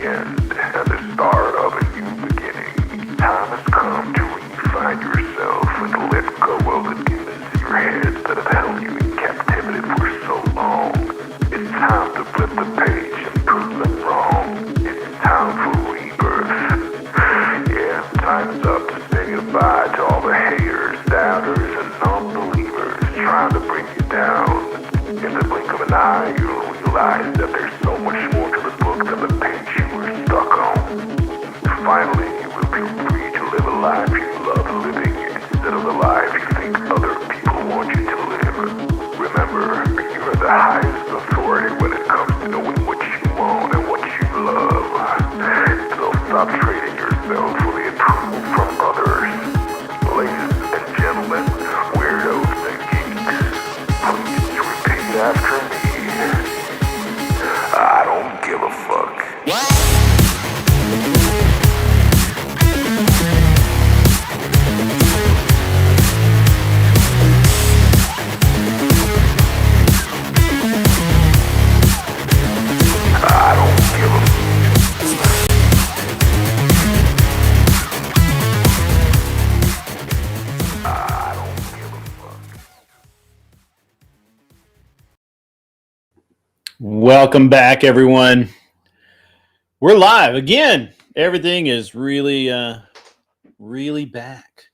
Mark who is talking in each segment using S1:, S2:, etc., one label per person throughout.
S1: end and the start of a new beginning. Time has come to redefine yourself and let go of the demons in your head that have held you in captivity for so long. It's time to flip the page and prove them wrong. It's time for rebirth. Yeah, time's up to say goodbye to all the haters, doubters, and non-believers trying to bring you down. In the blink of an eye, you'll realize that there's so much more to the book than the page you were stuck on. Finally, you will be free to live a life you love living instead of the life you think other people want you to live. Remember, you're the highest authority when it comes to knowing what you want and what you love. So stop trading yourself for the approval from others. Ladies and gentlemen, weirdos and geeks, please repeat after me. I don't give a fuck.
S2: Welcome back, everyone. We're live again. Everything is really back.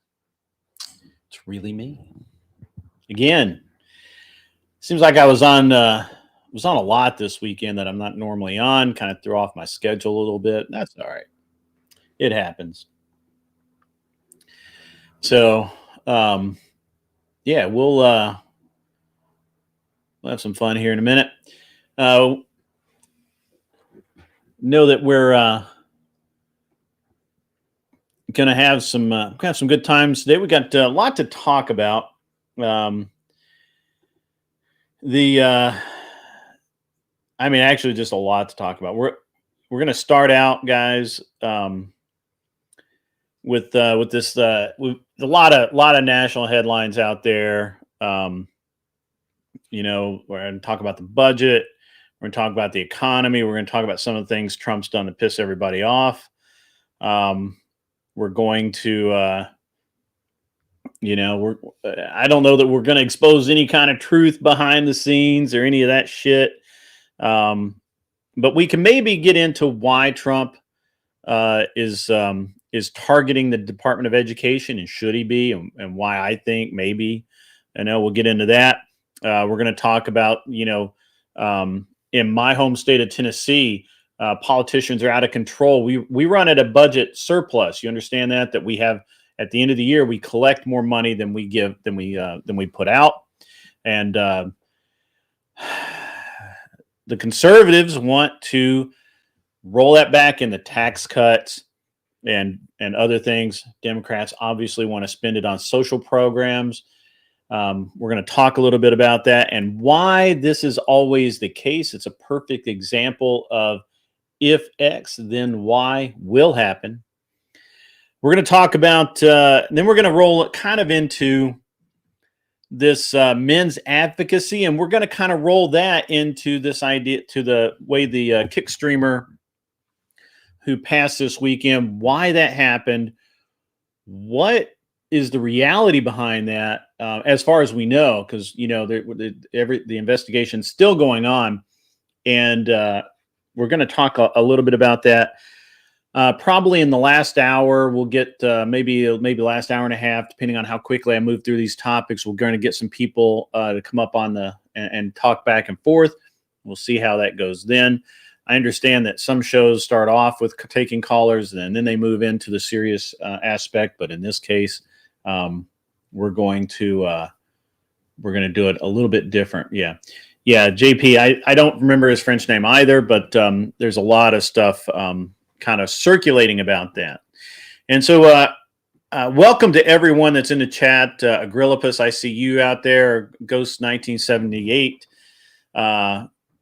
S2: It's really me again. Seems like I was on a lot this weekend that I'm not normally on. Kind of threw off my schedule a little bit. That's all right. It happens. So, yeah, we'll have some fun here in a minute. Know that we're going to have some good times today. We got a lot to talk about. Actually, just a lot to talk about. We're going to start out, guys, with this with a lot of national headlines out there. We're going to talk about the budget. We're going to talk about the economy. We're going to talk about some of the things Trump's done to piss everybody off. We're going to, I don't know that we're going to expose any kind of truth behind the scenes or any of that shit. But we can maybe get into why Trump is targeting the Department of Education, and should he be, and why I think maybe. I know we'll get into that. We're going to talk about, in my home state of Tennessee, politicians are out of control. We run at a budget surplus. You understand that we have, at the end of the year, we collect more money than we give, than we put out. And the conservatives want to roll that back into tax cuts and other things. Democrats obviously want to spend it on social programs. We're going to talk a little bit about that and why this is always the case. It's a perfect example of if X, then Y will happen. We're going to talk about, then we're going to roll it kind of into this men's advocacy, and we're going to kind of roll that into this idea, to the way the kick streamer who passed this weekend, why that happened, what is the reality behind that, as far as we know, because the investigation's still going on, and we're going to talk a little bit about that. Probably in the last hour, we'll get maybe last hour and a half, depending on how quickly I move through these topics. We're going to get some people to come up on and talk back and forth. We'll see how that goes then. I understand that some shows start off with taking callers, and then they move into the serious aspect. But in this case, we're going to do it a little bit different. Yeah, JP. I don't remember his French name either, but there's a lot of stuff kind of circulating about that. And so welcome to everyone that's in the chat. Agrillipus, I see you out there. Ghost 1978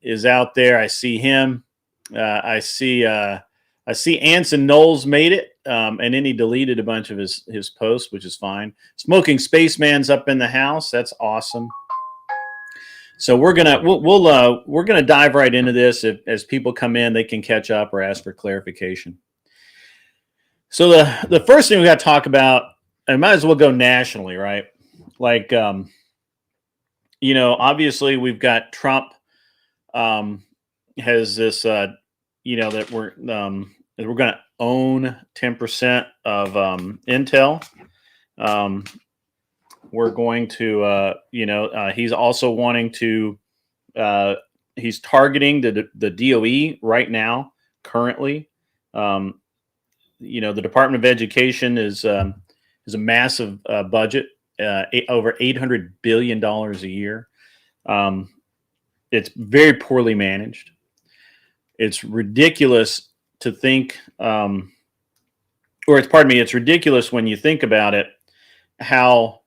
S2: is out there. I see him. I see Anson Knowles made it, and then he deleted a bunch of his posts, which is fine. Smoking Spaceman's up in the house. That's awesome. So we're gonna dive right into this. If, as people come in, they can catch up or ask for clarification. So the first thing we got to talk about, and might as well go nationally, right? Like, obviously we've got Trump has this, that we're going to own 10% of Intel. We're going to, he's also wanting to, he's targeting the DOE right now, currently. The Department of Education is a massive budget, over $800 billion a year. It's very poorly managed. It's ridiculous to think, it's ridiculous when you think about it, how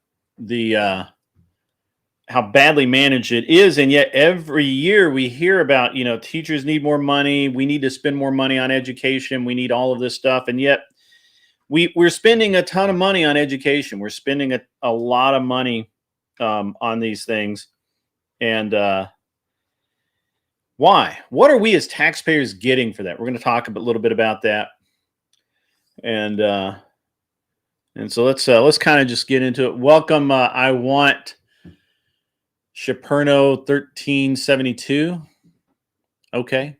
S2: badly managed it is. And yet every year we hear about, teachers need more money. We need to spend more money on education. We need all of this stuff. And yet we're spending a ton of money on education. We're spending a lot of money on these things. And why? What are we as taxpayers getting for that? We're going to talk a little bit about that. And so let's kind of just get into it. Welcome. I want Chaperno 1372. Okay.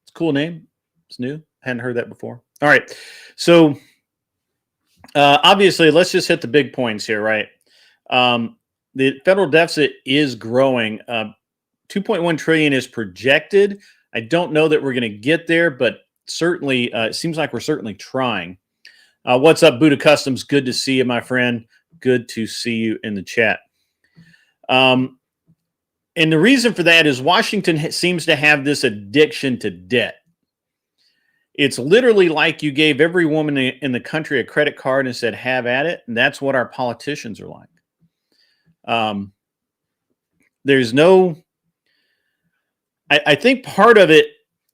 S2: It's a cool name. It's new. Hadn't heard that before. All right. So obviously, let's just hit the big points here, right? The federal deficit is growing. 2.1 trillion is projected. I don't know that we're going to get there, but certainly it seems like we're certainly trying. What's up, Buddha Customs? Good to see you, my friend. Good to see you in the chat. And the reason for that is Washington seems to have this addiction to debt. It's literally like you gave every woman in the country a credit card and said, have at it. And that's what our politicians are like. There's no, I think part of it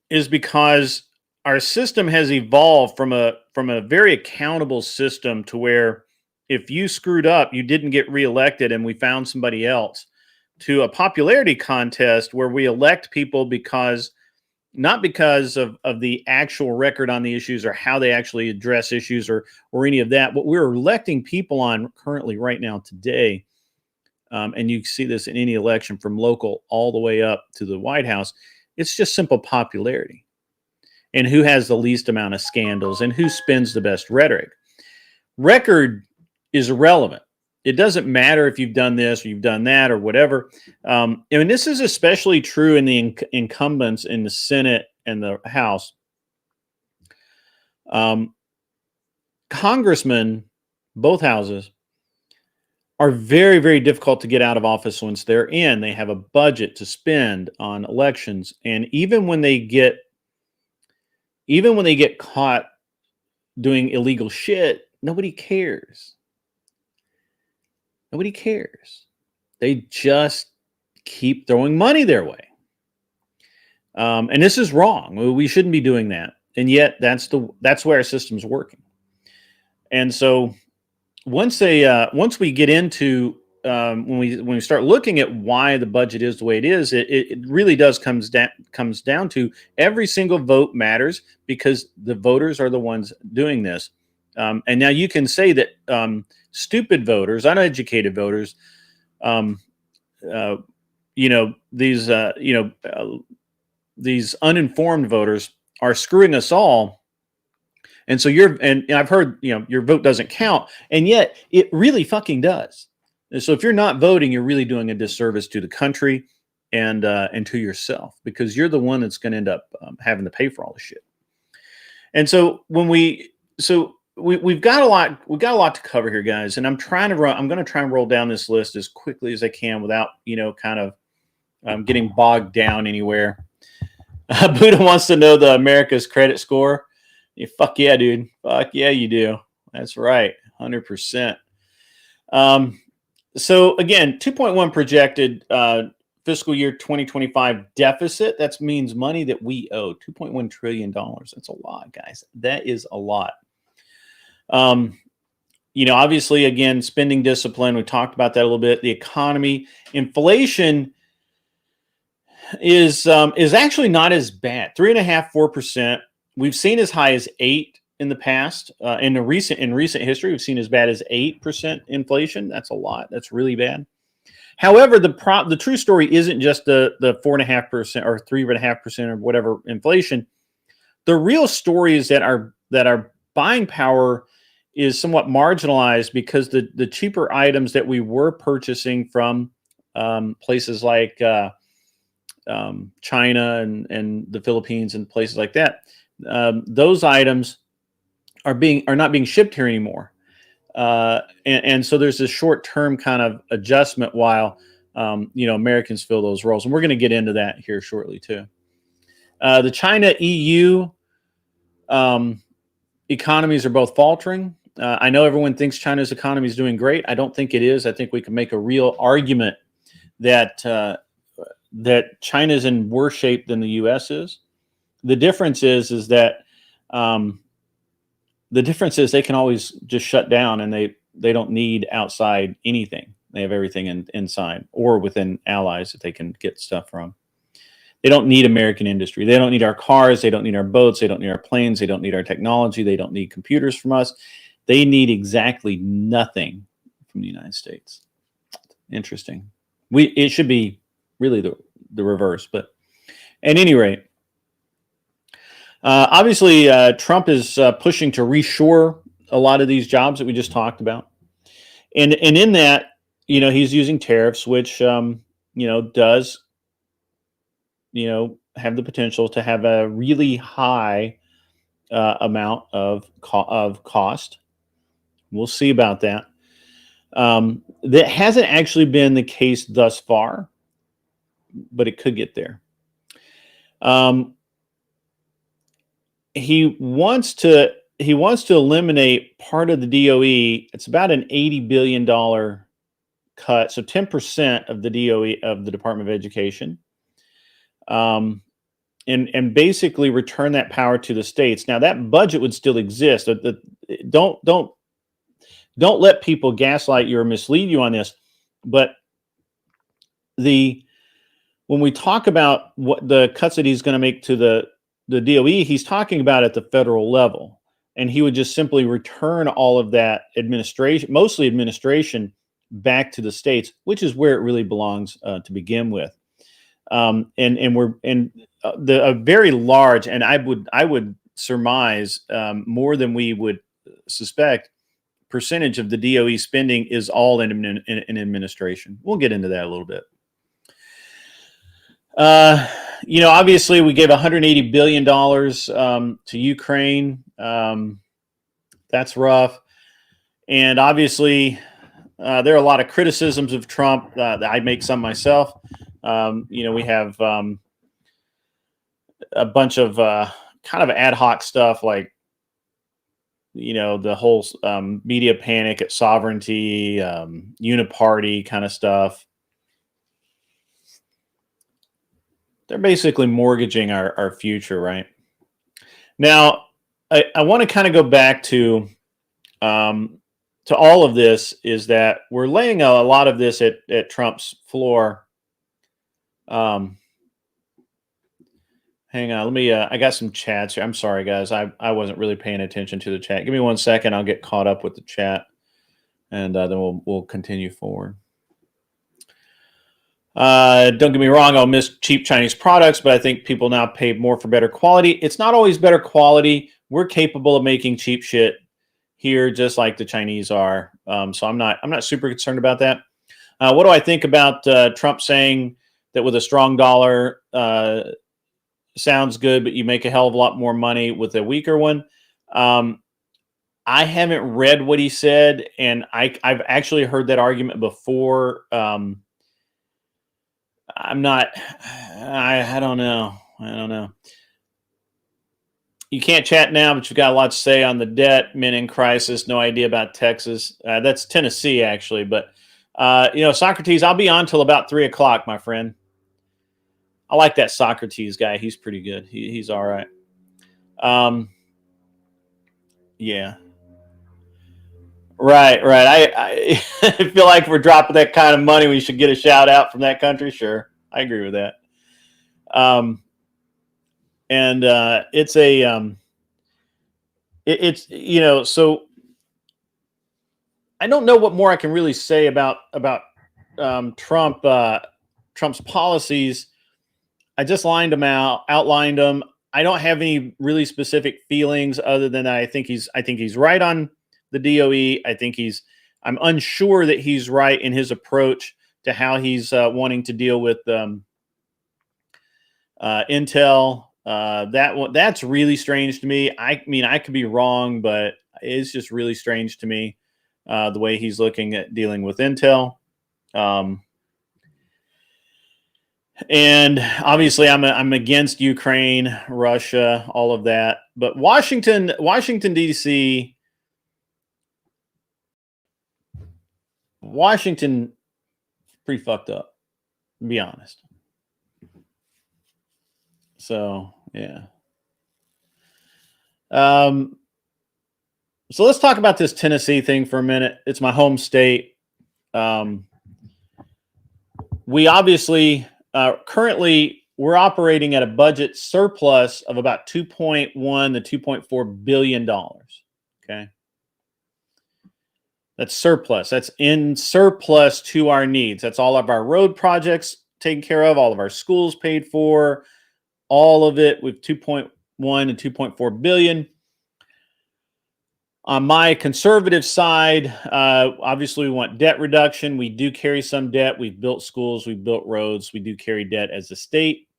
S2: is because our system has evolved from a very accountable system to where if you screwed up, you didn't get reelected and we found somebody else, to a popularity contest where we elect people not because of the actual record on the issues or how they actually address issues or any of that. What we're electing people on currently right now today, and you see this in any election from local all the way up to the White House, it's just simple popularity and who has the least amount of scandals and who spins the best rhetoric. Record is irrelevant. It doesn't matter if you've done this or you've done that or whatever. And this is especially true in the incumbents in the Senate and the House. Congressmen, both houses, are very, very difficult to get out of office once they're in. They have a budget to spend on elections. And even when they get caught doing illegal shit, nobody cares. Nobody cares. They just keep throwing money their way. And this is wrong. We shouldn't be doing that. And yet that's where our system's working. And so once we get into when we start looking at why the budget is the way it is, it really does comes down to every single vote matters because the voters are the ones doing this. And now you can say that stupid voters, uneducated voters, these uninformed voters are screwing us all. And so and I've heard, your vote doesn't count, and yet it really fucking does. And so if you're not voting, you're really doing a disservice to the country and to yourself, because you're the one that's going to end up having to pay for all the shit. And so we've got a lot to cover here, guys. And I'm going to try and roll down this list as quickly as I can without, kind of getting bogged down anywhere. Buddha wants to know the America's credit score. Yeah, fuck yeah, dude. Fuck yeah, you do. That's right. 100%. So again, 2.1 projected fiscal year 2025 deficit. That means money that we owe, $2.1 trillion. That's a lot, guys. That is a lot. Obviously, again, spending discipline. We talked about that a little bit. The economy, inflation is actually not as bad. 3.5%, 4%. We've seen as high as 8 in the past. In recent history, we've seen as bad as 8% inflation. That's a lot. That's really bad. However, the true story isn't just the 4.5% or 3.5% or whatever inflation. The real story is that our buying power is somewhat marginalized because the cheaper items that we were purchasing from places like China and the Philippines and places like that, those items are not being shipped here anymore, and so there's this short-term kind of adjustment while Americans fill those roles, and we're going to get into that here shortly too. The China EU economies are both faltering. I know everyone thinks China's economy is doing great. I don't think it is. I think we can make a real argument that China is in worse shape than the U.S. is. The difference is that they can always just shut down, and they don't need outside anything. They have everything inside or within allies that they can get stuff from. They don't need American industry. They don't need our cars. They don't need our boats. They don't need our planes. They don't need our technology. They don't need computers from us. They need exactly nothing from the United States. Interesting. It should be really the reverse, but at any rate, obviously Trump is pushing to reshore a lot of these jobs that we just talked about, and in that, he's using tariffs, which does have the potential to have a really high amount of cost. We'll see about that. That hasn't actually been the case thus far, but it could get there. He wants to eliminate part of the DOE. It's about an $80 billion cut, so 10% of the DOE of the Department of Education, and basically return that power to the states. Now that budget would still exist. Don't let people gaslight you or mislead you on this, but when we talk about what the cuts that he's going to make to the DOE, he's talking about at the federal level, and he would just simply return all of that mostly administration, back to the states, which is where it really belongs to begin with. A very large, and I would surmise more than we would suspect, percentage of the DOE spending is all in administration. We'll get into that a little bit. Obviously we gave $180 billion to Ukraine. That's rough. And obviously there are a lot of criticisms of Trump. I make some myself. We have a bunch of kind of ad hoc stuff like, the whole media panic at sovereignty, uniparty kind of stuff. They're basically mortgaging our future, right? Now, I want to kind of go back to all of this, is that we're laying a lot of this at Trump's floor. Hang on, let me, I got some chats here. I'm sorry, guys. I wasn't really paying attention to the chat. Give me 1 second. I'll get caught up with the chat, and then we'll continue forward. Don't get me wrong, I'll miss cheap Chinese products, but I think people now pay more for better quality. It's not always better quality. We're capable of making cheap shit here, just like the Chinese are. So I'm not super concerned about that. What do I think about Trump saying that with a strong dollar, sounds good, but you make a hell of a lot more money with a weaker one? I haven't read what he said, and I've actually heard that argument before. I don't know. You can't chat now, but you've got a lot to say on the debt, men in crisis, no idea about Texas. That's Tennessee, actually. But, Socrates, I'll be on till about 3 o'clock, my friend. I like that Socrates guy. He's pretty good. He's all right. Yeah. Right. I feel like if we're dropping that kind of money, we should get a shout out from that country. Sure. I agree with that. And it's a it's so I don't know what more I can really say about Trump's policies. I just outlined them. I don't have any really specific feelings other than I think he's right on the DOE. I'm unsure that he's right in his approach to how he's wanting to deal with Intel. That's really strange to me. I mean, I could be wrong, but it's just really strange to me the way he's looking at dealing with Intel. And obviously, I'm against Ukraine, Russia, all of that. But Washington D.C. Washington, pretty fucked up, to be honest. So yeah. So let's talk about this Tennessee thing for a minute. It's my home state. We obviously currently we're operating at a budget surplus of about $2.1 to $2.4 billion. Okay. That's surplus. That's in surplus to our needs. That's all of our road projects taken care of, all of our schools paid for, all of it with 2.1 and 2.4 billion. On my conservative side, obviously we want debt reduction. We do carry some debt. We've built schools, we've built roads. We do carry debt as a state.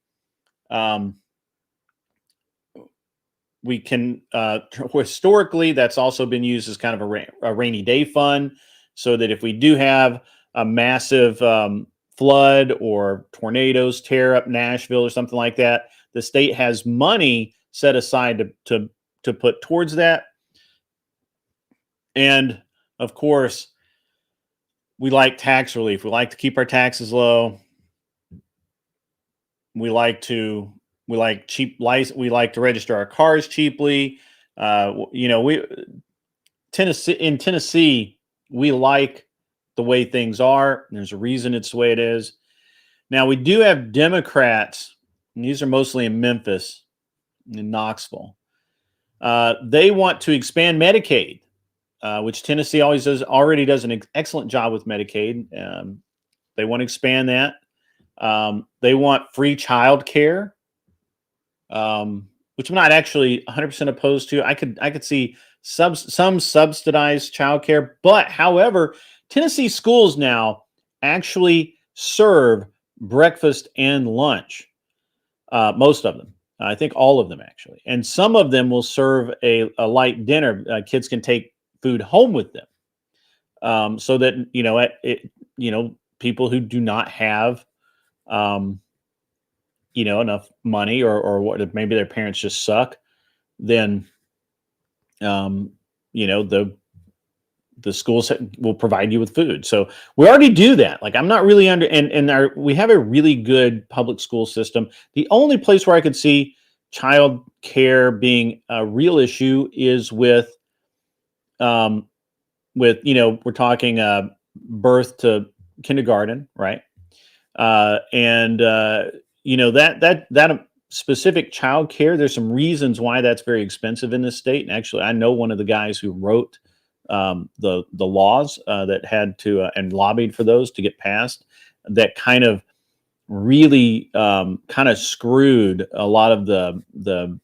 S2: We can historically, that's also been used as kind of a rainy day fund, so that if we do have a massive flood or tornadoes tear up Nashville or something like that, the state has money set aside to put towards that. And of course, we like tax relief. We like to keep our taxes low. We like cheap license. We like to register our cars cheaply. In Tennessee, we like the way things are. There's a reason it's the way it is. Now we do have Democrats, and these are mostly in Memphis, in Knoxville. They want to expand Medicaid, which Tennessee already does an excellent job with Medicaid. They want to expand that. They want free child care, which I'm not actually 100% opposed to. I could see some subsidized child care, but however, Tennessee schools now actually serve breakfast and lunch. Most of them. I think all of them actually. And some of them will serve a light dinner. Kids can take food home with them. So that, people who do not have, enough money or what, maybe their parents just suck, then, the schools will provide you with food. So we already do that. Like, I'm not really we have a really good public school system. The only place where I could see child care being a real issue is with we're talking birth to kindergarten, right? That specific child care, there's some reasons why that's very expensive in this state. And actually, I know one of the guys who wrote the laws that had to and lobbied for those to get passed, that kind of really kind of screwed a lot of the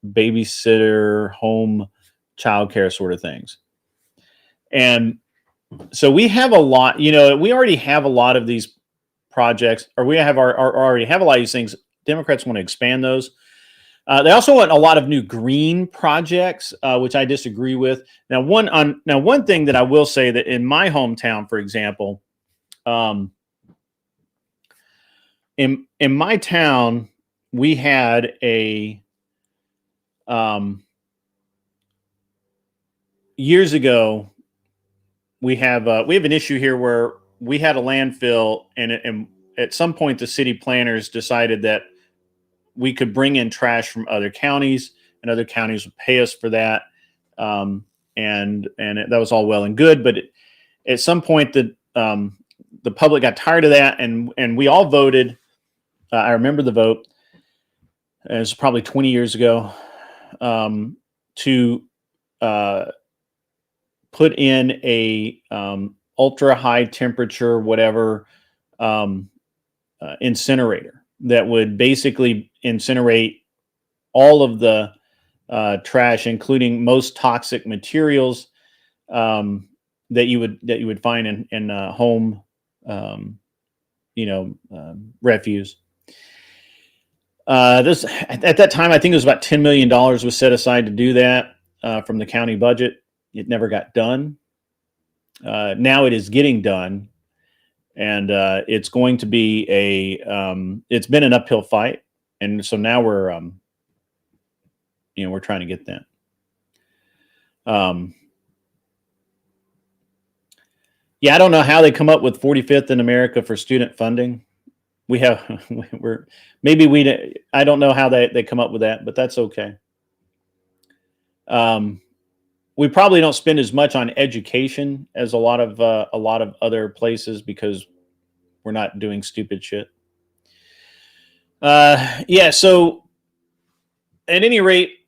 S2: babysitter, home childcare sort of things. And so we have a lot, we already have a lot of these projects, or we already have a lot of these things. Democrats want to expand those. They also want a lot of new green projects, which I disagree with. Now, one thing that I will say, that in my hometown, for example, in my town, we had years ago, we have an issue here where we had a landfill, and at some point the city planners decided that we could bring in trash from other counties, and other counties would pay us for that. And that was all well and good, but at some point the public got tired of that, and we all voted. I remember the vote it's probably 20 years ago, to put in a ultra high temperature, whatever, incinerator that would basically incinerate all of the trash, including most toxic materials that you would find in home, refuse. This at that time, I think it was about $10 million was set aside to do that from the county budget. It never got done. Now it is getting done, and it's going to be it's been an uphill fight, and so now we're we're trying to get that. Yeah, I don't know how they come up with 45th in America for student funding. I don't know how they come up with that, but that's okay. We probably don't spend as much on education as a lot of other places because we're not doing stupid shit. Yeah. So at any rate,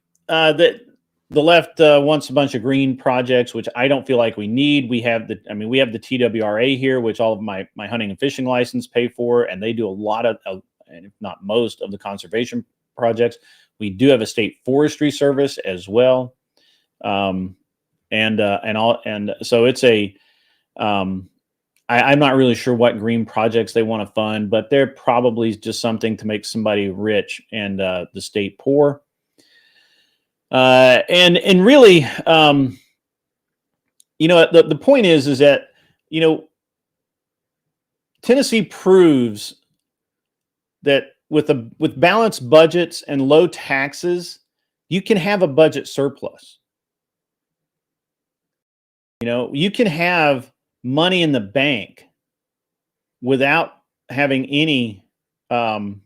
S2: the left wants a bunch of green projects, which I don't feel like we need. We have the TWRA here, which all of my hunting and fishing license pay for, and they do a lot of, and if not most, of the conservation projects. We do have a state forestry service as well, so it's a. I'm not really sure what green projects they want to fund, but they're probably just something to make somebody rich and the state poor. And really, the point is that, Tennessee proves that with balanced budgets and low taxes, you can have a budget surplus. You can have money in the bank without having any kind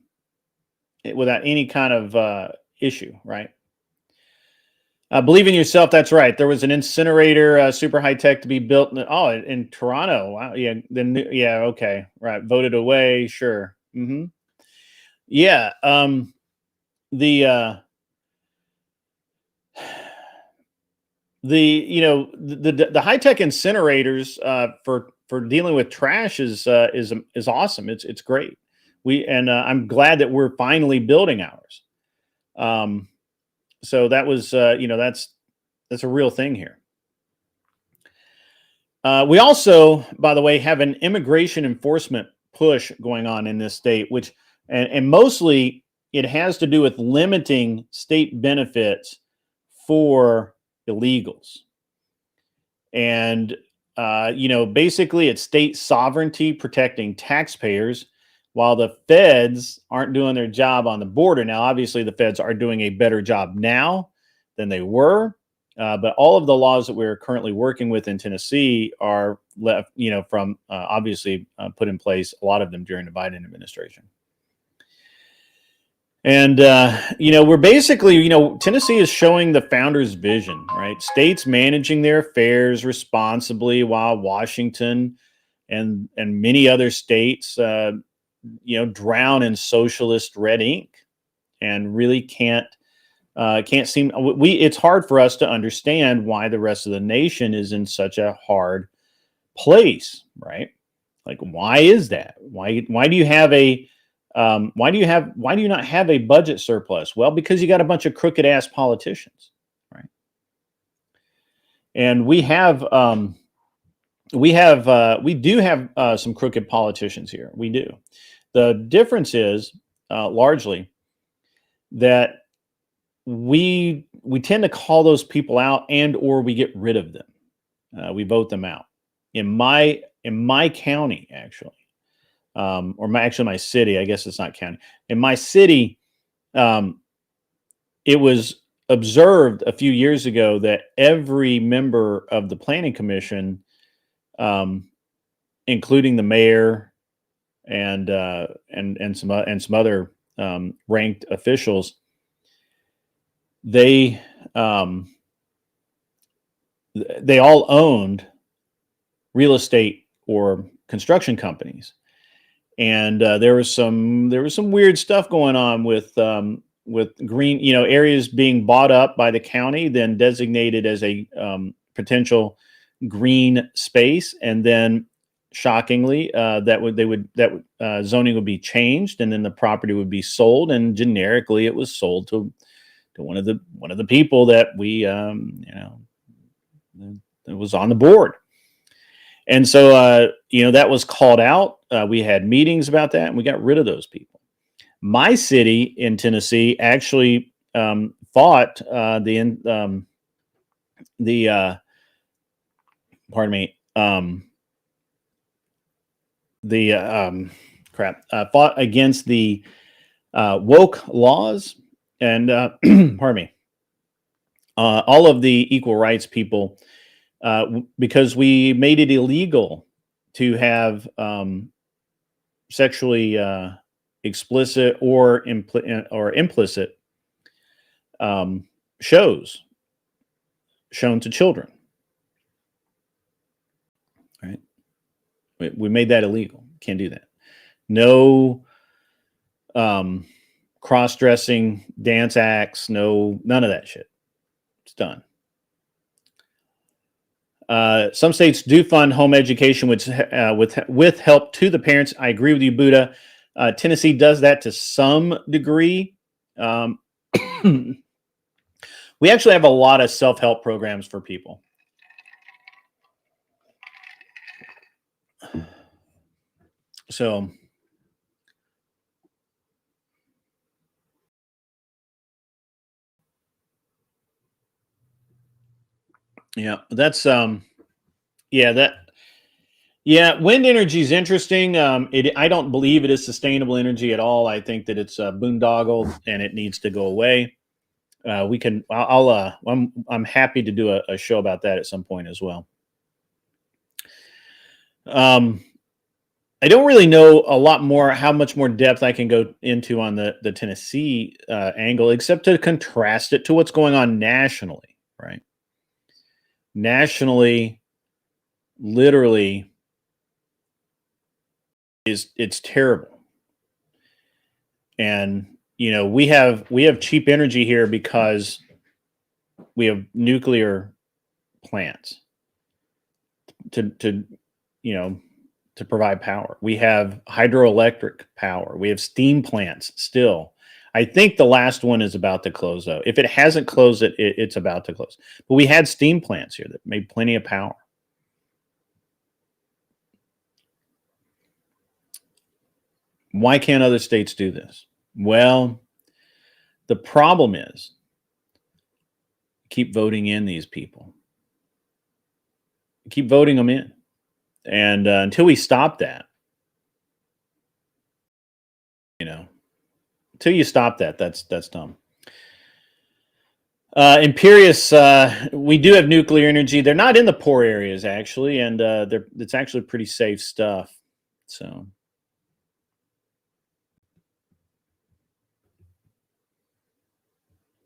S2: of issue, right? Believe in yourself. That's right. There was an incinerator, super high tech, to be built in Toronto. Wow. Yeah. Okay. Right. Voted away. Sure. Mm-hmm. Yeah. The high tech incinerators for dealing with trash is awesome. It's great. I'm glad that we're finally building ours. So that was, that's a real thing here. We also, by the way, have an immigration enforcement push going on in this state, which, and mostly it has to do with limiting state benefits for illegals. And, basically it's state sovereignty protecting taxpayers, while the feds aren't doing their job on the border. Now, obviously, the feds are doing a better job now than they were, but all of the laws that we're currently working with in Tennessee are left, from obviously put in place, a lot of them during the Biden administration. And, we're basically, Tennessee is showing the founders' vision, right? States managing their affairs responsibly, while Washington and many other states, drown in socialist red ink, and really can't seem. It's hard for us to understand why the rest of the nation is in such a hard place, right? Like, why is that? Why do you have why do you not have a budget surplus? Well, because you got a bunch of crooked ass politicians, right? And we do have some crooked politicians here. We do. The difference is largely that we tend to call those people out, and or we get rid of them. We vote them out. In my county, actually, my city. I guess it's not county. In my city, it was observed a few years ago that every member of the planning commission, including the mayor and some other ranked officials, they all owned real estate or construction companies, and there was some weird stuff going on with green, areas being bought up by the county, then designated as a potential green space, and then shockingly, that zoning would be changed, and then the property would be sold, and generically it was sold to one of the people that we that was on the board. And so that was called out. We had meetings about that, and we got rid of those people. My city in Tennessee actually fought fought against the woke laws, and pardon me, all of the equal rights people, because we made it illegal to have sexually explicit or implicit shows shown to children. Right? We made that illegal. Can't do that. No cross-dressing dance acts. None of that shit. It's done. Some states do fund home education with help to the parents. I agree with you, Buddha. Tennessee does that to some degree. We actually have a lot of self-help programs for people. So, yeah, that's wind energy is interesting. I don't believe it is sustainable energy at all. I think that it's boondoggle and it needs to go away. I'm happy to do a show about that at some point as well. I don't really know a lot more, how much more depth I can go into on the Tennessee angle, except to contrast it to what's going on nationally, right? Nationally, literally, it's terrible. And we have cheap energy here because we have nuclear plants to provide power. We have hydroelectric power. We have steam plants still. I think the last one is about to close, though. If it hasn't closed, it's about to close. But we had steam plants here that made plenty of power. Why can't other states do this? Well, the problem is keep voting in these people. Keep voting them in. And until we stop that, until you stop that, that's dumb. Imperious, we do have nuclear energy. They're not in the poor areas, actually, and it's actually pretty safe stuff. So,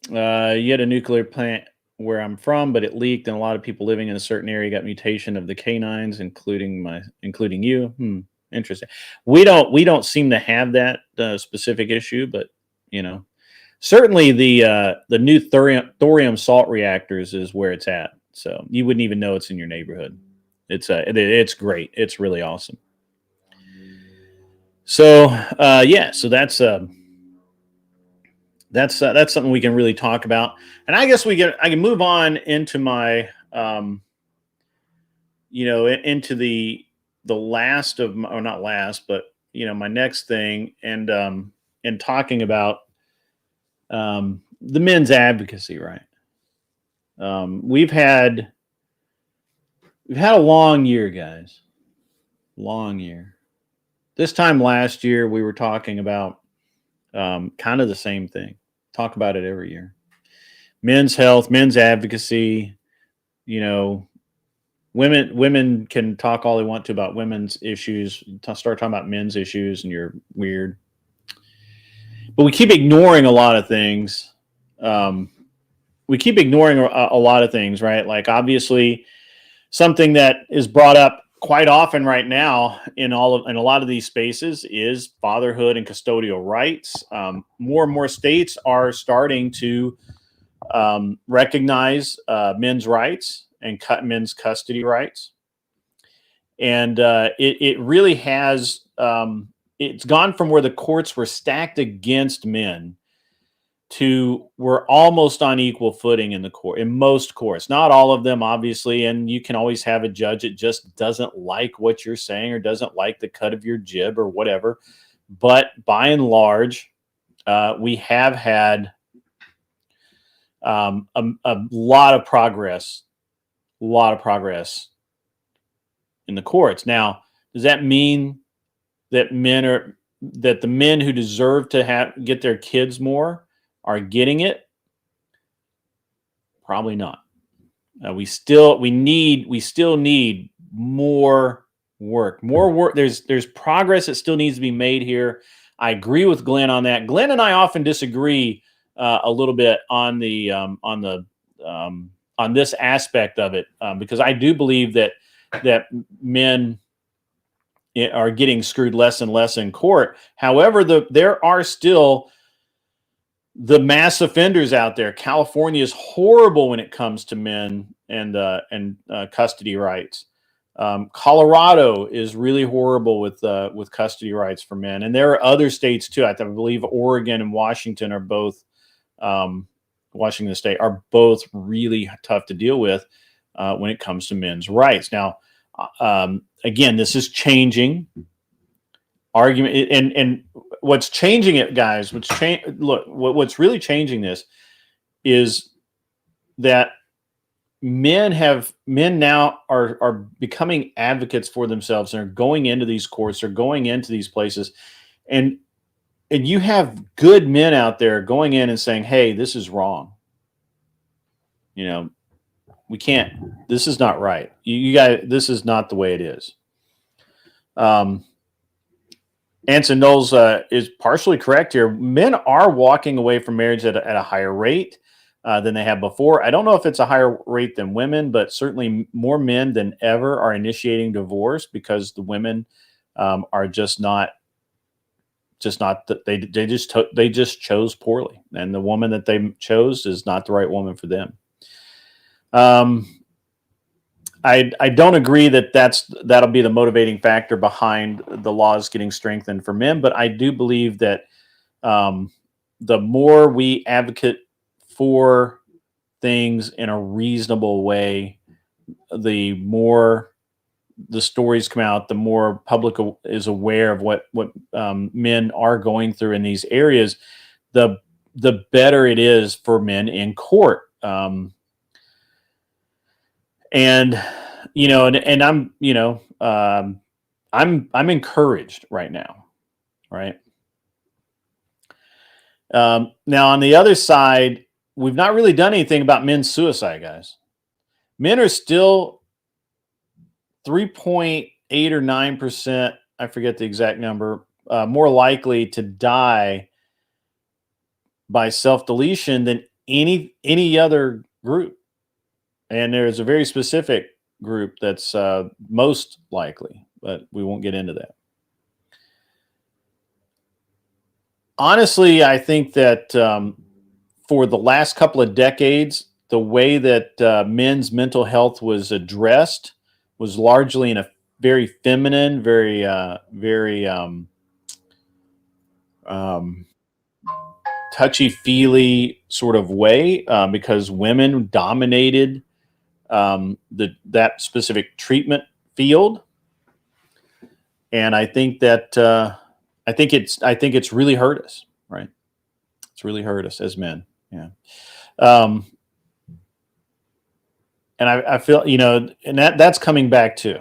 S2: you had a nuclear plant where I'm from, but it leaked, and a lot of people living in a certain area got mutation of the canines, including you. Interesting. We don't seem to have that specific issue, but certainly the new thorium salt reactors is where it's at. So you wouldn't even know it's in your neighborhood. It's great. It's really awesome. So so that's something we can really talk about. And I guess I can move on into my into the last of my, or not last, but my next thing, and talking about the men's advocacy, right? We've had a long year, guys. Long year. This time last year we were talking about kind of the same thing. Talk about it every year. Men's health, men's advocacy. Women can talk all they want to about women's issues. Start talking about men's issues, and you're weird. But we keep ignoring a lot of things. We keep ignoring a lot of things, right? Like, obviously, something that is brought up quite often right now in a lot of these spaces is fatherhood and custodial rights. More and more states are starting to recognize men's rights and cut men's custody rights, and it really has. It's gone from where the courts were stacked against men to we're almost on equal footing in the court, in most courts, not all of them, obviously. And you can always have a judge that just doesn't like what you're saying or doesn't like the cut of your jib or whatever. But by and large, we have had a lot of progress in the courts. Now, does that mean that the men who deserve to get their kids more are getting it? Probably not. We still need more work. There's progress that still needs to be made here. I agree with Glenn on that. Glenn and I often disagree a little bit on this aspect of it, because I do believe that men are getting screwed less and less in court. However, there are still the mass offenders out there. California is horrible when it comes to men and custody rights. Colorado is really horrible with custody rights for men, and there are other states too. I believe Oregon and Washington are both. Washington State are both really tough to deal with when it comes to men's rights. Now, again, this is changing. Argument and what's changing it, guys. What's really changing this is that men now are becoming advocates for themselves and are going into these courts, or going into these places, and you have good men out there going in and saying, "Hey, this is wrong. We can't. This is not right. You guys, this is not the way it is." Anson Knowles is partially correct here. Men are walking away from marriage at a higher rate than they have before. I don't know if it's a higher rate than women, but certainly more men than ever are initiating divorce because the women are just not. They just chose poorly, and the woman that they chose is not the right woman for them. I don't agree that'll be the motivating factor behind the laws getting strengthened for men, but I do believe that the more we advocate for things in a reasonable way, the more the stories come out, the more public is aware of what men are going through in these areas, the better it is for men in court. And I'm encouraged right now, right? Now on the other side, we've not really done anything about men's suicide, guys. Men are still 3.8 or 9%, I forget the exact number, more likely to die by self-deletion than any other group. And there's a very specific group that's most likely, but we won't get into that. Honestly, I think that for the last couple of decades, the way that men's mental health was addressed was largely in a very feminine, very touchy-feely sort of way, because women dominated that specific treatment field, and I think that I think it's really hurt us, right? It's really hurt us as men, yeah. And I feel, and that's coming back too,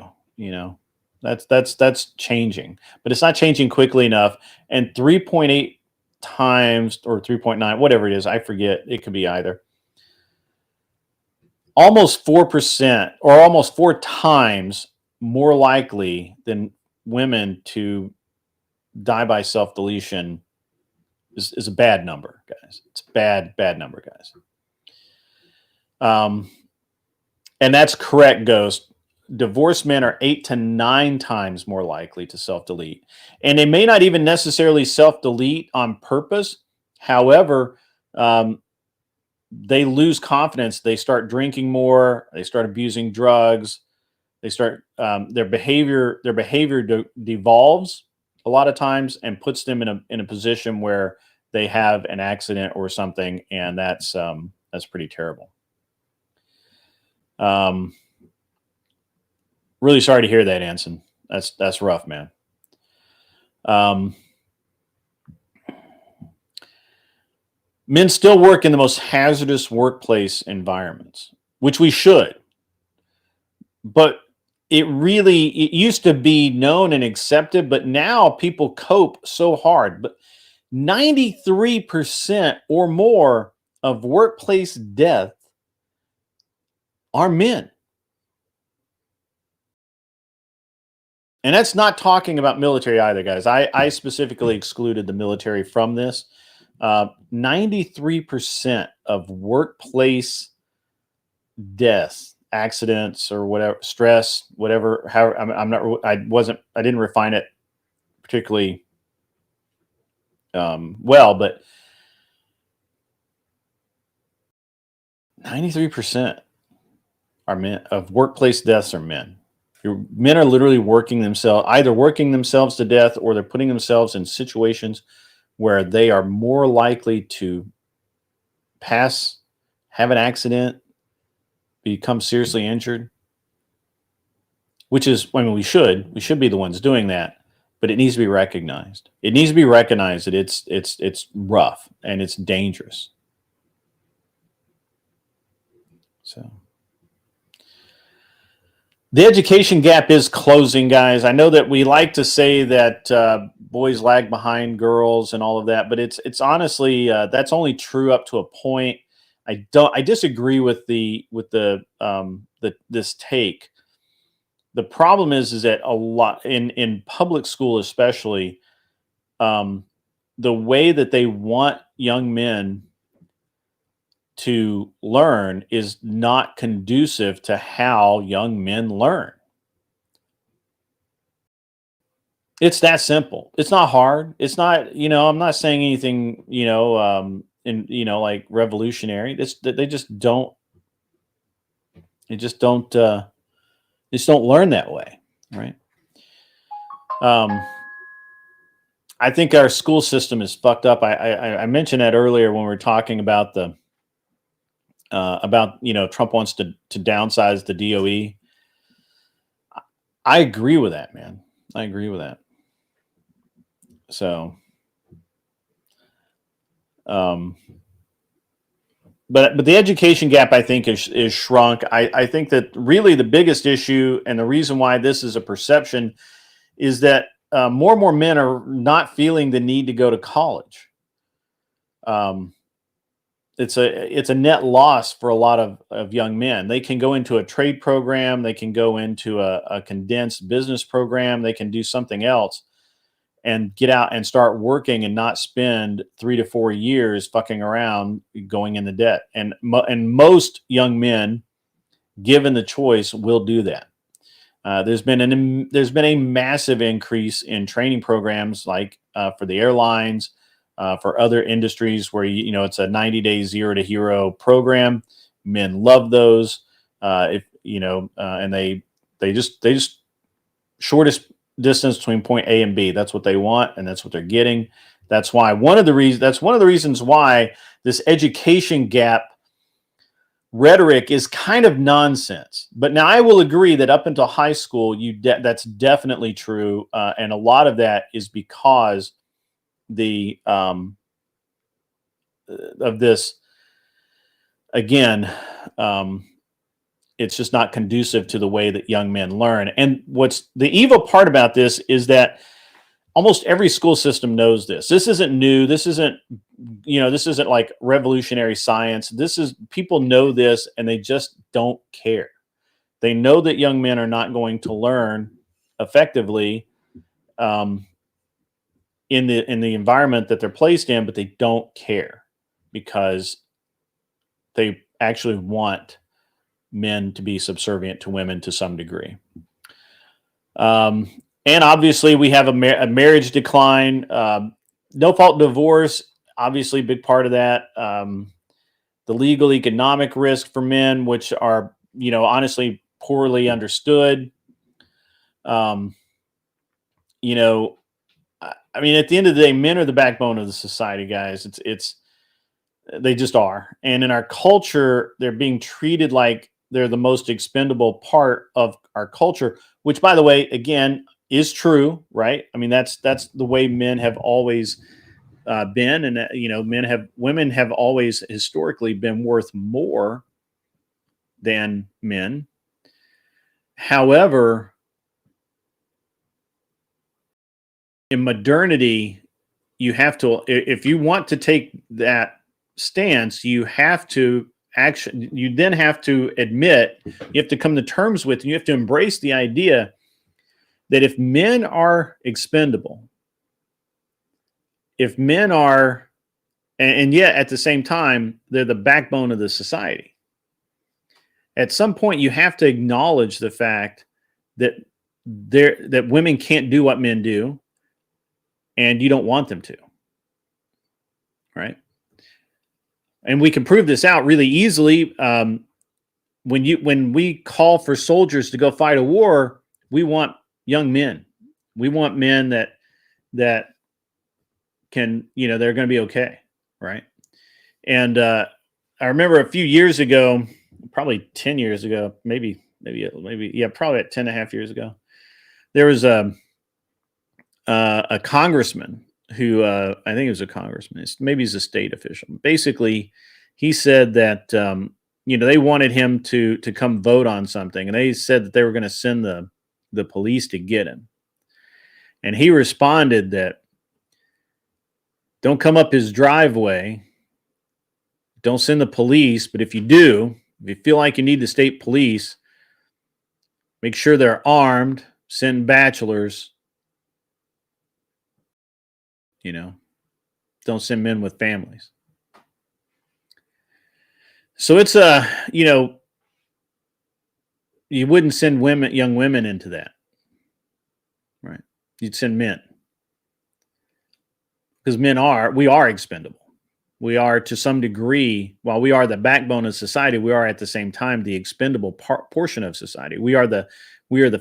S2: that's changing, but it's not changing quickly enough. And 3.8 times or 3.9, whatever it is, I forget. It could be either. Almost 4% or almost 4 times more likely than women to die by self-deletion is a bad number, guys. It's a bad number, guys. And that's correct, Ghost. divorced men are 8 to 9 times more likely to self-delete. And they may not even necessarily self-delete on purpose. However, they lose confidence. They start drinking more. They start abusing drugs. They start their behavior devolves a lot of times and puts them in a position where they have an accident or something, and that's pretty terrible. Really sorry to hear that, Anson. That's rough, man. Men still work in the most hazardous workplace environments, which we should. But it used to be known and accepted, but now people cope so hard. But 93% or more of workplace death are men. And that's not talking about military either, guys. I specifically excluded the military from this. 93% of workplace deaths, accidents, or whatever, stress, whatever. I didn't refine it particularly well, but 93% are men of workplace deaths are men. Men are literally either working themselves to death, or they're putting themselves in situations where they are more likely to have an accident, become seriously injured, which is, I mean, we should be the ones doing that, but it needs to be recognized. It needs to be recognized that it's rough and it's dangerous. So the education gap is closing, guys. I know that we like to say that boys lag behind girls and all of that, but it's honestly that's only true up to a point. I disagree with this take. The problem is that a lot in public school, especially, the way that they want young men to learn is not conducive to how young men learn. It's that simple. It's not hard. It's not, I'm not saying anything, like revolutionary. They just don't learn that way. Right. I think our school system is fucked up. I mentioned that earlier when we were talking about Trump wants to downsize the DOE. I agree with that, man. I agree with that. So, but the education gap, I think, is shrunk. I think that really the biggest issue, and the reason why this is a perception, is that more and more men are not feeling the need to go to college. It's a net loss for a lot of young men. They can go into a trade program. They can go into a condensed business program. They can do something else and get out and start working and not spend 3 to 4 years fucking around going into debt. And most young men, given the choice, will do that. There's been a massive increase in training programs, like for the airlines, for other industries where it's a 90-day zero to hero program. Men love those. And they just shortest distance between point A and B. That's what they want, and that's what they're getting. That's why one of the reasons why this education gap rhetoric is kind of nonsense. But now I will agree that up until high school, that's definitely true, and a lot of that is because of this. Again, it's just not conducive to the way that young men learn. And what's the evil part about this is that almost every school system knows this. This isn't new. This isn't like revolutionary science. People know this, and they just don't care. They know that young men are not going to learn effectively in the environment that they're placed in, but they don't care because they actually want men to be subservient to women to some degree. And obviously, we have a marriage decline. No-fault divorce, obviously, a big part of that. The legal economic risk for men, which are, honestly poorly understood. At the end of the day, men are the backbone of the society, guys. They just are. And in our culture, they're being treated like they're the most expendable part of our culture, which, by the way, again, is true, right? I mean, that's the way men have always been, and women have always historically been worth more than men. However, in modernity, you have to, if you want to take that stance, you have to then have to admit, you have to come to terms with, and you have to embrace the idea that if men are expendable, if men are, and yet at the same time, they're the backbone of the society. At some point, you have to acknowledge the fact that that women can't do what men do, and you don't want them to, right? And we can prove this out really easily. When we call for soldiers to go fight a war, we want young men. We want men that can, they're going to be okay, right? And I remember a few years ago, probably 10 years ago, maybe, probably at 10 and a half years ago, there was a congressman who, I think it was a congressman, maybe he's a state official. Basically, he said that, they wanted him to come vote on something, and they said that they were going to send the police to get him. And he responded that, don't come up his driveway, don't send the police, but if you do, if you feel like you need the state police, make sure they're armed, send bachelors, don't send men with families. So it's you wouldn't send young women into that, right? You'd send men, because we are expendable. We are, to some degree, while we are the backbone of society, we are at the same time the expendable portion of society. We are the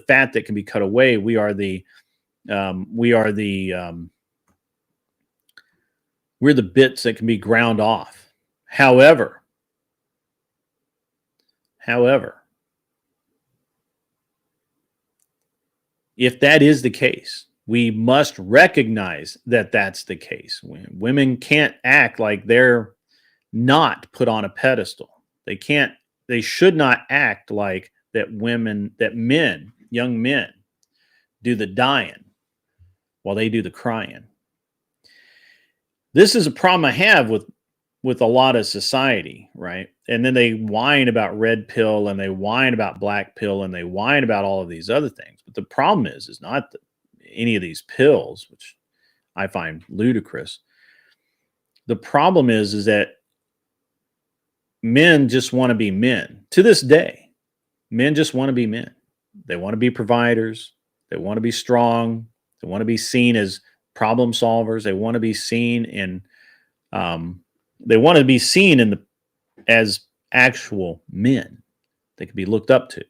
S2: fat that can be cut away. We're the bits that can be ground off. However, if that is the case, we must recognize that that's the case. Women can't act like they're not put on a pedestal. They should not act like that young men do the dying while they do the crying. This is a problem I have with a lot of society, right? And then they whine about red pill, and they whine about black pill, and they whine about all of these other things. But the problem is not any of these pills, which I find ludicrous. The problem is that men just want to be men. To this day, men just want to be men. They want to be providers. They want to be strong. They want to be seen as problem solvers. They want to be seen as actual men they can be looked up to.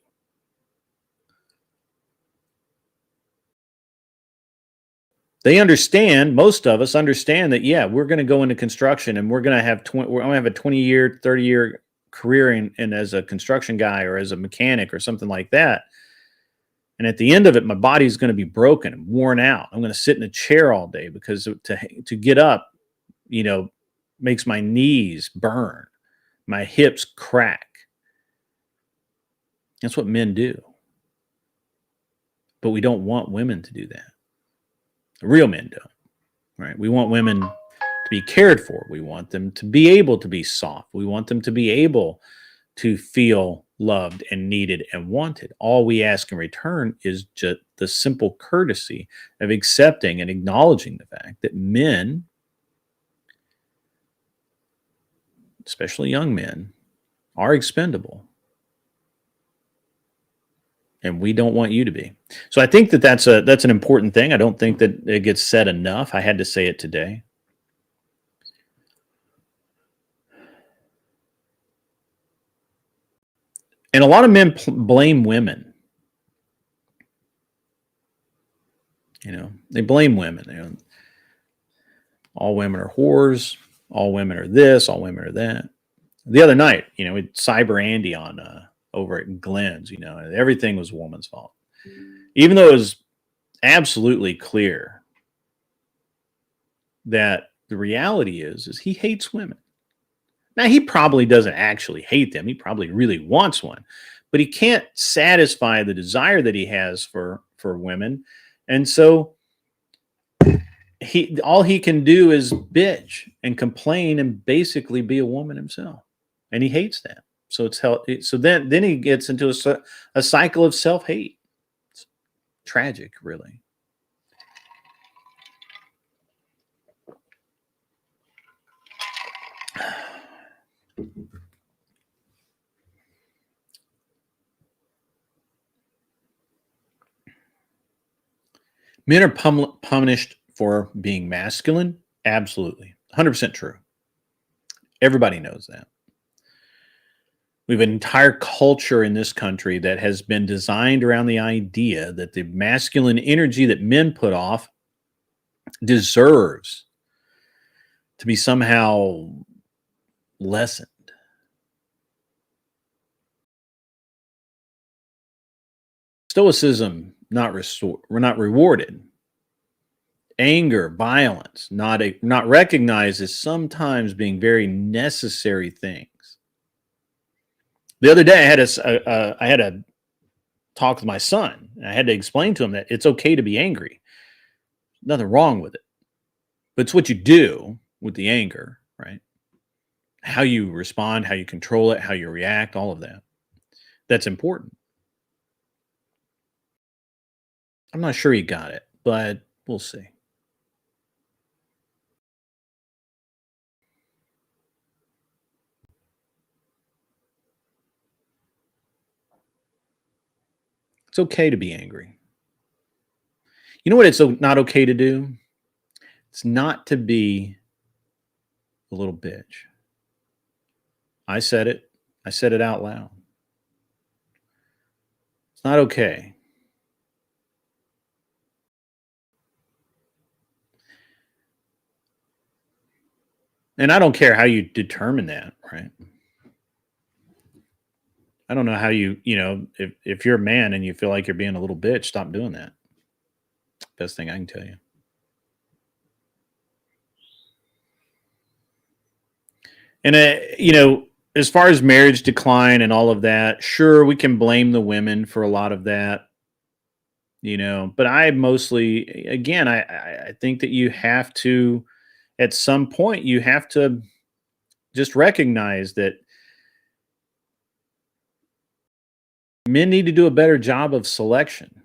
S2: They understand, most of us understand that, yeah, we're going to go into construction, and we're going to have a 20-year, 30-year career in as a construction guy or as a mechanic or something like that. And at the end of it, my body's going to be broken and worn out. I'm going to sit in a chair all day because to get up, makes my knees burn, my hips crack. That's what men do. But we don't want women to do that. Real men don't, right? We want women to be cared for. We want them to be able to be soft. We want them to be able to feel loved and needed and wanted. All we ask in return is just the simple courtesy of accepting and acknowledging the fact that men, especially young men, are expendable. and we don't want you to be. So I think that that's an important thing. I don't think that it gets said enough. I had to say it today. And a lot of men blame women. They blame women. All women are whores. All women are this. All women are that. The other night, we had Cyber Andy on over at Glenn's. Everything was a woman's fault, even though it was absolutely clear that the reality is he hates women. Now, he probably doesn't actually hate them. He probably really wants one, but he can't satisfy the desire that he has for women. And so all he can do is bitch and complain and basically be a woman himself. And he hates that. So then he gets into a cycle of self-hate. It's tragic, really. Men are punished for being masculine. Absolutely. 100% true. Everybody knows that. We have an entire culture in this country that has been designed around the idea that the masculine energy that men put off deserves to be somehow lessened. Stoicism, not rewarded. Anger, violence, not recognized as sometimes being very necessary things. The other day, I had a talk with my son. And I had to explain to him that it's okay to be angry. Nothing wrong with it, but it's what you do with the anger, right? How you respond, how you control it, how you react, all of that. That's important. I'm not sure he got it, but we'll see. It's okay to be angry. You know what it's not okay to do? It's not to be a little bitch. I said it. I said it out loud. It's not okay. And I don't care how you determine that, right? I don't know how if you're a man and you feel like you're being a little bitch, stop doing that. Best thing I can tell you. And, as far as marriage decline and all of that, sure, we can blame the women for a lot of that, but I mostly, again, I think that you have to, at some point, you have to just recognize that men need to do a better job of selection.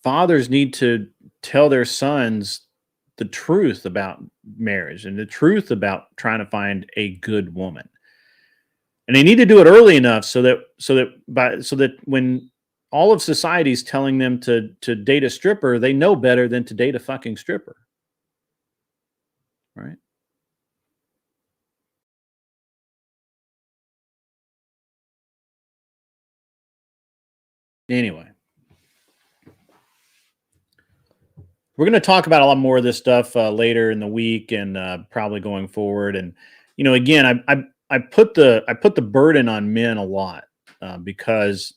S2: Fathers need to tell their sons the truth about marriage and the truth about trying to find a good woman. And they need to do it early enough so that when all of society is telling them to date a stripper, they know better than to date a fucking stripper. Right? Anyway, we're going to talk about a lot more of this stuff later in the week and probably going forward. And again, I put the burden on men a lot because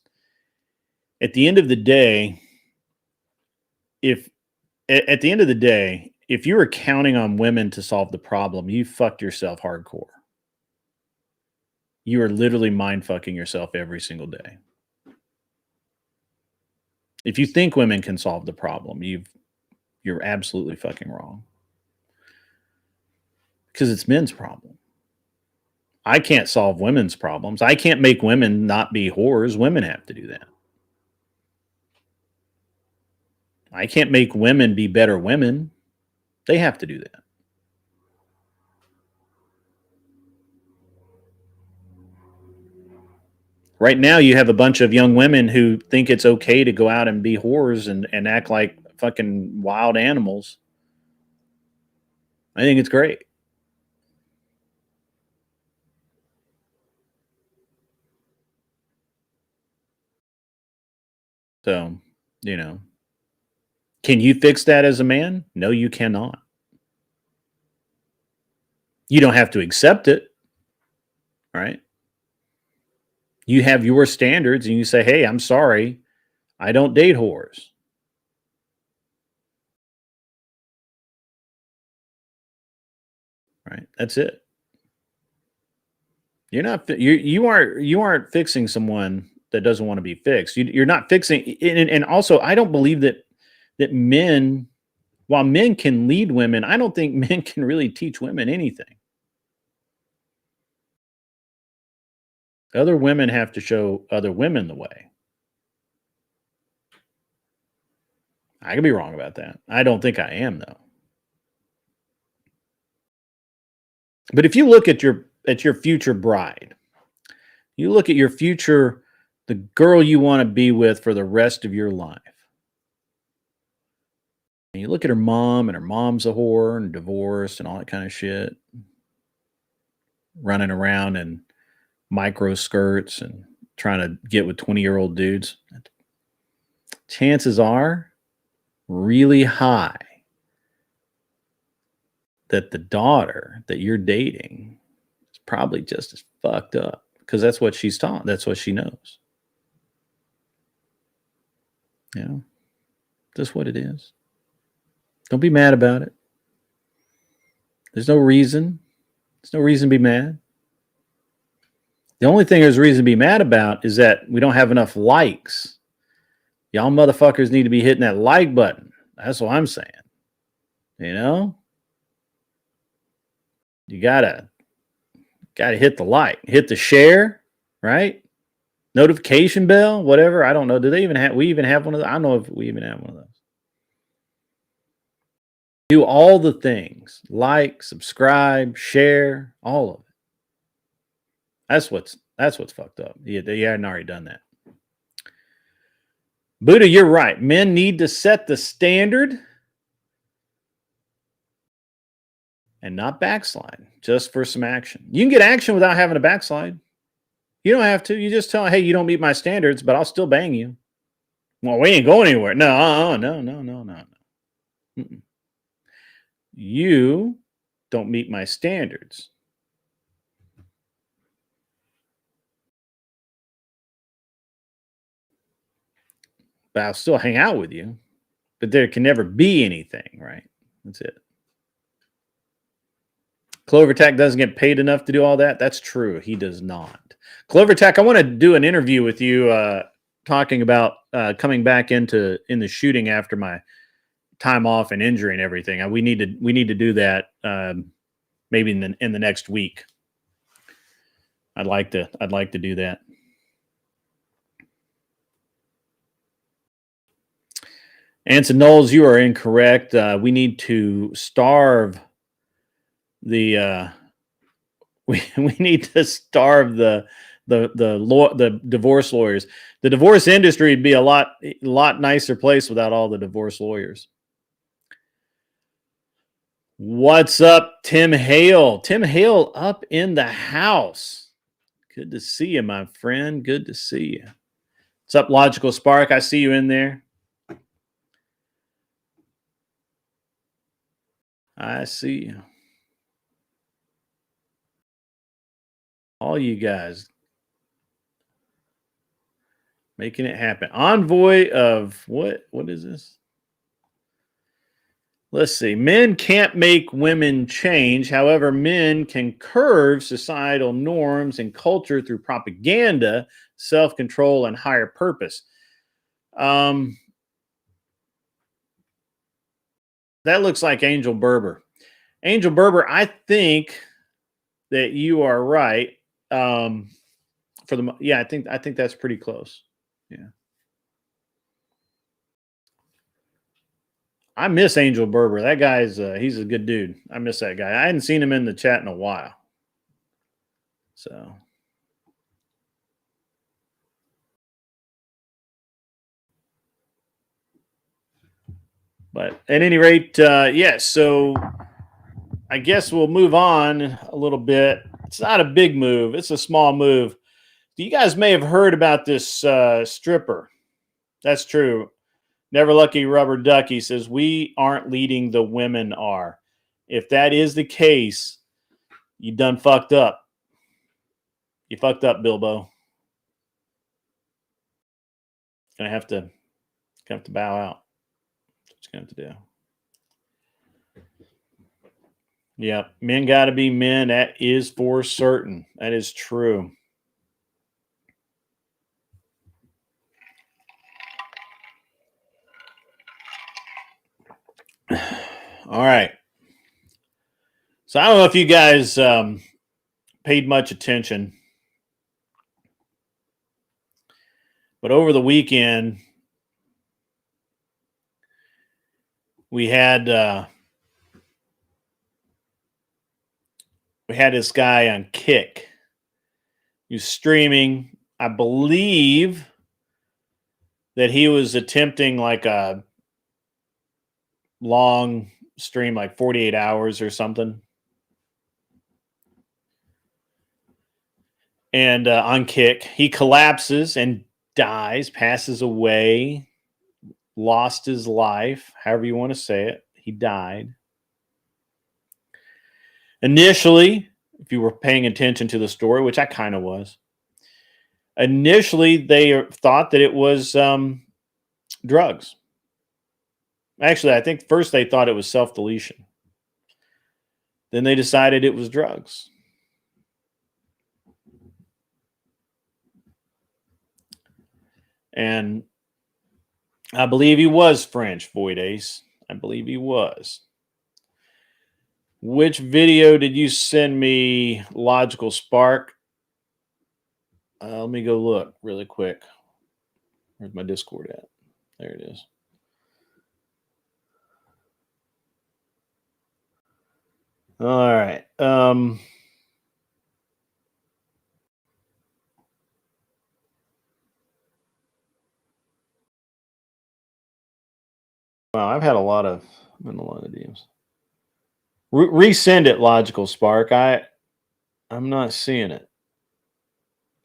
S2: at the end of the day, if you were counting on women to solve the problem, you fucked yourself hardcore. You are literally mind fucking yourself every single day. If you think women can solve the problem, you're absolutely fucking wrong. Because it's men's problem. I can't solve women's problems. I can't make women not be whores. Women have to do that. I can't make women be better women. They have to do that. Right now, you have a bunch of young women who think it's okay to go out and be whores and act like fucking wild animals. I think it's great. So, you know, can you fix that as a man? No, you cannot. You don't have to accept it, right? You have your standards and you say, hey, I'm sorry, I don't date whores. Right? That's it. You're not you aren't fixing someone that doesn't want to be fixed. You're not fixing, and also I don't believe that men, while men can lead women, I don't think men can really teach women anything. Other women have to show other women the way. I could be wrong about that. I don't think I am though. But if you look at your future bride, you look at your future, the girl you want to be with for the rest of your life. And you look at her mom, and her mom's a whore and divorced and all that kind of shit, running around in micro skirts and trying to get with 20-year-old dudes. Chances are really high that the daughter that you're dating is probably just as fucked up, because that's what she's taught. That's what she knows. You know, that's what it is. Don't be mad about it. There's no reason. There's no reason to be mad. The only thing there's reason to be mad about is that we don't have enough likes. Y'all motherfuckers need to be hitting that like button. That's what I'm saying. You know? You gotta hit the like, hit the share, right? Notification bell, whatever. I don't know. Do they even have, we even have one of those? I don't know if we even have one of those. Do all the things. Like, subscribe, share, all of it. That's what's fucked up. You hadn't already done that. Buddha, you're right. Men need to set the standard and not backslide just for some action. You can get action without having to backslide. You don't have to. You just tell, hey, you don't meet my standards, but I'll still bang you. Well, we ain't going anywhere. No. Mm-mm. You don't meet my standards. But I'll still hang out with you. But there can never be anything, right? That's it. CloverTac doesn't get paid enough to do all that. That's true. He does not. CloverTac, I want to do an interview with you talking about coming back in the shooting after my time off and injury and everything. We need to do that maybe in the next week. I'd like to do that. Anson Knowles, you are incorrect. We need to starve the we need to starve the divorce lawyers. The divorce industry would be a lot nicer place without all the divorce lawyers. What's up, Tim Hale? Tim Hale up in the house. Good to see you, my friend. Good to see you. What's up, Logical Spark? I see you in there. I see you. All you guys making it happen. Envoy of what is this? Let's see. Men can't make women change. However, men can curve societal norms and culture through propaganda, self-control, and higher purpose. That looks like Angel Berber. Angel Berber, I think that you are right. I think that's pretty close. Yeah. I miss Angel Berber. That guy's he's a good dude. I miss that guy. I hadn't seen him in the chat in a while. So But at any rate, yes. So I guess we'll move on a little bit. It's not a big move. It's a small move. You guys may have heard about this stripper. That's true. Never Lucky Rubber Ducky says, we aren't leading, the women are. If that is the case, you done fucked up. You fucked up, Bilbo. Gonna have to bow out. That's what you're gonna have to do. Yeah, men gotta be men. That is for certain. That is true. All right. So I don't know if you guys paid much attention, but over the weekend we had this guy on Kick. He was streaming. I believe that he was attempting like a long stream, like 48 hours or something. And on Kick, he collapses and dies, passes away, lost his life, however you want to say it. He died. Initially, if you were paying attention to the story, which I kind of was, initially they thought that it was drugs. Actually, I think first they thought it was self-deletion. Then they decided it was drugs. And I believe he was French, Void Ace. I believe he was. Which video did you send me, Logical Spark? Let me go look really quick. Where's my Discord at? There it is. All right. Well, I've had a lot of DMs. Resend it, Logical Spark. I'm not seeing it.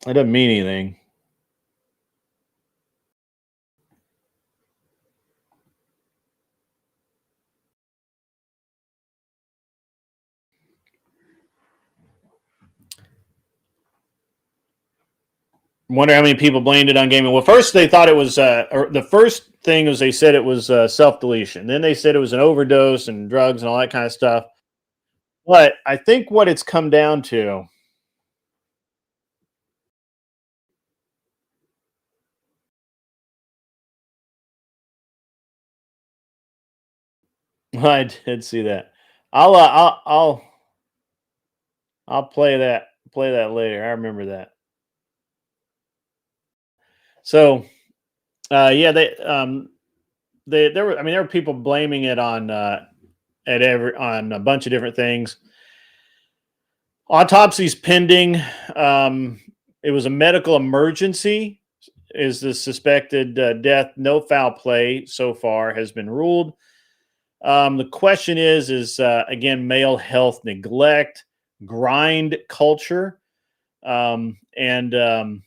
S2: It doesn't mean anything. Wonder how many people blamed it on gaming. Well, first they thought it was, or the first thing was they said it was self-deletion. Then they said it was an overdose and drugs and all that kind of stuff. But I think what it's come down to, I did see that. I'll play that later. I remember that. So, yeah, there were people blaming it on on a bunch of different things. Autopsy's pending. It was a medical emergency. Is the suspected death? No foul play so far has been ruled. The question is again, male health neglect, grind culture, and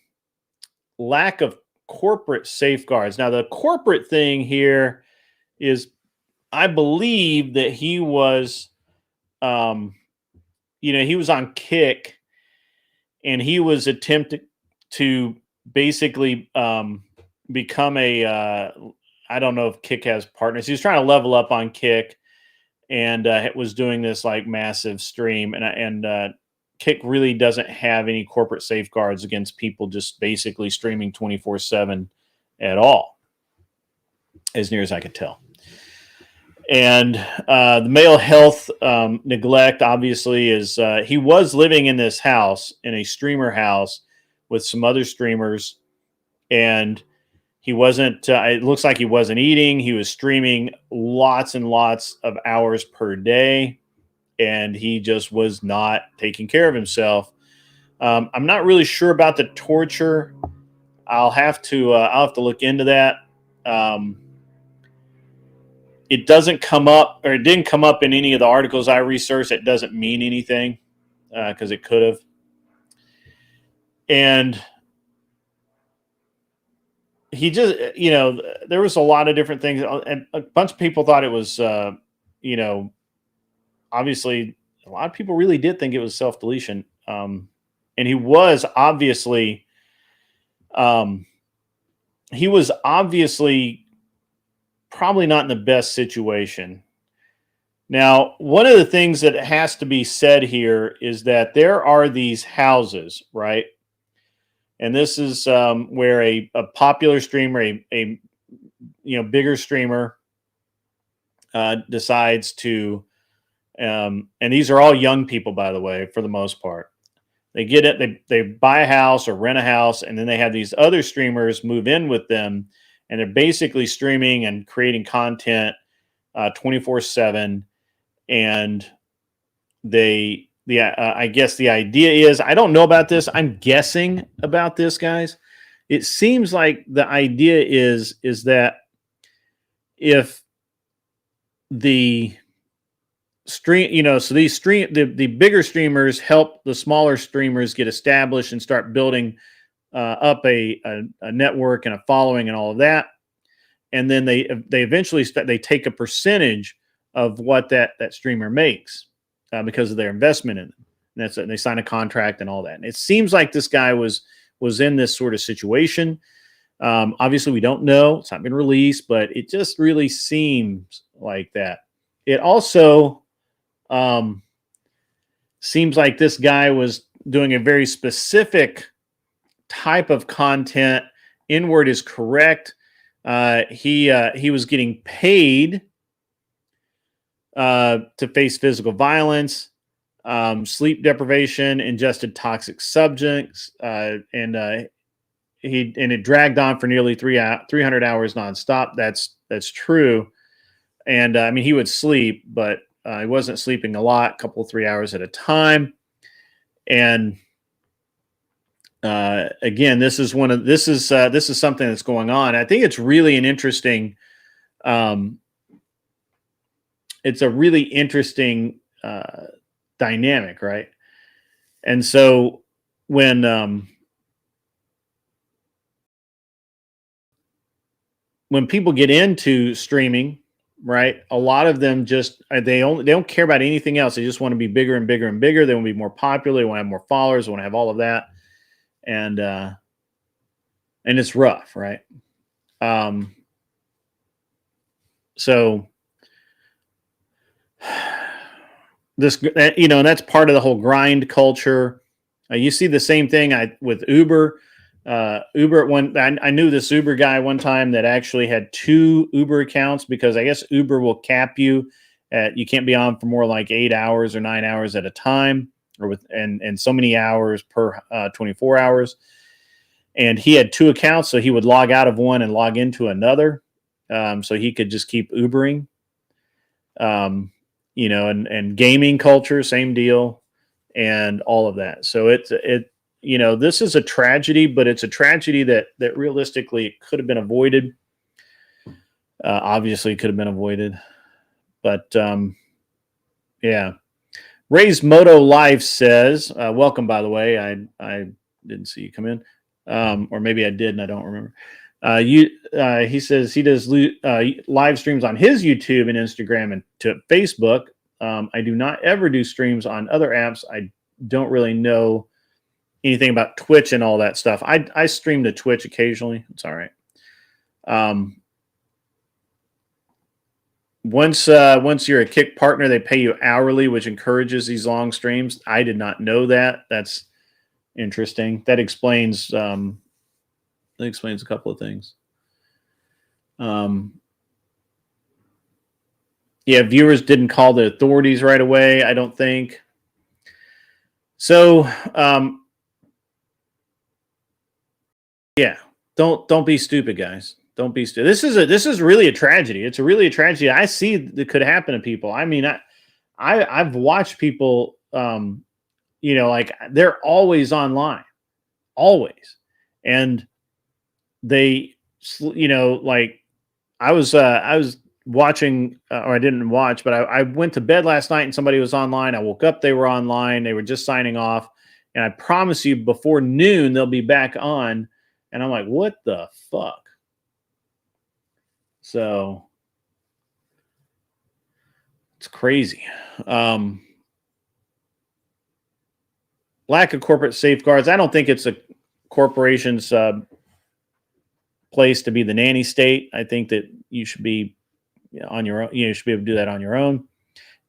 S2: lack of corporate safeguards. Now, the corporate thing here is, I believe that he was, he was on Kick, and he was attempting to basically become a, I don't know if Kick has partners. He was trying to level up on Kick, and was doing this like massive stream, and Kick really doesn't have any corporate safeguards against people just basically streaming 24/7 at all, as near as I could tell. And the male health neglect, obviously, is he was living in this house, in a streamer house with some other streamers, and he wasn't, it looks like he wasn't eating. He was streaming lots and lots of hours per day, and he just was not taking care of himself. I'm not really sure about the torture. I'll have to look into that. it doesn't come up, or it didn't come up in any of the articles I researched. It doesn't mean anything because it could have. And he just, there was a lot of different things, and a bunch of people thought it was, obviously, a lot of people really did think it was self-deletion. And he was obviously probably not in the best situation. Now, one of the things that has to be said here is that there are these houses, right? And this is where a popular streamer, a bigger streamer, decides to, and these are all young people, by the way, for the most part. They get it, they buy a house or rent a house, and then they have these other streamers move in with them, and they're basically streaming and creating content 24/7. And I guess the idea is, I don't know about this, I'm guessing about this, guys. It seems like the idea is that if the stream, so the bigger streamers help the smaller streamers get established and start building up a network and a following and all of that, and then they eventually they take a percentage of what that streamer makes because of their investment in them. And they sign a contract and all that. And it seems like this guy was in this sort of situation. Obviously, we don't know; it's not been released, but it just really seems like that. It also seems like this guy was doing a very specific type of content. Inward is correct. He was getting paid to face physical violence, sleep deprivation, ingested toxic subjects, and it dragged on for nearly 300 hours nonstop. That's true. And I mean, he would sleep, but he wasn't sleeping a lot, a couple 3 hours at a time. And again, this is something that's going on. I think it's really an interesting. It's a really interesting dynamic, right? And so when people get into streaming, right, a lot of them just they don't care about anything else. They just want to be bigger and bigger and bigger. They want to be more popular. They want to have more followers. They want to have all of that, and it's rough, right? So. This, and that's part of the whole grind culture. You see the same thing with Uber. I knew this Uber guy one time that actually had 2 Uber accounts, because I guess Uber will cap you at, you can't be on for more like 8 hours or 9 hours at a time, or and so many hours per 24 hours. And he had 2 accounts, so he would log out of one and log into another, so he could just keep Ubering. And gaming culture, same deal, and all of that. So this is a tragedy, but it's a tragedy that realistically could have been avoided. Obviously could have been avoided, but yeah. Ray's Moto Life says, welcome, by the way. I didn't see you come in, or maybe I did and I don't remember. He says he does live streams on his YouTube and Instagram and to Facebook. I do not ever do streams on other apps. I don't really know anything about Twitch and all that stuff. I stream to Twitch occasionally. It's all right. Once you're a Kick partner, they pay you hourly, which encourages these long streams. I did not know that. That's interesting. That explains. That explains a couple of things. Yeah, viewers didn't call the authorities right away, I don't think. So, yeah, don't be stupid, guys. Don't be stupid. This is really a tragedy. It's really a tragedy. I see that could happen to people. I mean, I've watched people, like they're always online, always, and they, like I was watching, or I didn't watch, but I went to bed last night and somebody was online. I woke up, they were online, they were just signing off. And I promise you, before noon, they'll be back on. And I'm like, what the fuck? So it's crazy. Lack of corporate safeguards. I don't think it's a corporation's place to be the nanny state. I think that you should be on your own. You should be able to do that on your own.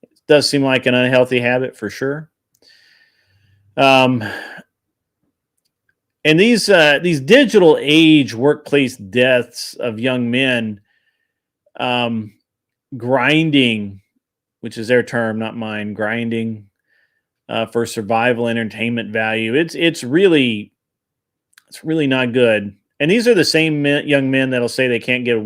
S2: It does seem like an unhealthy habit for sure. And these digital age workplace deaths of young men, grinding, which is their term, not mine, grinding for survival, entertainment value. It's really not good. And these are the same young men that'll say they can't get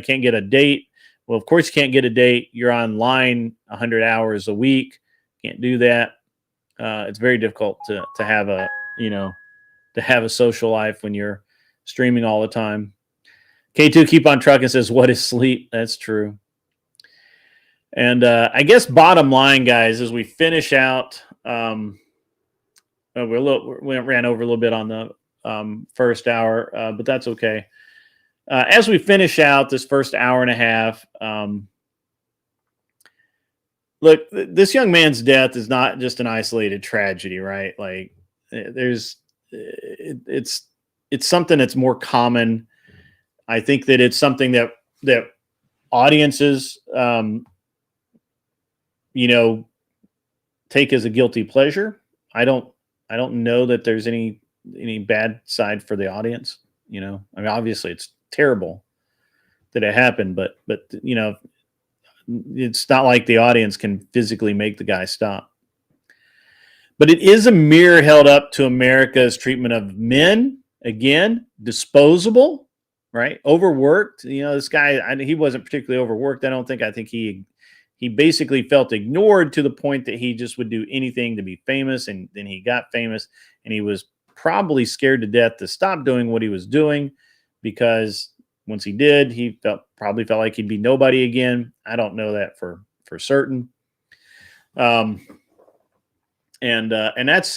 S2: can't get a date. Well, of course you can't get a date. You're online 100 hours a week. Can't do that. It's very difficult to have a social life when you're streaming all the time. K2 keep on trucking says, "What is sleep?" That's true. And I guess bottom line, guys, as we finish out, we ran over a little bit on the first hour, but that's okay. As we finish out this first hour and a half, look, this young man's death is not just an isolated tragedy, right? Like, it's something that's more common. I think that it's something that audiences, take as a guilty pleasure. I don't know that there's any bad side for the audience. I mean, obviously it's terrible that it happened, but it's not like the audience can physically make the guy stop. But it is a mirror held up to America's treatment of men. Again, disposable, right? Overworked. This guy, he wasn't particularly overworked. I think he basically felt ignored to the point that he just would do anything to be famous. And then he got famous, and he was probably scared to death to stop doing what he was doing, because once he did, he probably felt like he'd be nobody again. I don't know that for certain. And that's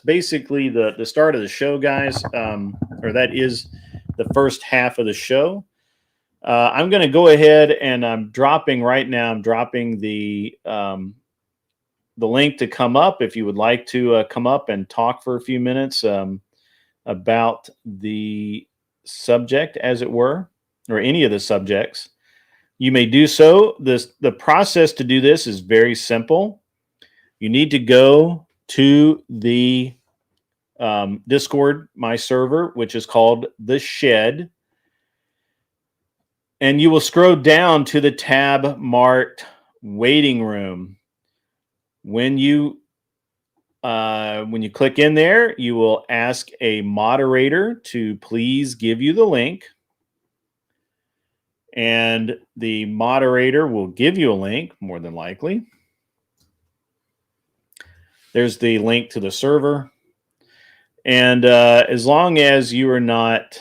S2: basically the start of the show, guys. Or that is the first half of the show. I'm going to go ahead and I'm dropping the link to come up if you would like to come up and talk for a few minutes about the subject, as it were, or any of the subjects. You may do so. The process to do this is very simple. You need to go to the Discord, my server, which is called The Shed. And you will scroll down to the tab marked Waiting Room. When you click in there, you will ask a moderator to please give you the link. And the moderator will give you a link, more than likely. There's the link to the server. And as long as you are not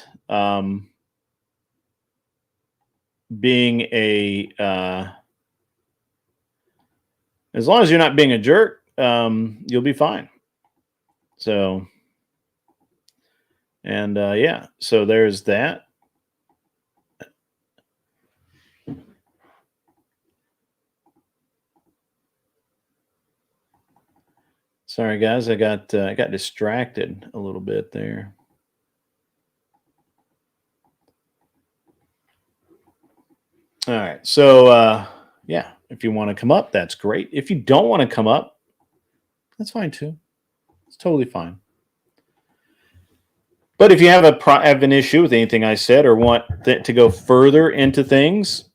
S2: being a jerk, you'll be fine. So, and yeah, so there's that. Sorry, guys, I got distracted a little bit there. All right, so yeah, if you want to come up, that's great. If you don't want to come up, that's fine too. It's totally fine. But if you have an issue with anything I said or want to go further into things,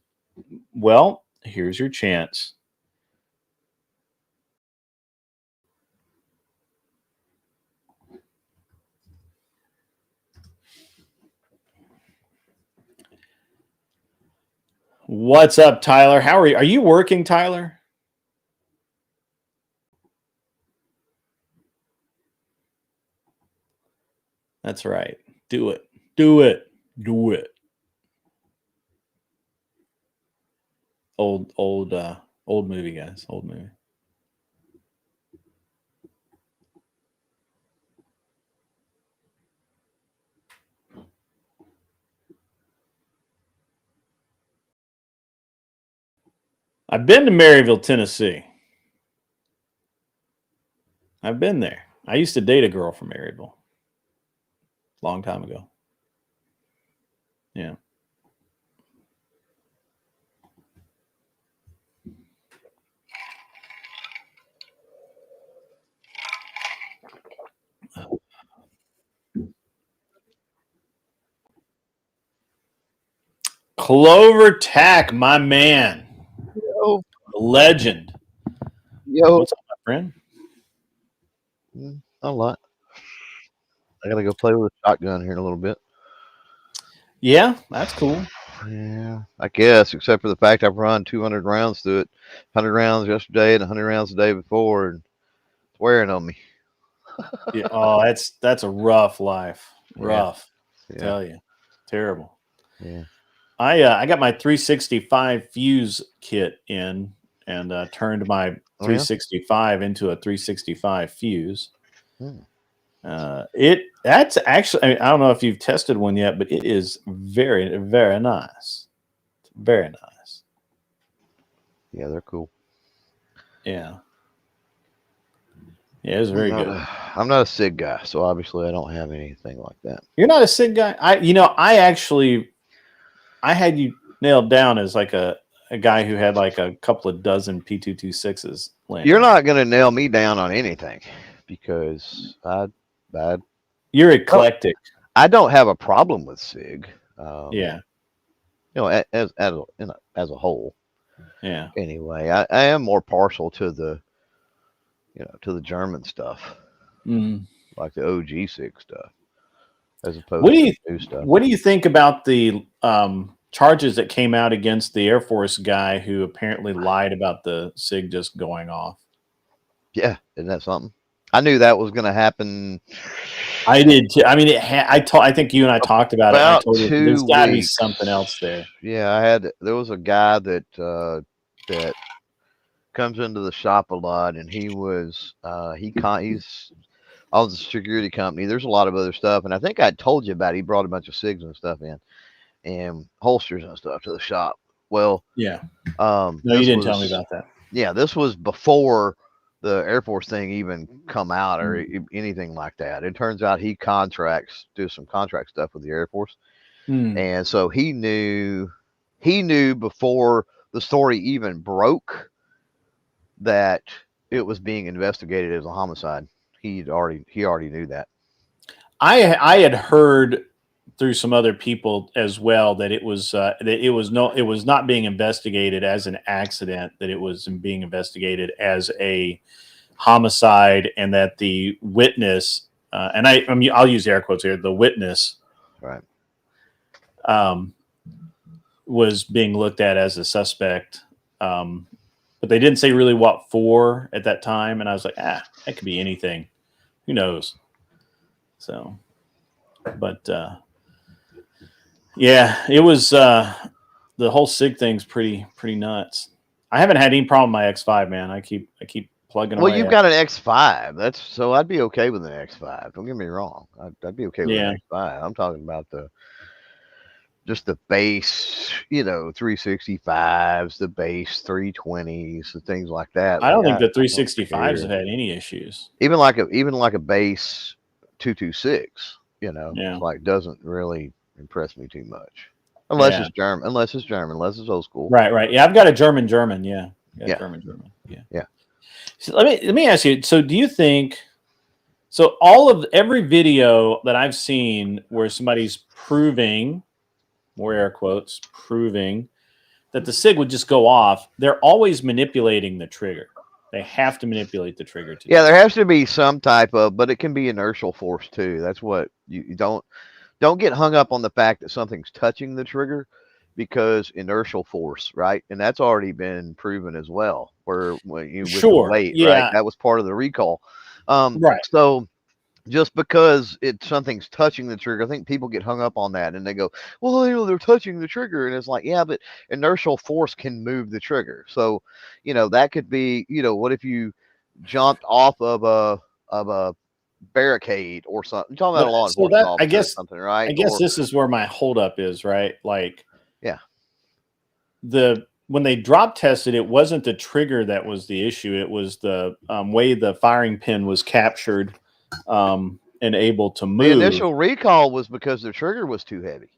S2: well, here's your chance. What's up, Tyler? How are you? Are you working, Tyler? That's right. Do it. Do it. Do it. Old movie, guys. Old movie. I've been to Maryville, Tennessee. I've been there. I used to date a girl from Maryville. Long time ago. Yeah. Clover Tack, my man.
S3: Yo,
S2: Legend.
S3: yo,
S2: What's up, my friend?
S3: a lot. I gotta go play with a shotgun here in a little bit.
S2: Yeah, that's cool.
S3: Yeah, I guess, except for the fact I've run 200 rounds through it, 100 rounds yesterday and 100 rounds the day before, and it's wearing on me.
S2: Yeah. Oh, that's a rough life. Rough.
S3: Yeah.
S2: Tell you, terrible.
S3: Yeah.
S2: I got my 365 fuse kit in and turned my 365 into a 365 fuse. That's actually, I don't know if you've tested one yet, but it is very, very nice. Very nice.
S3: Yeah, they're cool.
S2: Yeah. Yeah, it's very good.
S3: I'm not a SIG guy, so obviously I don't have anything like that.
S2: You're not a SIG guy? I had you nailed down as like a guy who had like a couple of dozen P226s.
S3: You're not going to nail me down on anything because
S2: you're eclectic.
S3: I don't have a problem with SIG.
S2: Yeah.
S3: As a whole.
S2: Yeah.
S3: Anyway, I am more partial to the German stuff, like the OG SIG stuff, as opposed to the new stuff.
S2: What do you think about the charges that came out against the Air Force guy who apparently lied about the SIG just going off?
S3: Yeah, isn't that something? I knew that was going to happen.
S2: I did too. I mean, I think you and I talked about it. And I told you there's got to be something else there.
S3: Yeah, there was a guy that comes into the shop a lot, and he's on the security company. There's a lot of other stuff, and I think I told you about it. He brought a bunch of SIGs and stuff in, and holsters and stuff to the shop. Well,
S2: yeah. No, you didn't tell me about that.
S3: Yeah, this was before the Air Force thing even come out or anything like that. It turns out he do some contract stuff with the Air Force, and so he knew before the story even broke that it was being investigated as a homicide. He already knew that. I
S2: had heard through some other people as well that it was not being investigated as an accident, that it was being investigated as a homicide, and that the witness and I'll use air quotes here, the witness,
S3: right,
S2: was being looked at as a suspect, but they didn't say really what for at that time, and I was like, that could be anything, who knows. So, but yeah, it was the whole SIG thing's pretty nuts. I haven't had any problem with my X5, man. I keep plugging away.
S3: Well, you've got an X5. So I'd be okay with an X5. Don't get me wrong. I'd be okay with an X5. I'm talking about just the base, 365s, the base 320s, and things like that.
S2: I don't think the 365s have had any issues.
S3: Even like a base 226,
S2: Yeah.
S3: like doesn't really impress me too much. Unless it's German, unless it's old school.
S2: Right. Yeah, I've got a German. Yeah. German. Yeah. So let me ask you. So do you think? So every video that I've seen where somebody's proving, more air quotes, proving that the SIG would just go off, they're always manipulating the trigger. They have to manipulate the trigger too.
S3: Yeah, there has to be some type of, but it can be inertial force too. That's what you don't get hung up on the fact that something's touching the trigger, because inertial force, right? And that's already been proven as well. With the weight, right? That was part of the recall. Right. So just because something's touching the trigger. I think people get hung up on that and they go, well, they're touching the trigger. And it's like, yeah, but inertial force can move the trigger. So, that could be, what if you jumped off of a barricade or something? I'm talking about a law
S2: So
S3: enforcement
S2: that
S3: officer or something, right?
S2: I guess this is where my holdup is, right? Like,
S3: yeah,
S2: when they drop tested, it wasn't the trigger that was the issue. It was the way the firing pin was captured and able to move.
S3: The initial recall was because the trigger was too heavy.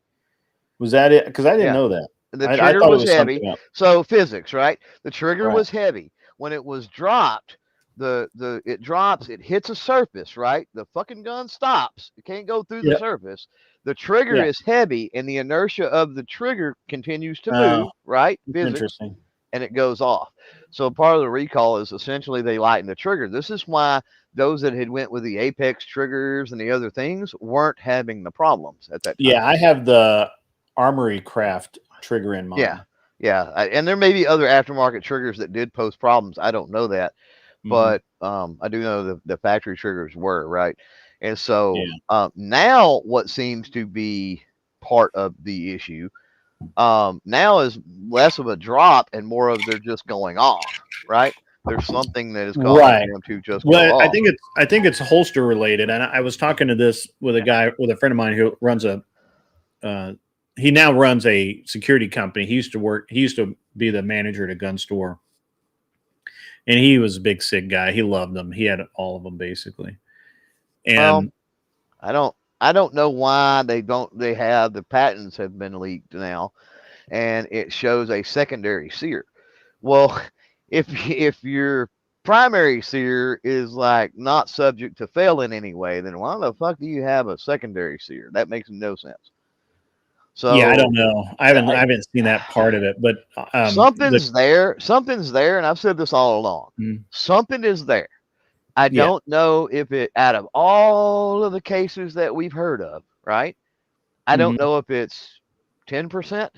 S2: Was that it? Because I didn't know that.
S3: The trigger was heavy. So physics, right? The trigger
S2: Right.
S3: was heavy. When it was dropped, it drops, it hits a surface, right? The fucking gun stops. It can't go through the surface. The trigger is heavy, and the inertia of the trigger continues to move, right? Physics,
S2: interesting.
S3: and it goes off. So part of the recall is essentially they lighten the trigger. This is why those that had went with the Apex triggers and the other things weren't having the problems at that time.
S2: Yeah, I have the Armory Craft trigger in mind.
S3: Yeah. And there may be other aftermarket triggers that did pose problems. I don't know that. But I do know the factory triggers were, right? And so now what seems to be part of the issue now is less of a drop and more of they're just going off, right? There's something that is causing them to just go off.
S2: I think it's holster related. And I was talking to this with a friend of mine who runs he now runs a security company. He used to be the manager at a gun store. And he was a big SIG guy. He loved them. He had all of them basically. And
S3: I don't know why they have the patents have been leaked now, and it shows a secondary sear. Well, if your primary sear is like not subject to fail in any way, then why the fuck do you have a secondary sear? That makes no sense. So
S2: yeah, I don't know. I haven't seen that part of it, but
S3: something's there, and I've said this all along. Something is there. I don't know if it, out of all of the cases that we've heard of, right? I don't know if it's 10%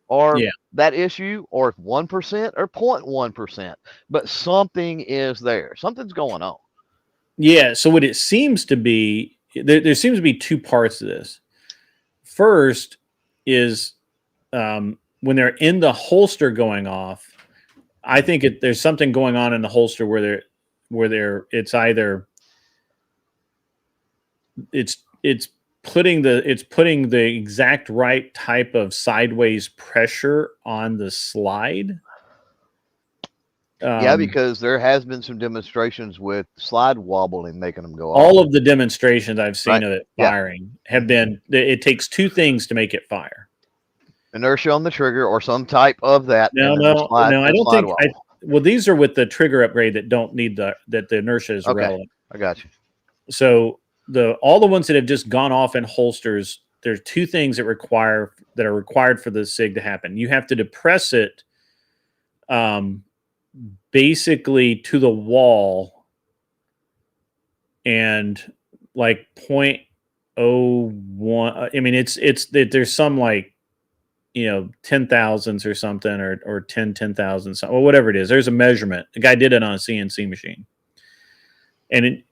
S3: or that issue, or 1% or 0.1%, but something is there. Something's going on.
S2: Yeah. So what it seems to be, there seems to be two parts to this. First is when they're in the holster going off, I think there's something going on in the holster where it's either it's putting the exact right type of sideways pressure on the slide.
S3: Because there has been some demonstrations with slide wobbling making them go off.
S2: All of the demonstrations I've seen of it firing have been, it takes two things to make it fire:
S3: inertia on the trigger or some type of that.
S2: No, I don't think. Well, these are with the trigger upgrade that don't need that the inertia is relevant.
S3: I got you.
S2: So all the ones that have just gone off in holsters, there's two things that are required for the SIG to happen. You have to depress it basically to the wall, and like 0.01. I mean, there's some like 10,000s or something, or 10,000, or whatever it is. There's a measurement. The guy did it on a CNC machine, and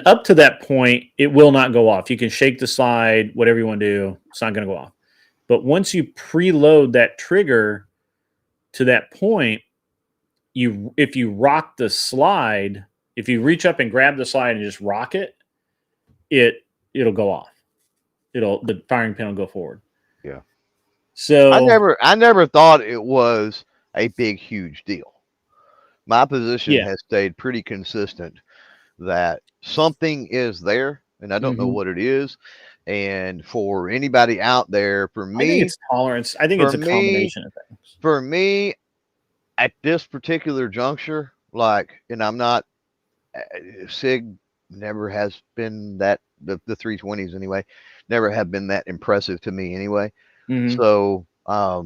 S2: up to that point, it will not go off. You can shake the slide, whatever you want to do, it's not going to go off. But once you preload that trigger to that point, if you rock the slide, if you reach up and grab the slide and just rock it, it'll go off. The firing pin will go forward.
S3: Yeah.
S2: So
S3: I never thought it was a big, huge deal. My position has stayed pretty consistent that something is there, and I don't know what it is. And for anybody out there, for me,
S2: I think it's tolerance. I think it's a combination of things.
S3: For me, at this particular juncture, and I'm not, SIG never has been that, the 320s anyway, never have been that impressive to me anyway. So, I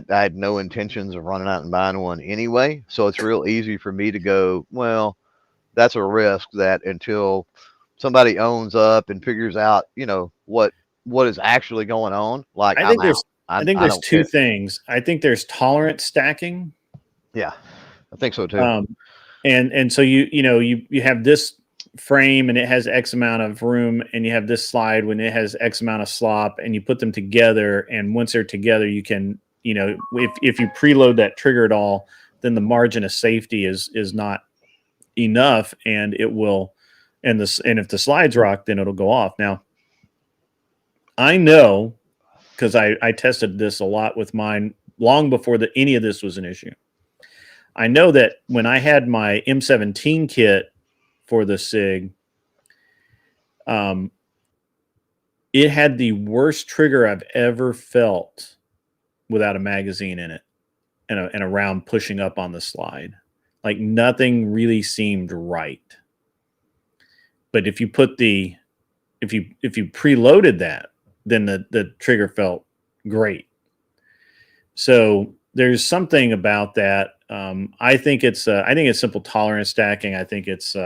S3: had no intentions of running out and buying one anyway. So it's real easy for me to go, well, that's a risk that until somebody owns up and figures out, what is actually going on.
S2: I think there's two things. I think there's tolerance stacking.
S3: Yeah, I think so too.
S2: And so you have this frame and it has X amount of room, and you have this slide when it has X amount of slop, and you put them together, and once they're together, you can, if you preload that trigger at all, then the margin of safety is not enough, and it will, and if the slides rock, then it'll go off. Now, I know, because I tested this a lot with mine long before any of this was an issue. I know that when I had my M17 kit for the SIG, it had the worst trigger I've ever felt without a magazine in it and a round pushing up on the slide. Like nothing really seemed right. But if you preloaded that, then the trigger felt great. So there's something about that. I think it's simple tolerance stacking. I think it's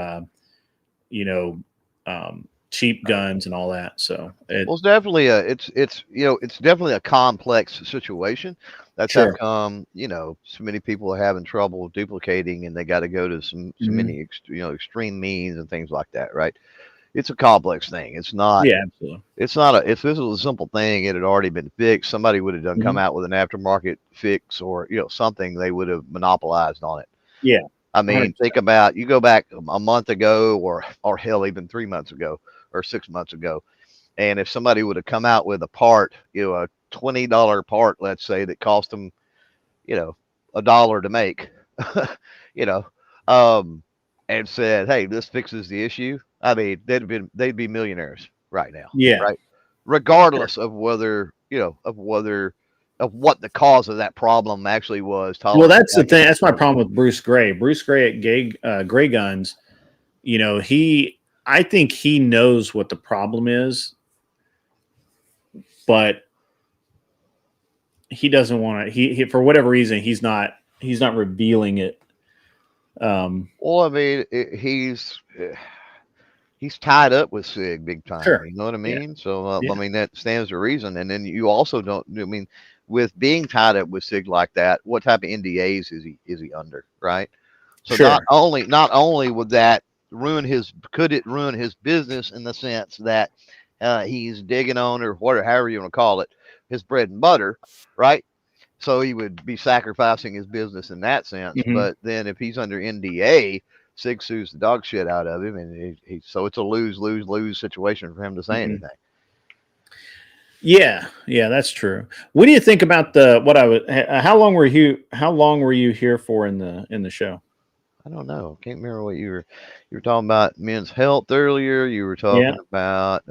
S2: cheap guns and all that. So
S3: it's definitely it's definitely a complex situation. That's how come so many people are having trouble duplicating, and they got to go to so many extreme means and things like that, right? It's a complex thing. It's not.
S2: Yeah, absolutely.
S3: It's not if this was a simple thing, it had already been fixed. Somebody would have come out with an aftermarket fix or something. They would have monopolized on it.
S2: Yeah.
S3: I mean, 100%. Think about, you go back a month ago or hell, even 3 months ago or 6 months ago. And if somebody would have come out with a part, a $20 part, let's say, that cost them, $1 to make, and said, hey, this fixes the issue. I mean, they'd be millionaires right now.
S2: Yeah.
S3: Right. Regardless of whether, of what the cause of that problem actually was.
S2: Well, that's the thing. That's my problem with Bruce Gray. Bruce Gray at Gray Guns, I think he knows what the problem is, but he doesn't want to. He for whatever reason, he's not revealing it.
S3: Well, I mean, he's tied up with SIG big time.
S2: Sure.
S3: You know what I mean?
S2: Yeah.
S3: So, I mean, that stands to reason. And then you also don't, with being tied up with SIG like that, what type of NDAs is he under, right? So not only would that could it ruin his business in the sense that he's digging on, or whatever, however you want to call it, his bread and butter, right? So he would be sacrificing his business in that sense.
S2: Mm-hmm.
S3: But then if he's under NDA, SIG sues the dog shit out of him, and so it's a lose situation for him to say anything.
S2: Yeah, that's true. What do you think about how long were you here for in the show?
S3: I don't know. Can't remember what you were talking about. Men's health earlier. You were talking about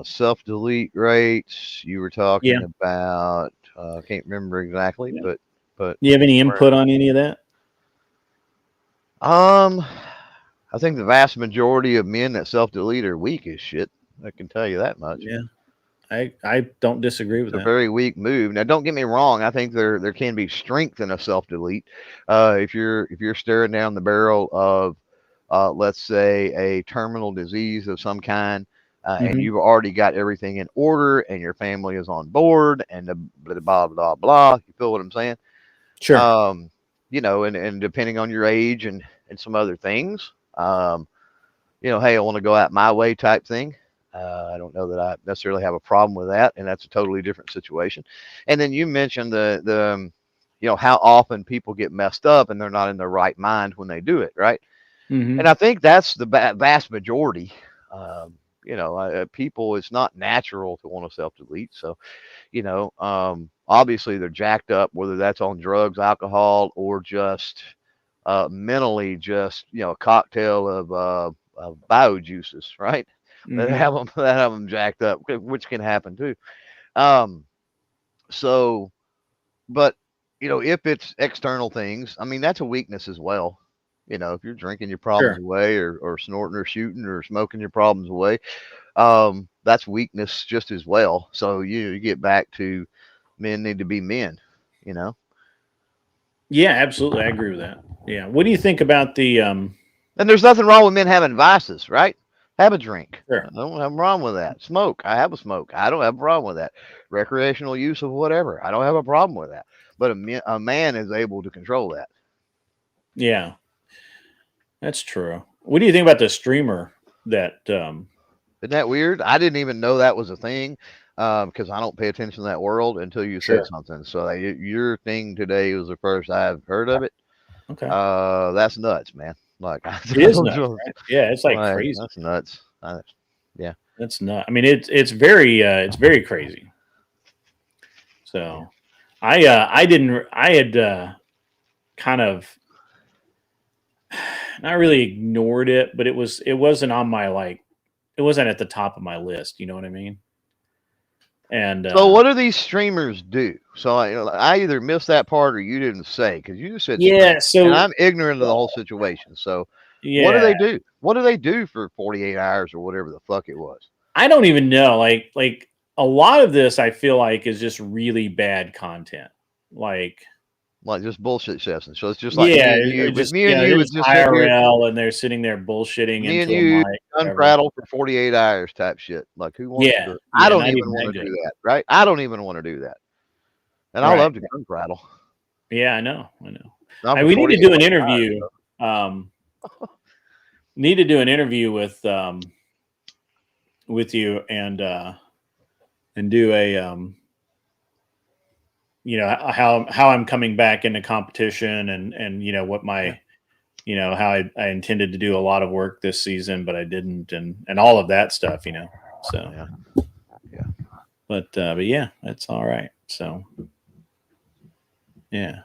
S3: self-delete rates. You were talking about can't remember exactly, but
S2: you have any input on any of that?
S3: I think the vast majority of men that self-delete are weak as shit. I can tell you that much.
S2: Yeah. I don't disagree with that.
S3: It's a very weak move. Now, don't get me wrong. I think there can be strength in a self-delete. If you're staring down the barrel of, let's say, a terminal disease of some kind, and you've already got everything in order, and your family is on board, and the blah blah blah. You feel what I'm saying?
S2: Sure.
S3: And depending on your age and some other things, hey, I want to go out my way type thing. I don't know that I necessarily have a problem with that, and that's a totally different situation. And then you mentioned the how often people get messed up and they're not in their right mind when they do it, right?
S2: Mm-hmm.
S3: And I think that's the vast majority. People, it's not natural to want to self-delete. So, obviously they're jacked up, whether that's on drugs, alcohol, or just mentally, just a cocktail of bio juices, right? That have them jacked up, which can happen too. So, but if it's external things, I mean, that's a weakness as well. If you're drinking your problems away, or snorting or shooting or smoking your problems away, that's weakness just as well. So you get back to men need to be men,
S2: Yeah, absolutely. I agree with that. Yeah. What do you think about the
S3: And there's nothing wrong with men having vices, right? Have a drink.
S2: Sure.
S3: I don't have a problem with that. Smoke. I have a smoke. I don't have a problem with that. Recreational use of whatever. I don't have a problem with that. But a man is able to control that.
S2: Yeah. That's true. What do you think about the streamer that?
S3: Isn't that weird? I didn't even know that was a thing because I don't pay attention to that world until you said
S2: Sure.
S3: something. So your thing today was the first I've heard of it.
S2: Okay.
S3: That's nuts, man. Like
S2: It is nuts, right? Yeah, it's like crazy.
S3: That's nuts. Yeah.
S2: That's nuts. I mean, it's very crazy. So, I didn't. I had kind of not really ignored it, but it wasn't on my it wasn't at the top of my list. You know what I mean? And
S3: So what do these streamers do? So I either missed that part or you didn't say because you just said
S2: yeah.
S3: stream,
S2: So
S3: and I'm ignorant of the whole situation. So what do they do? What do they do for 48 hours or whatever the fuck it was?
S2: I don't even know. Like a lot of this, I feel like is just really bad content. Like
S3: just bullshit sessions. So it's just like
S2: yeah,
S3: me and you,
S2: just,
S3: me and you would just
S2: IRL, and they're sitting there bullshitting
S3: me and
S2: into
S3: you
S2: a mic.
S3: unprattle for 48 hours type shit. Like who wants to? I don't even want to do that, right? I don't even want to do that. And I love to gun prattle.
S2: Yeah, I know. We need to do an interview. Need to do an interview with you and do a how I'm coming back into competition and what my how I intended to do a lot of work this season, but I didn't, and all of that stuff, So
S3: yeah.
S2: But yeah, that's all right. So yeah,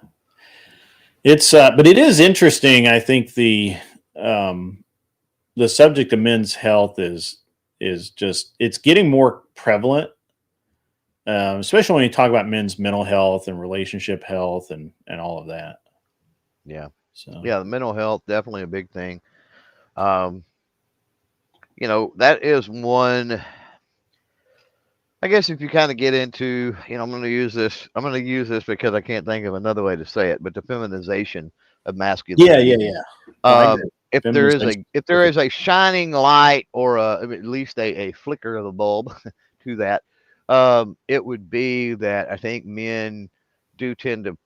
S2: it's but it is interesting. I think the subject of men's health is just it's getting more prevalent. Especially when you talk about men's mental health and relationship health and all of that.
S3: Yeah.
S2: So
S3: yeah, the mental health definitely a big thing. That is one. I guess if you kind of get into, I'm going to use this because I can't think of another way to say it, but the feminization of masculinity.
S2: Yeah.
S3: If there is a shining light or at least a flicker of a bulb to that. It would be that I think men do tend to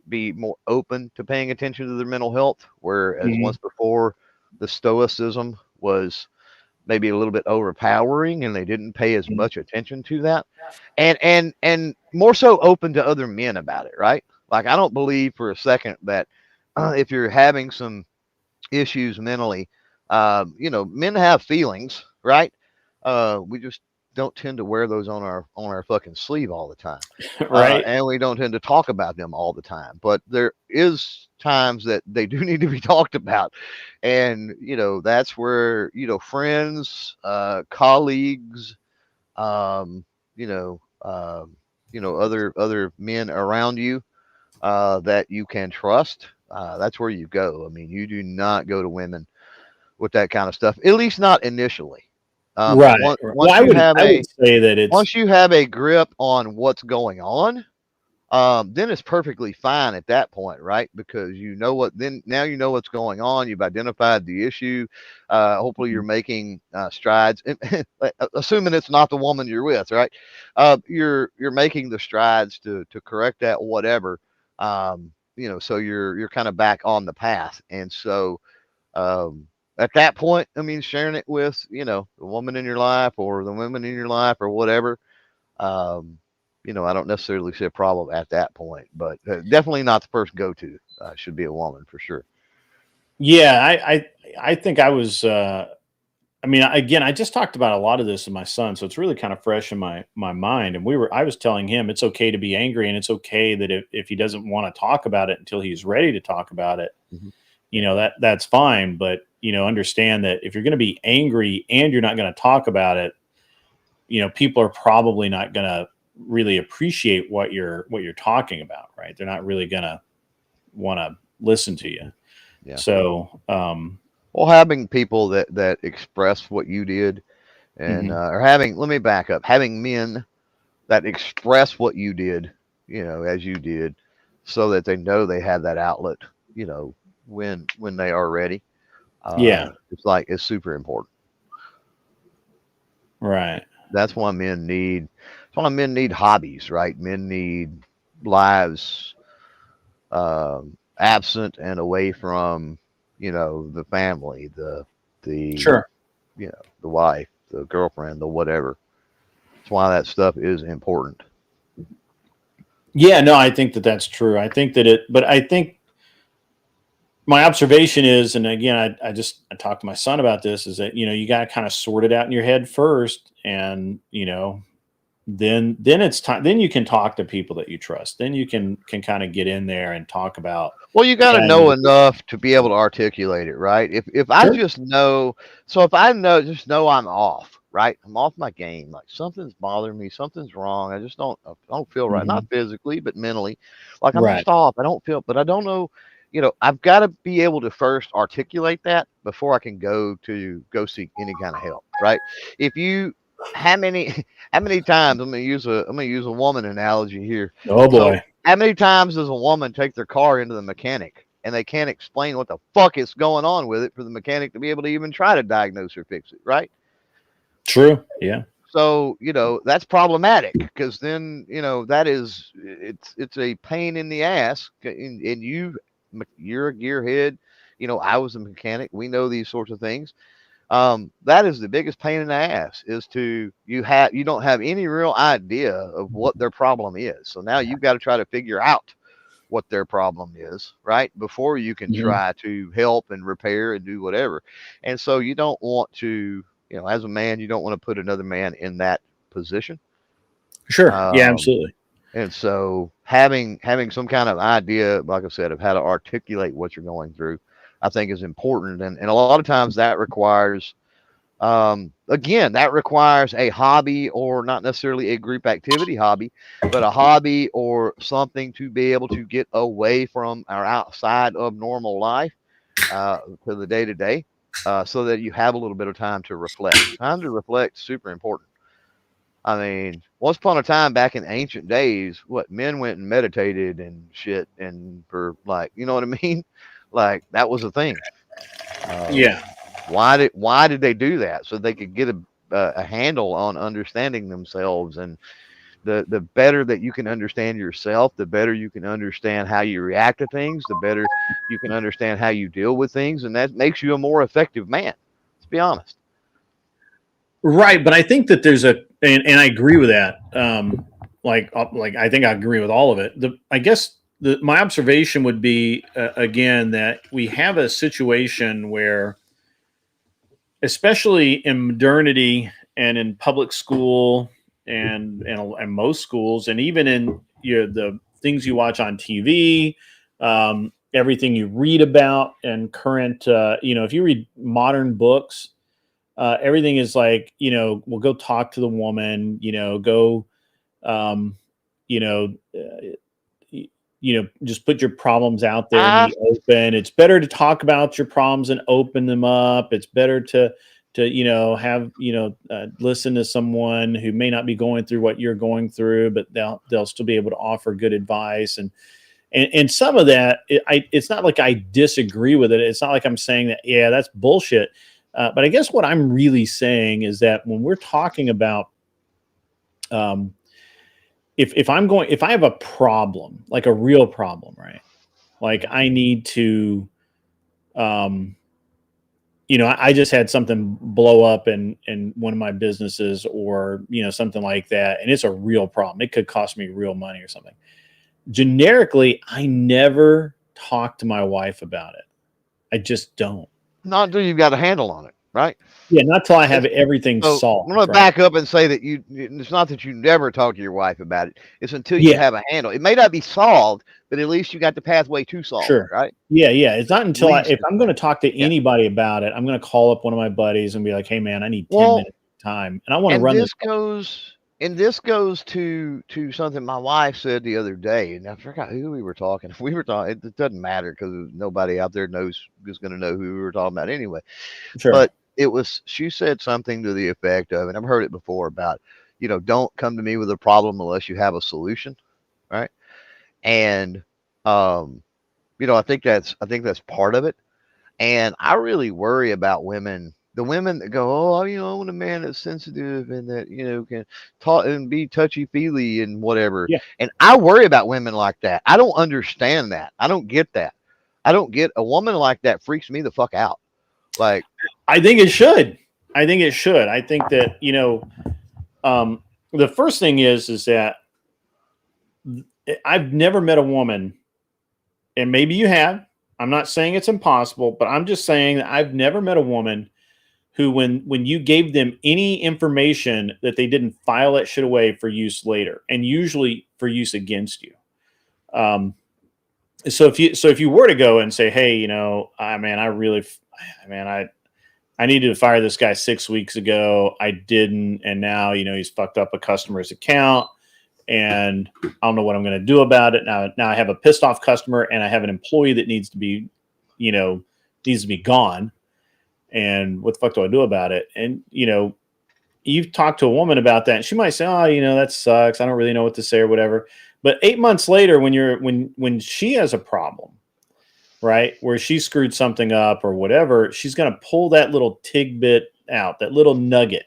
S3: be more open to paying attention to their mental health, whereas once before the stoicism was maybe a little bit overpowering and they didn't pay as much attention to that, and more so open to other men about it, right? Like I don't believe for a second that if you're having some issues mentally, men have feelings, right? We just don't tend to wear those on our fucking sleeve all the time.
S2: Right.
S3: And we don't tend to talk about them all the time, but there is times that they do need to be talked about. And, that's where, friends, colleagues, other men around you, that you can trust. That's where you go. I mean, you do not go to women with that kind of stuff, at least not initially.
S2: Right. I would say that
S3: once you have a grip on what's going on, then it's perfectly fine at that point, right? Because now you know what's going on. You've identified the issue. Hopefully you're making strides, assuming it's not the woman you're with, right? You're making the strides to correct that, whatever. So you're kind of back on the path. And so, at that point, I mean, sharing it with, the woman in your life or the women in your life or whatever, I don't necessarily see a problem at that point, but definitely not the first go-to. Should be a woman for sure.
S2: Yeah, I think I was, again, I just talked about a lot of this with my son, so it's really kind of fresh in my mind. And I was telling him it's okay to be angry, and it's okay that if he doesn't want to talk about it until he's ready to talk about it, that's fine. But understand that if you're going to be angry and you're not going to talk about it, people are probably not going to really appreciate what you're talking about, right? They're not really going to want to listen to you.
S3: Yeah.
S2: So,
S3: having people that express what you did, and let me back up, having men that express what you did, as you did, so that they know they have that outlet, when they are ready. It's super important.
S2: Right.
S3: That's why men need hobbies, right? Men need lives absent and away from the family, the
S2: Sure.
S3: the wife, the girlfriend, the whatever. That's why that stuff is important.
S2: Yeah, no, I think that that's true. I think that but I think my observation is, and again, I talked to my son about this, is that, you got to kind of sort it out in your head first. And, then it's time, then you can talk to people that you trust. Then you can kind of get in there and talk about,
S3: Well, you got to
S2: yeah, I
S3: know
S2: need to,
S3: enough to be able to articulate it, right? If I
S2: sure.
S3: just know, so if I know, just know I'm off, right? I'm off my game. Like something's bothering me, something's wrong. I don't feel right, not
S2: Mhm.
S3: physically, but mentally. Like I'm
S2: Right.
S3: just off. I don't feel, but I don't know. I've got to be able to first articulate that before I can go seek any kind of help, right? If you, how many, how many times I'm gonna use a woman analogy here.
S2: Oh
S3: So
S2: boy.
S3: how many times does a woman take their car into the mechanic and they can't explain what the fuck is going on with it for the mechanic to be able to even try to diagnose or fix it, right?
S2: True. Yeah.
S3: So, that's problematic because then, it's a pain in the ass and you're a gearhead. I was a mechanic. We know these sorts of things. That is the biggest pain in the ass is you don't have any real idea of what their problem is. So now you've got to try to figure out what their problem is, right? Before you can
S2: Mhm.
S3: try to help and repair and do whatever. And so you don't want to, as a man, you don't want to put another man in that position.
S2: Sure. Yeah,
S3: Um,
S2: absolutely.
S3: and so having some kind of idea, like I said, of how to articulate what you're going through, I think is important. And a lot of times that requires again, that requires a hobby or not necessarily a group activity hobby, but a hobby or something to be able to get away from our outside of normal life to the day to day, so that you have a little bit of time to reflect. Time to reflect is super important. I mean, once upon a time back in ancient days, what men went and meditated and shit, and for like, you know what I mean? Like that was a thing.
S2: Yeah.
S3: Why did they do that? So they could get a handle on understanding themselves, and the better that you can understand yourself, the better you can understand how you react to things, the better you can understand how you deal with things, and that makes you a more effective man. Let's be honest.
S2: Right, but I think that there's and I agree with that. Like I think I agree with all of it. I guess my observation would be, again, that we have a situation where, especially in modernity and in public school and most schools, and even in the things you watch on TV, everything you read about and current, if you read modern books, everything is like, well, go talk to the woman, go, um, you know, uh, just put your problems out there in
S3: I
S2: the open. It's better to talk about your problems and open them up. It's better to have listen to someone who may not be going through what you're going through, but they'll still be able to offer good advice. And some of that, it's not like I disagree with it. It's not like I'm saying that, yeah, that's bullshit. But I guess what I'm really saying is that when we're talking about, um, if I have a problem, like a real problem, right? Like I need to, um, I just had something blow up in one of my businesses, or something like that, and it's a real problem. It could cost me real money or something. Generically, I never talk to my wife about it. I just don't.
S3: not until you've got a handle on it, right?
S2: Yeah, not till I have
S3: It's,
S2: everything
S3: so I'm
S2: solved,
S3: going to
S2: right?
S3: back up and say that it's not that you never talk to your wife about it. It's until you
S2: Yeah,
S3: have a handle. It may not be solved, but at least you got the pathway to solve it,
S2: sure.
S3: right?
S2: Yeah, yeah. It's not
S3: At
S2: until
S3: least
S2: if
S3: it's
S2: I'm going
S3: that.
S2: to talk to
S3: Yeah.
S2: anybody about it, I'm going to call up one of my buddies and be like, "Hey, man, I need 10
S3: Well,
S2: minutes of time, and I want to
S3: and
S2: run this."
S3: this goes to something my wife said the other day, and I forgot who we were talking. We were talking. It doesn't matter because nobody out there knows is going to know who we were talking about anyway.
S2: Sure.
S3: But she said something to the effect of, and I've heard it before about, don't come to me with a problem unless you have a solution, right? And um, I think that's part of it. And I really worry about women, the women that go, oh, I want a man that's sensitive and that, can talk and be touchy feely and whatever.
S2: Yeah.
S3: And I worry about women like that. I don't understand that. I don't get that. I don't get a woman like that freaks me the fuck out. Like,
S2: I think it should. I think that, the first thing is that I've never met a woman, and maybe you have. I'm not saying it's impossible, but I'm just saying that I've never met a woman who, when you gave them any information, that they didn't file that shit away for use later, and usually for use against you. So if you were to go and say, hey, I needed to fire this guy 6 weeks ago. I didn't. And now, he's fucked up a customer's account and I don't know what I'm going to do about it. Now I have a pissed off customer and I have an employee that needs to be gone. And what the fuck do I do about it? And, you've talked to a woman about that and she might say, oh, that sucks. I don't really know what to say or whatever. But 8 months later, when she has a problem, right, where she screwed something up or whatever, she's going to pull that little tidbit out, that little nugget.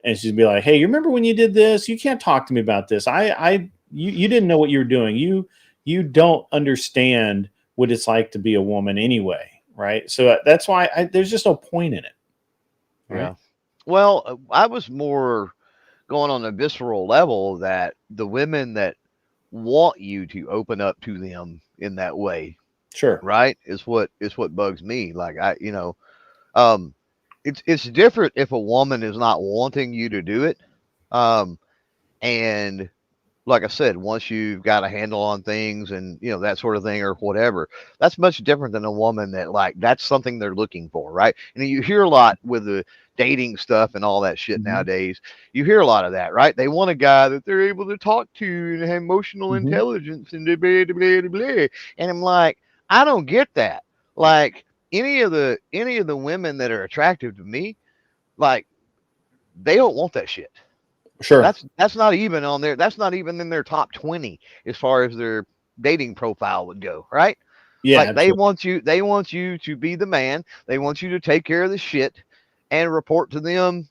S2: And she's be like, hey, you remember when you did this? You can't talk to me about this. You didn't know what you were doing. You don't understand what it's like to be a woman anyway. Right. So that's why there's just no point in it.
S3: Right? Yeah. Well, I was more going on a visceral level that the women that want you to open up to them in that way.
S2: Sure.
S3: Right. Is what bugs me. Like, it's different if a woman is not wanting you to do it. And like I said, once you've got a handle on things and, that sort of thing or whatever, that's much different than a woman that, like, that's something they're looking for. Right. And you hear a lot with the dating stuff and all that shit nowadays. You hear a lot of that, right? They want a guy that they're able to talk to and have emotional intelligence and blah, blah, blah, blah. And I'm like, I don't get that. Like, any of the women that are attractive to me, like, they don't want that shit.
S2: Sure.
S3: That's not even on there. That's not even in their top 20 as far as their dating profile would go. Right.
S2: Yeah.
S3: Like, they want you to be the man. They want you to take care of the shit and report to them,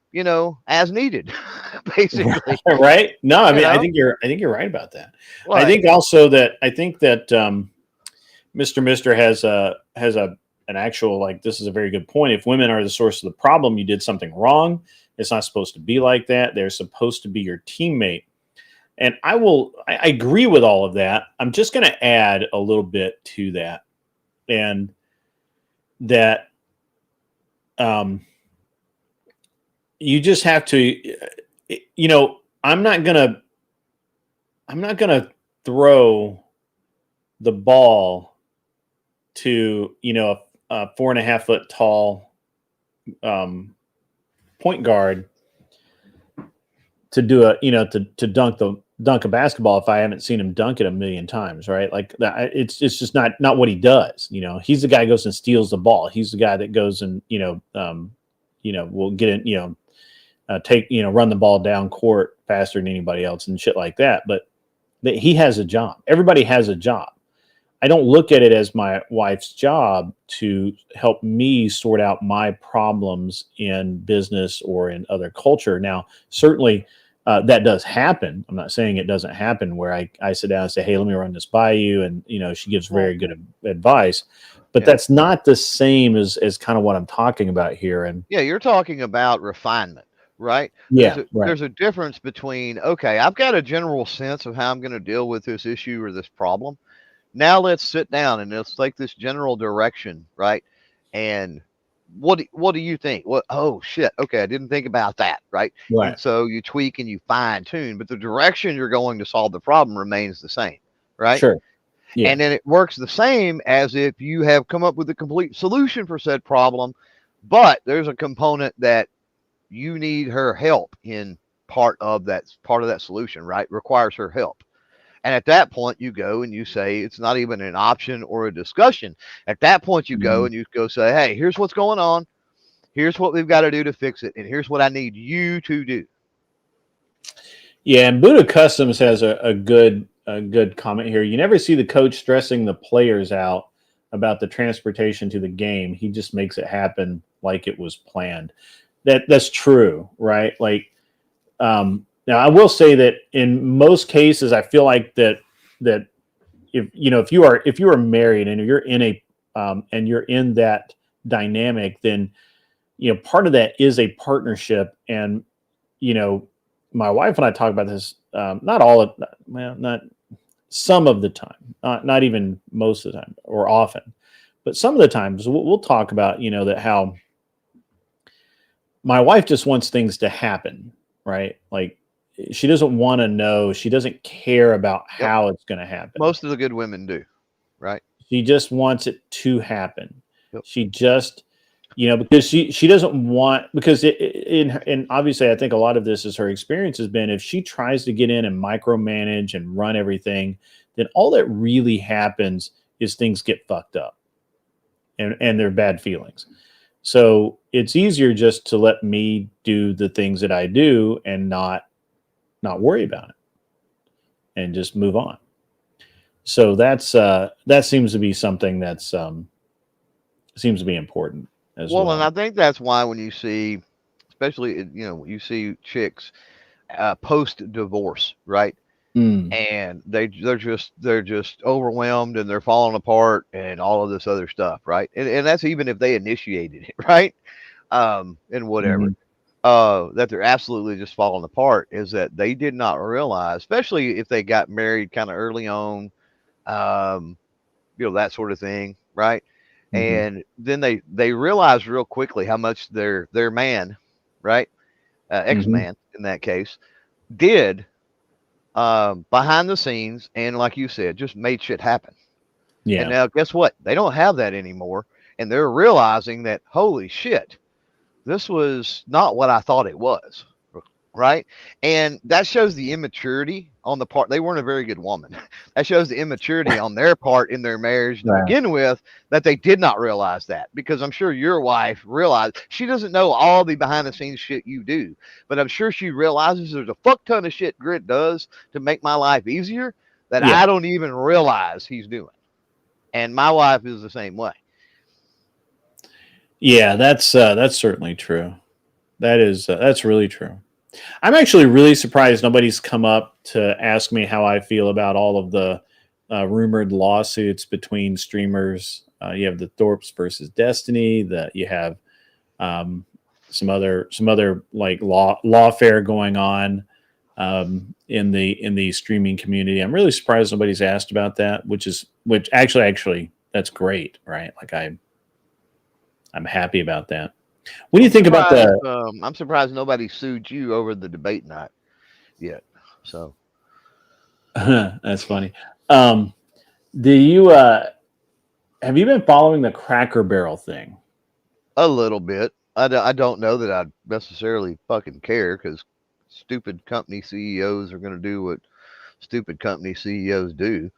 S3: as needed, basically.
S2: Right. No, I mean, I think you're right about that. Right. I think that Mr. Mister has an actual, like, this is a very good point. If women are the source of the problem, you did something wrong. It's not supposed to be like that. They're supposed to be your teammate. And I agree with all of that. I'm just going to add a little bit to that. And that, you just have to, I'm not going to throw the ball to, a 4.5 foot tall point guard to do to dunk a basketball if I haven't seen him dunk it a million times, right? Like that, it's just not what he does. He's the guy who goes and steals the ball. He's the guy that goes and will get in, run the ball down court faster than anybody else and shit like that. But he has a job. Everybody has a job. I don't look at it as my wife's job to help me sort out my problems in business or in other culture. Now, certainly that does happen. I'm not saying it doesn't happen where I sit down and say, hey, let me run this by you. And, she gives very good advice. But that's not the same as kind of what I'm talking about here. And
S3: yeah, you're talking about refinement. Right.
S2: Yeah.
S3: There's a difference between, okay, I've got a general sense of how I'm going to deal with this issue or this problem. Now let's sit down and let's take this general direction. Right. And what do you think? Oh shit. Okay. I didn't think about that. Right. And so you tweak and you fine tune, but the direction you're going to solve the problem remains the same. Right.
S2: Sure. Yeah.
S3: And then it works the same as if you have come up with a complete solution for said problem, but there's a component that you need her help in part of that solution, right? Requires her help. And at that point you go and you say, it's not even an option or a discussion. At that point you go and you go say, hey, here's what's going on. Here's what we've got to do to fix it. And here's what I need you to do.
S2: Yeah. And Buddha Customs has a good comment here. You never see the coach stressing the players out about the transportation to the game. He just makes it happen like it was planned. That's true, right? Like, now I will say that in most cases, I feel like that if you are married and you're in and you're in that dynamic, then, part of that is a partnership. And, my wife and I talk about this, not some of the time, not even most of the time or often, but some of the times we'll talk about, that how my wife just wants things to happen, right? Like, she doesn't want to know. She doesn't care about how it's going to happen.
S3: Most of the good women do, right?
S2: She just wants it to happen.
S3: Yep.
S2: She just, because she doesn't want, because and obviously I think a lot of this is her experience has been, if she tries to get in and micromanage and run everything, then all that really happens is things get fucked up and there are bad feelings. So it's easier just to let me do the things that I do and not worry about it and just move on. So that seems to be something that's seems to be important as well.
S3: And I think that's why when you see, especially, you see chicks post divorce, right? And they're just overwhelmed and they're falling apart and all of this other stuff, right? And that's even if they initiated it, right? And whatever. That they're absolutely just falling apart is that they did not realize, especially if they got married kind of early on, that sort of thing, right? And then they realize real quickly how much their man, right, ex-man in that case, did behind the scenes, and like you said, just made shit happen. And now guess what? They don't have that anymore, and they're realizing that, holy shit, this was not what I thought it was, right? And that shows the immaturity on the part. They weren't a very good woman. That shows the immaturity on their part in their marriage to begin with, that they did not realize that, because I'm sure your wife realized. She doesn't know all the behind the scenes shit you do, but I'm sure she realizes there's a fuck ton of shit Grit does to make my life easier that I don't even realize he's doing. And my wife is the same way.
S2: Yeah, that's certainly true. That's really true. I'm actually really surprised nobody's come up to ask me how I feel about all of the rumored lawsuits between streamers. You have the Thorpes versus Destiny. That you have some other like lawfare going on in the streaming community. I'm really surprised nobody's asked about that. Which actually that's great, right? Like I'm happy about that. What do you think about the?
S3: I'm surprised nobody sued you over the debate night yet. So
S2: that's funny. Do you have you been following the Cracker Barrel thing?
S3: A little bit. I don't know that I necessarily fucking care, because stupid company CEOs are going to do what stupid company CEOs do.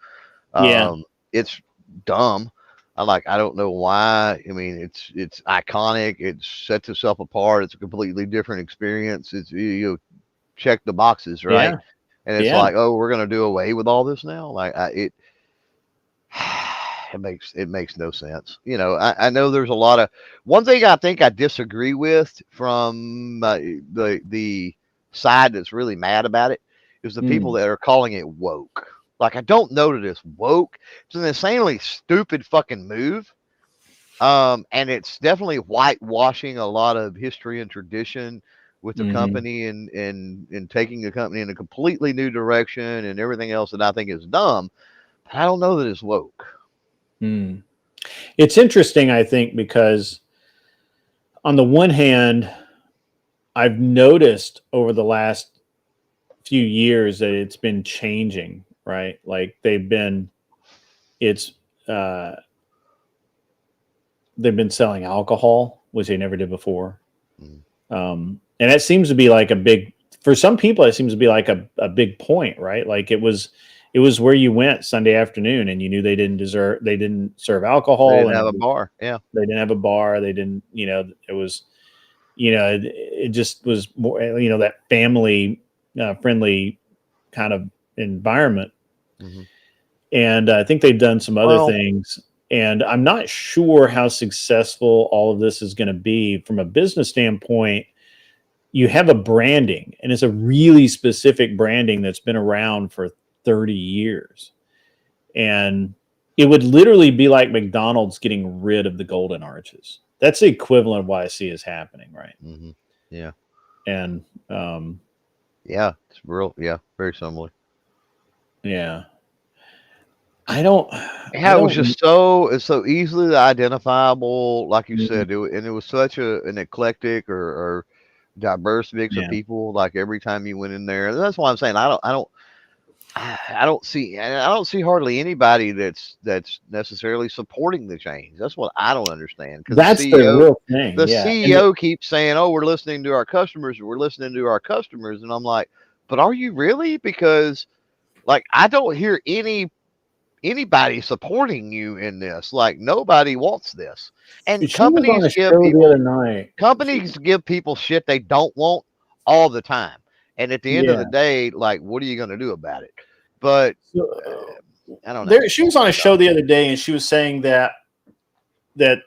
S3: It's dumb. I don't know why. I mean, it's iconic. It sets itself apart. It's a completely different experience. It's, check the boxes, right? Yeah. And it's like, oh, we're going to do away with all this now. Like it makes no sense. I know there's a lot of, one thing I think I disagree with from the side that's really mad about it is the people that are calling it woke. Like, I don't know that it's woke. It's an insanely stupid fucking move. And it's definitely whitewashing a lot of history and tradition with the company and taking the company in a completely new direction and everything else that I think is dumb. But I don't know that it's woke.
S2: It's interesting, I think, because on the one hand, I've noticed over the last few years that it's been changing, right? Like they've been selling alcohol, which they never did before. And that seems to be like for some people, it seems to be like a big point, right? Like it was where you went Sunday afternoon and you knew they didn't serve alcohol.
S3: They didn't have a bar. Yeah.
S2: They didn't have a bar. They didn't, it was, it just was more, that family friendly kind of environment. And I think they've done some other things, and I'm not sure how successful all of this is going to be from a business standpoint. You have a branding, and it's a really specific branding that's been around for 30 years. And it would literally be like McDonald's getting rid of the golden arches. That's the equivalent of what I see is happening, right?
S3: Mm-hmm. Yeah.
S2: And
S3: Yeah, it's real. Yeah, very similar.
S2: yeah, I don't,
S3: Yeah, it was just it's so easily identifiable, like you
S2: mm,
S3: said, and it was such an eclectic or diverse mix of
S2: yeah,
S3: people. Like every time you went in there, and that's why I'm saying I don't see hardly anybody that's necessarily supporting the change. That's what I don't understand because
S2: that's the real thing.
S3: the
S2: Yeah, and
S3: CEO keeps saying, "Oh, we're listening to our customers. We're listening to our customers," and I'm like, "But are you really?" Because like I don't hear anybody supporting you in this. Like nobody wants this. And
S2: she was on a show the other night.
S3: companies give people shit they don't want all the time. And at the end of
S2: Yeah.
S3: the day, like, what are you going to do about it? But
S2: So,
S3: I don't know.
S2: she was on a show the other day, and she was saying that there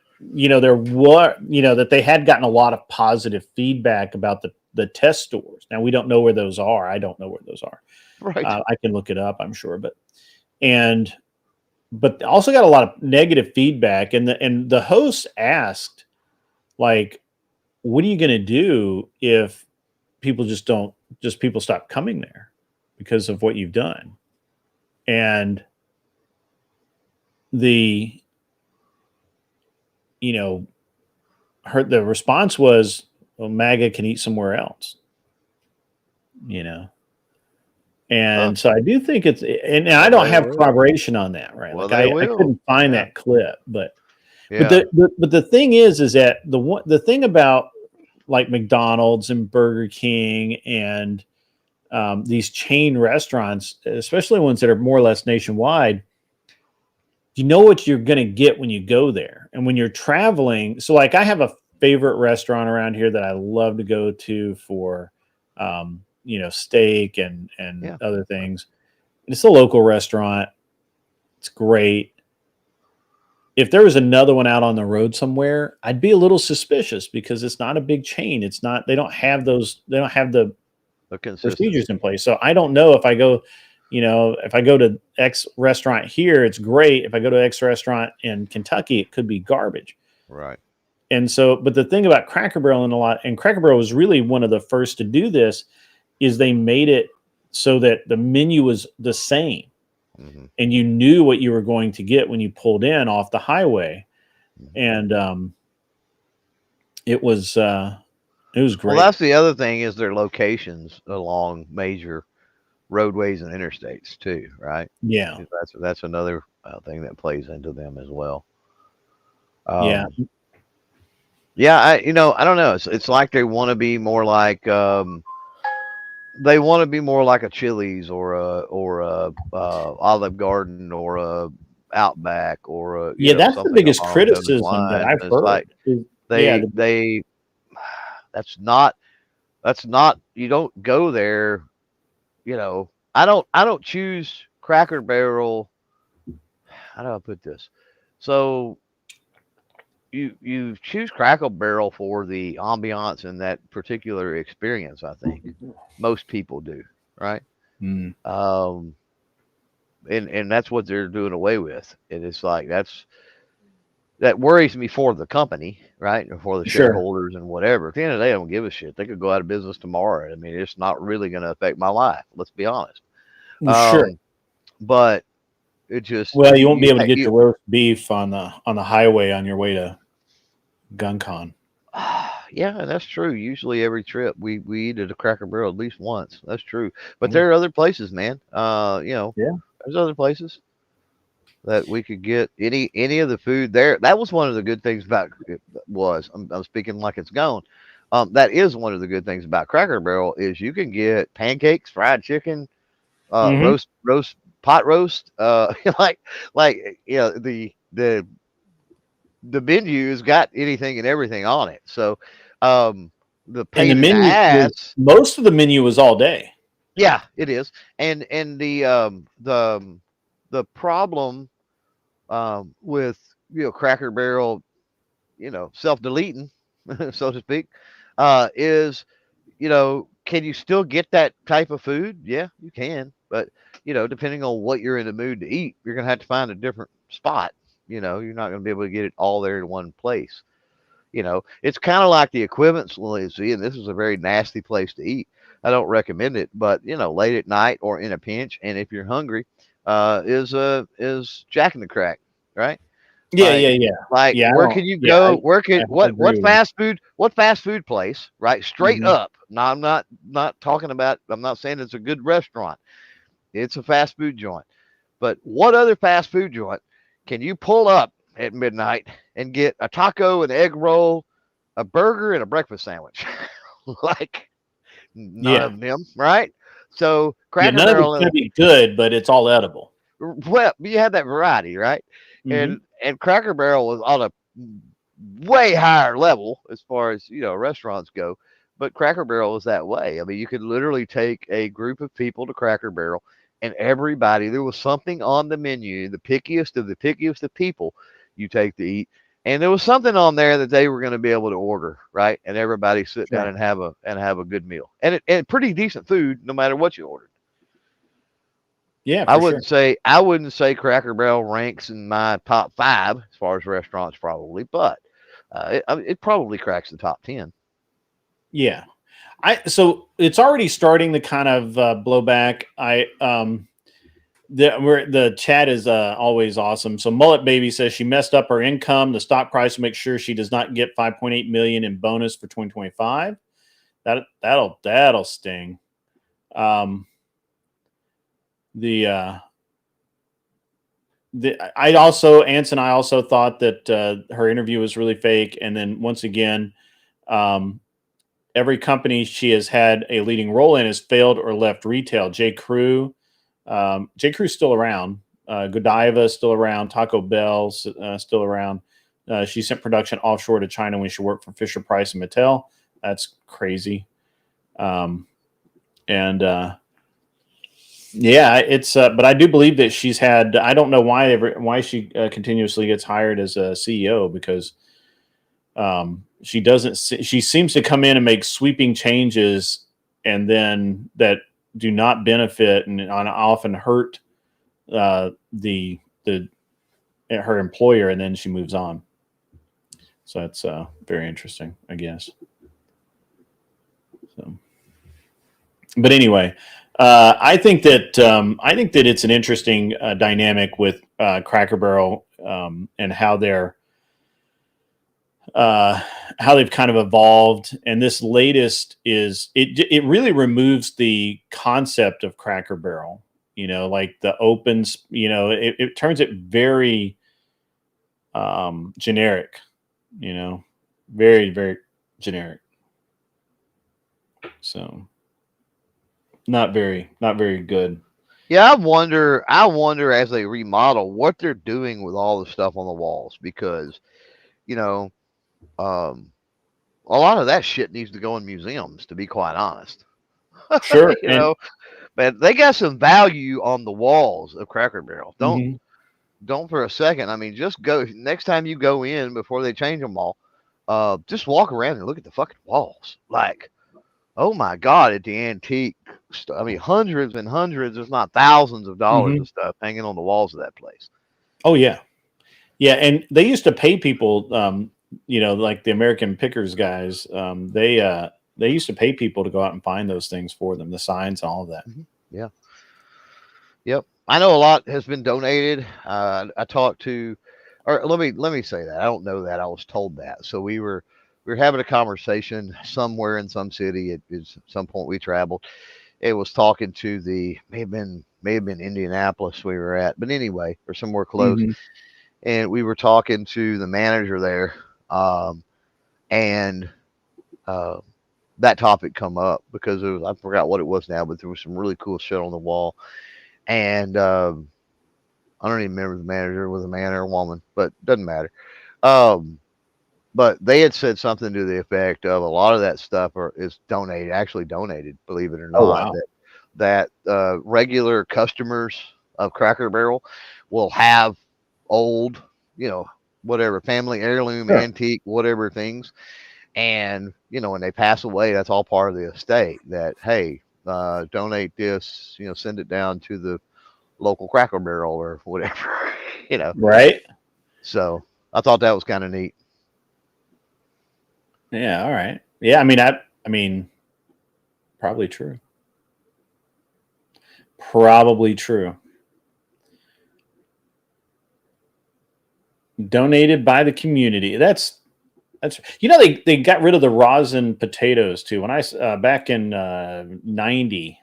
S2: were that they had gotten a lot of positive feedback about the test stores. Now we don't know where those are. I don't know where those are.
S3: Right.
S2: I can look it up, I'm sure, but also got a lot of negative feedback, and the host asked, like, what are you going to do if people people stop coming there because of what you've done? And the the response was, well, MAGA can eat somewhere else, and so I do think it's, and I don't
S3: They
S2: have
S3: will.
S2: corroboration on that, right?
S3: Well,
S2: Like
S3: they
S2: I
S3: will.
S2: couldn't find
S3: Yeah.
S2: that clip, but
S3: Yeah.
S2: the thing is that the thing about like McDonald's and Burger King and these chain restaurants, especially ones that are more or less nationwide, you know what you're going to get when you go there. And when you're traveling, so like I have a favorite restaurant around here that I love to go to for, steak and
S3: Yeah.
S2: other things. It's a local restaurant. It's great. If there was another one out on the road somewhere, I'd be a little suspicious because it's not a big chain. It's not, they don't have the
S3: The consistency.
S2: procedures in place. So I don't know if I go, if I go to X restaurant here, it's great. If I go to X restaurant in Kentucky, it could be garbage.
S3: Right.
S2: And so, but the thing about Cracker Barrel and Cracker Barrel was really one of the first to do this, is they made it so that the menu was the same.
S3: Mm-hmm.
S2: And you knew what you were going to get when you pulled in off the highway.
S3: Mm-hmm.
S2: And it was great.
S3: Well, that's the other thing is their locations along major roadways and interstates too, right?
S2: Yeah.
S3: That's another thing that plays into them as well.
S2: Yeah.
S3: Yeah, I don't know. It's like they want to be more like a Chili's or a Olive Garden or a Outback or
S2: that's the
S3: something
S2: biggest
S3: along those
S2: criticism that
S3: lines.
S2: I've
S3: It's
S2: heard.
S3: like they that's not you don't go there. I don't choose Cracker Barrel. How do I put this? So you choose Cracker Barrel for the ambiance and that particular experience. I think most people do, right?
S2: Mm.
S3: And that's what they're doing away with. And it's like that worries me for the company, right? And for the
S2: Sure.
S3: shareholders and whatever. At the end of the day, I don't give a shit. They could go out of business tomorrow. I mean, it's not really going to affect my life. Let's be honest.
S2: Sure.
S3: But it just
S2: you won't be able to get your roast beef on the highway on your way to GunCon.
S3: Yeah, that's true. Usually every trip we eat at a Cracker Barrel at least once. That's true. But there are other places, man.
S2: Yeah.
S3: There's other places that we could get any of the food there. That was one of the good things about it. I'm speaking like it's gone. That is one of the good things about Cracker Barrel is you can get pancakes, fried chicken, roast pot roast, like the menu has got anything and everything on it. So the pain in the ass,
S2: most of the menu was all day.
S3: yeah, it is. And the problem with Cracker Barrel, self-deleting, so to speak, is can you still get that type of food? Yeah, you can. But, depending on what you're in the mood to eat, you're going to have to find a different spot. You're not going to be able to get it all there in one place. It's kind of like the equivalency, and this is a very nasty place to eat. I don't recommend it, but late at night or in a pinch, and if you're hungry, is Jack in the Crack, right?
S2: Yeah,
S3: Like,
S2: yeah.
S3: where can you go?
S2: I agree with
S3: What fast food place, right? Straight
S2: Mhm.
S3: up. Now, I'm not talking about. I'm not saying it's a good restaurant. It's a fast food joint. But what other fast food joint can you pull up at midnight and get a taco, an egg roll, a burger, and a breakfast sandwich? Like, none
S2: Yeah,
S3: of them, right? So
S2: yeah.
S3: Cracker
S2: None of it's
S3: Barrel,
S2: going to be good, but it's all edible.
S3: well, you had that variety, right?
S2: Hmm.
S3: And Cracker Barrel was on a way higher level as far as restaurants go. But Cracker Barrel is that way. I mean, you could literally take a group of people to Cracker Barrel, and everybody, there was something on the menu, the pickiest of people you take to eat, and there was something on there that they were going to be able to order, right? And everybody sit down
S2: Sure.
S3: and have a good meal, and pretty decent food no matter what you ordered.
S2: Yeah,
S3: I
S2: for sure.
S3: wouldn't say Cracker Barrel ranks in my top 5 as far as restaurants probably, but it probably cracks the top 10.
S2: Yeah. So it's already starting to kind of blow back. The chat is always awesome. So Mullet Baby says she messed up her income. The stock price will make sure she does not get 5.8 million in bonus for 2025. That'll sting. The I also Anson, I also thought that her interview was really fake. And then once again, every company she has had a leading role in has failed or left retail. J. Crew's still around. Godiva is still around. Taco Bell's still around. She sent production offshore to China when she worked for Fisher Price and Mattel. That's crazy. Yeah, it's. But I do believe that she's had. I don't know why she continuously gets hired as a CEO, because she doesn't. She seems to come in and make sweeping changes, and then that do not benefit and often hurt the her employer, and then she moves on. So that's very interesting, I guess. So, but anyway, I think that it's an interesting dynamic with Cracker Barrel and how they've kind of evolved. And this latest is it really removes the concept of Cracker Barrel. Like the opens. It turns it very generic. Very, very generic. So not very good.
S3: Yeah, I wonder as they remodel what they're doing with all the stuff on the walls, because um, a lot of that shit needs to go in museums, to be quite honest.
S2: Sure.
S3: you
S2: And
S3: know, but they got some value on the walls of Cracker Barrel.
S2: mhm.
S3: Don't for a second. I mean, just go next time you go in before they change them all. Just walk around and look at the fucking walls. Like, oh my god, at the antique stuff. I mean, hundreds and hundreds, if not thousands of dollars
S2: Mhm.
S3: of stuff hanging on the walls of that place.
S2: Oh yeah. Yeah, and they used to pay people like the American Pickers guys, they used to pay people to go out and find those things for them, the signs and all of that.
S3: Yeah. Yep. I know a lot has been donated. I talked to, or let me say that I don't know that, I was told that. So we were having a conversation somewhere in some city. At some point we traveled. It was talking to the may have been Indianapolis we were at, but anyway, or somewhere close.
S2: Mhm.
S3: And we were talking to the manager there, and uh, that topic come up because I forgot what it was now, but there was some really cool shit on the wall. And I don't even remember the manager was a man or a woman, but doesn't matter. Um, but they had said something to the effect of a lot of that stuff is donated, actually donated, believe it or
S2: Oh
S3: not.
S2: wow.
S3: That regular customers of Cracker Barrel will have old, whatever family heirloom,
S2: Sure.
S3: antique, whatever things, and when they pass away, that's all part of the estate. That, hey, donate this, send it down to the local Cracker Barrel or whatever,
S2: Right.
S3: So I thought that was kind of neat.
S2: Yeah. All right. Yeah. I mean, probably true. Probably true. Donated by the community. That's they got rid of the rosin potatoes too. When I back in 90,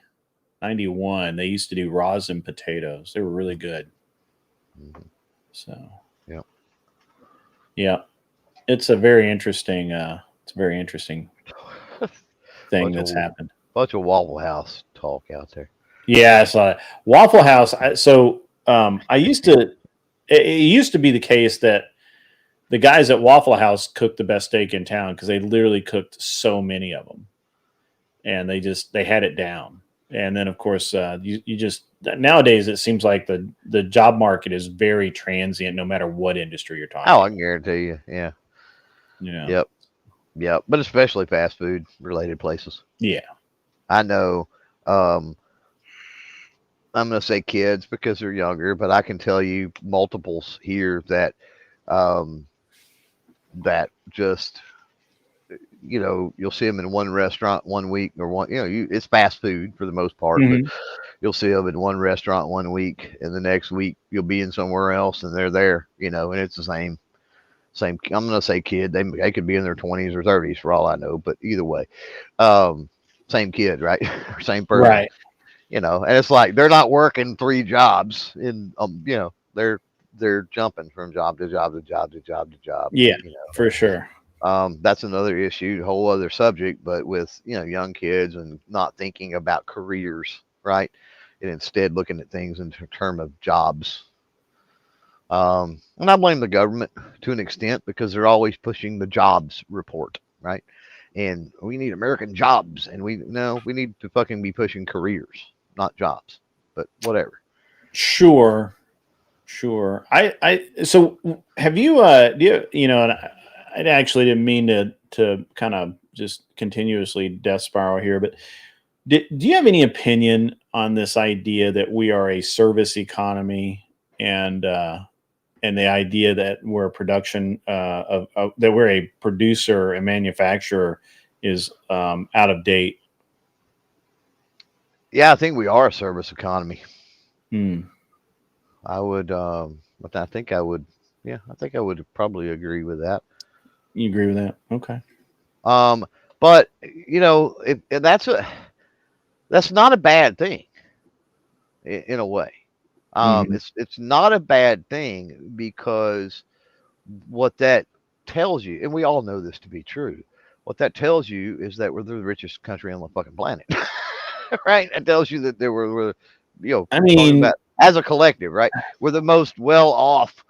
S2: 91, they used to do rosin potatoes. They were really good. So yeah, it's a very interesting thing that's happened.
S3: Bunch of Waffle House talk out there.
S2: Yeah, I saw it. Waffle House. I used to. It used to be the case that the guys at Waffle House cooked the best steak in town because they literally cooked so many of them, and they had it down. And then of course you just nowadays it seems like the job market is very transient no matter what industry you're talking.
S3: Oh, I can guarantee you. Yeah. Yep. But especially fast food related places.
S2: Yeah.
S3: I know. I'm going to say kids because they're younger, but I can tell you multiples here that just, you'll see them in one restaurant one week or one, it's fast food for the most part, but you'll see them in one restaurant one week and the next week you'll be in somewhere else and they're there, and it's the same, I'm going to say kid. They could be in their 20s or 30s for all I know, but either way, same kid, right? Same person.
S2: Right.
S3: And it's like they're not working 3 jobs in they're jumping from job to job to job to job to job.
S2: Yeah, for sure.
S3: That's another issue, a whole other subject, but with young kids and not thinking about careers, right? And instead looking at things in terms of jobs. And I blame the government to an extent because they're always pushing the jobs report, right? And we need American jobs, and we need to fucking be pushing careers, not jobs, but whatever.
S2: Sure. So have you, and I actually didn't mean to kind of just continuously death spiral here, but do you have any opinion on this idea that we are a service economy and the idea that we're a production that we're a producer and manufacturer is out of date?
S3: Yeah, I think we are a service economy.
S2: I
S3: would, but I think I would probably agree with that.
S2: You agree with that? Okay.
S3: But that's not a bad thing in a way. It's not a bad thing because what that tells you, and we all know this to be true, what that tells you is that we're the richest country on the fucking planet, right? It tells you that we're as a collective, right? We're the most well off,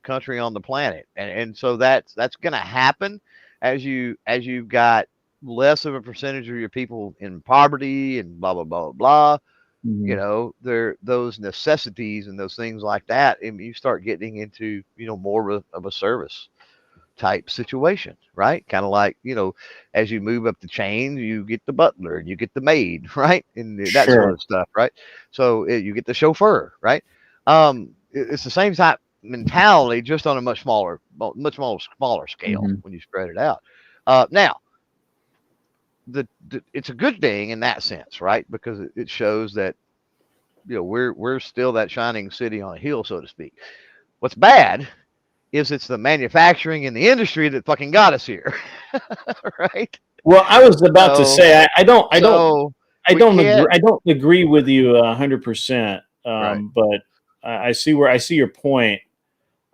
S3: country on the planet, and so that's going to happen as you've got less of a percentage of your people in poverty and blah blah blah blah. Those necessities and those things like that, and you start getting into more of a service type situation, right? Kind of like as you move up the chain, you get the butler and you get the maid, right? And that sort of stuff, right? So you get the chauffeur, right? It's the same type mentality, just on a much smaller scale when you spread it out. Now, it's a good thing in that sense, right? Because it shows that we're still that shining city on a hill, so to speak. What's bad is it's the manufacturing and the industry that fucking got us here, right?
S2: Well, I was about to say I don't agree with you 100%. But I see your point.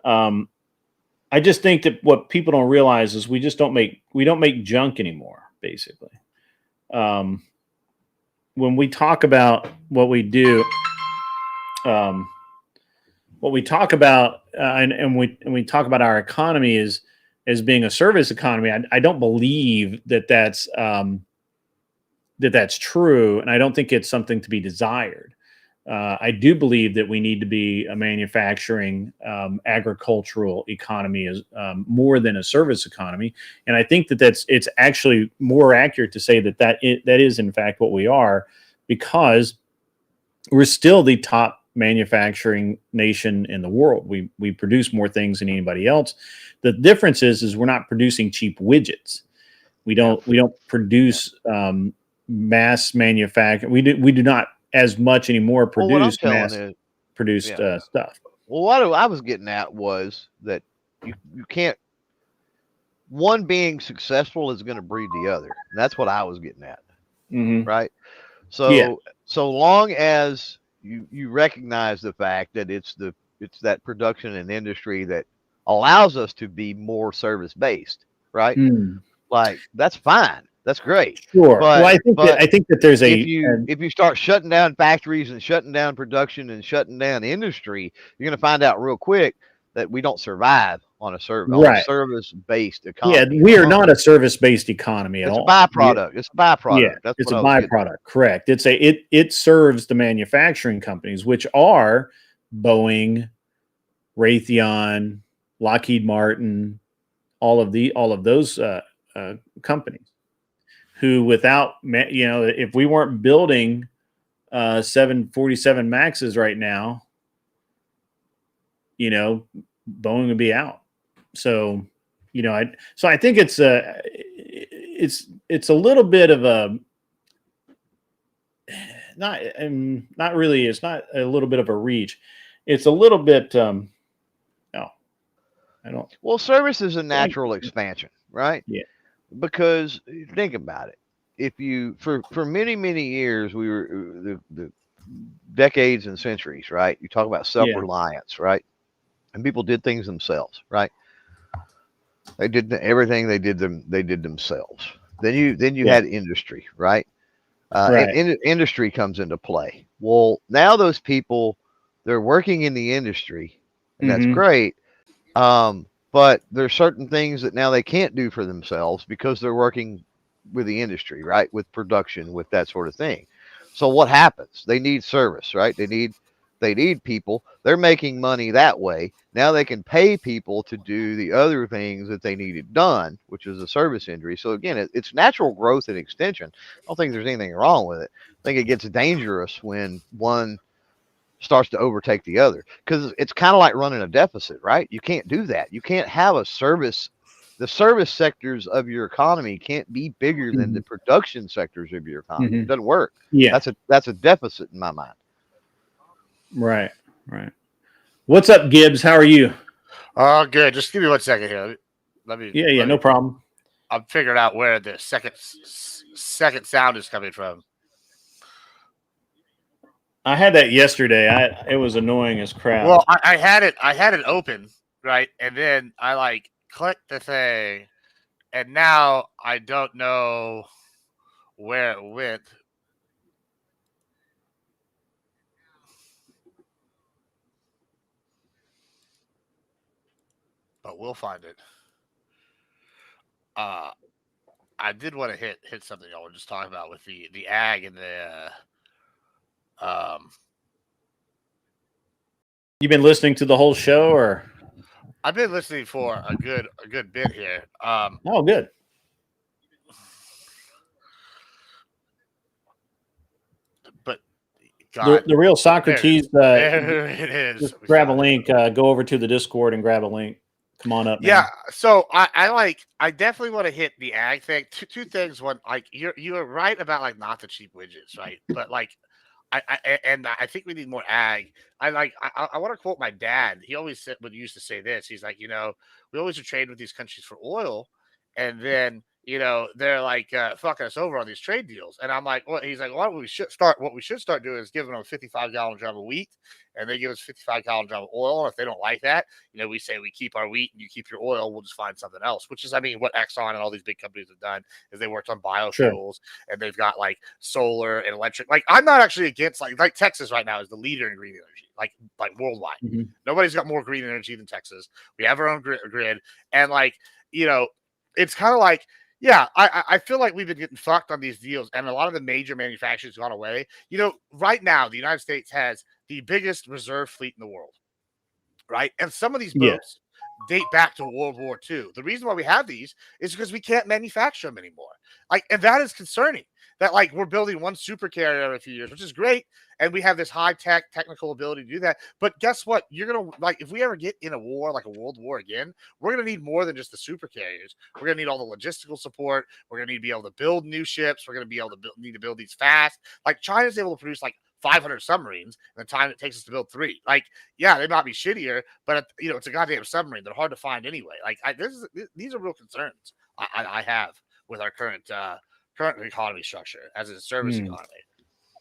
S2: I just think that what people don't realize is we don't make junk anymore, basically. When we talk about what we do, what we talk about, and we talk about our economy as being a service economy, I don't believe that's true, and I don't think it's something to be desired. I do believe that we need to be a manufacturing, agricultural economy as more than a service economy. And I think that it's actually more accurate to say that is in fact what we are, because we're still the top manufacturing nation in the world. We produce more things than anybody else. The difference is we're not producing cheap widgets. We don't produce mass manufacture. We do not as much anymore produce stuff.
S3: Well, what I was getting at was that you can't. One being successful is going to breed the other. And that's what I was getting at, right? So so long as you recognize the fact that it's that production and industry that allows us to be more service based, right? Like that's fine. That's great.
S2: Sure. But, well, I think that there's
S3: if you start shutting down factories and shutting down production and shutting down industry, you're going to find out real quick that we don't survive on a service-based economy.
S2: Yeah, we are not a service-based economy at all.
S3: It's a byproduct. It's a byproduct.
S2: Yeah, that's it's a byproduct. Correct. It serves the manufacturing companies, which are Boeing, Raytheon, Lockheed Martin, all of those companies. Who, without, if we weren't building 747 Maxes right now, Boeing would be out. So, I think it's a little bit of a not really. It's not a little bit of a reach. It's a little bit. No, I don't.
S3: Well, service is a natural expansion, right?
S2: Yeah.
S3: Because think about it. If you for many years we were the decades and centuries, right? You talk about self-reliance, right? And people did things themselves, right? They did everything they did themselves. Then you had industry, right? And industry comes into play. Well, now those people, they're working in the industry, and that's great. But there's certain things that now they can't do for themselves because they're working with the industry, right? With production, with that sort of thing. So what happens? They need service, right? They need people. They're making money that way. Now they can pay people to do the other things that they needed done, which is a service industry. So again, it's natural growth and extension. I don't think there's anything wrong with it. I think it gets dangerous when one starts to overtake the other, because it's kind of like running a deficit, right? You can't do that. You can't have a service. The service sectors of your economy can't be bigger than the production sectors of your economy. It doesn't work.
S2: Yeah,
S3: that's a deficit in my mind.
S2: Right. What's up, Gibbs? How are you?
S4: Oh, good. Just give me 1 second here.
S2: No problem.
S4: I'm figuring out where the second sound is coming from.
S2: I had that yesterday. It was annoying as crap.
S4: Well, I had it open, right? And then I clicked the thing, and now I don't know where it went. But we'll find it. I did want to hit something y'all were just talking about with the ag and the
S2: You've been listening to the whole show, or?
S4: I've been listening for a good bit here.
S2: Oh, good.
S4: But God,
S2: the real Socrates.
S4: There it is.
S2: Just grab a link. Go over to the Discord and grab a link. Come on up. Man.
S4: Yeah. So I definitely want to hit the ag thing. Two things. One, you're right about not the cheap widgets, right? But I think we need more ag. I want to quote my dad. He always used to say this. He's like, we always are trading with these countries for oil, and then they're fucking us over on these trade deals. And I'm like, well, he's like, what we should start doing is giving them a 55-gallon drum of wheat, and they give us 55-gallon drum of oil. And if they don't like that, we say we keep our wheat and you keep your oil. We'll just find something else, which is, what Exxon and all these big companies have done is they worked on biofuels, and they've got solar and electric. I'm not actually against like Texas right now is the leader in green energy, like worldwide. Nobody's got more green energy than Texas. We have our own grid. And it's kind of like, Yeah, I feel like we've been getting fucked on these deals, and a lot of the major manufacturers gone away. Right now the United States has the biggest reserve fleet in the world, right? And some of these
S2: Yeah.
S4: boats date back to World War II. The reason why we have these is because we can't manufacture them anymore. And that is concerning. That we're building one super carrier every few years, which is great, and we have this high tech technical ability to do that. But guess what? You're gonna if we ever get in a war, like a world war again, we're gonna need more than just the super carriers. We're gonna need all the logistical support. We're gonna need to be able to build new ships. We're gonna be able to need to build these fast. China's able to produce 500 submarines in the time it takes us to build 3. Yeah, they might be shittier, but it's a goddamn submarine. They're hard to find anyway. These are real concerns I have with our current economy structure as a service economy.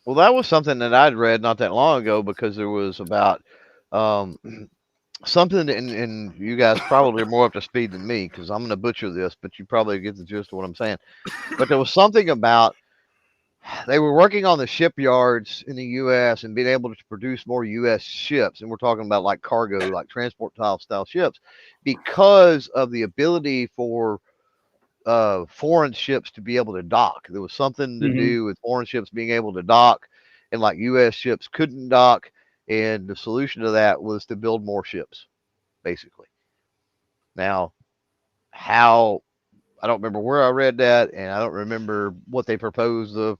S3: Well, that was something that I'd read not that long ago, because there was about something, and you guys probably are more up to speed than me, because I'm going to butcher this, but you probably get the gist of what I'm saying. But there was something about they were working on the shipyards in the U.S. and being able to produce more U.S. ships, and we're talking about cargo, transport style ships, because of the ability for foreign ships to be able to dock. There was something to do with foreign ships being able to dock, and U.S. ships couldn't dock, and the solution to that was to build more ships, basically. Now, how, I don't remember where I read that, and I don't remember what they proposed the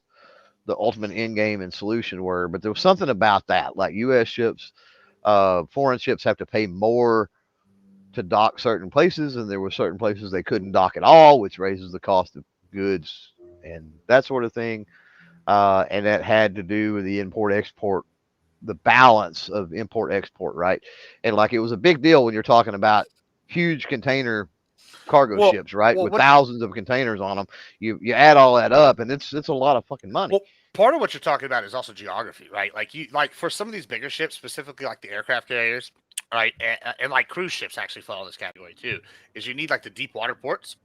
S3: ultimate end game and solution were, but there was something about that, U.S. ships, foreign ships have to pay more to dock certain places, and there were certain places they couldn't dock at all, which raises the cost of goods and that sort of thing. And that had to do with the import-export, the balance of import-export, right? And it was a big deal when you're talking about huge container cargo ships, right? With thousands of containers on them. You add all that up, and it's a lot of fucking money.
S4: Well, part of what you're talking about is also geography, right? For some of these bigger ships, specifically the aircraft carriers, right, and cruise ships actually fall in this category too. Is you need the deep water ports,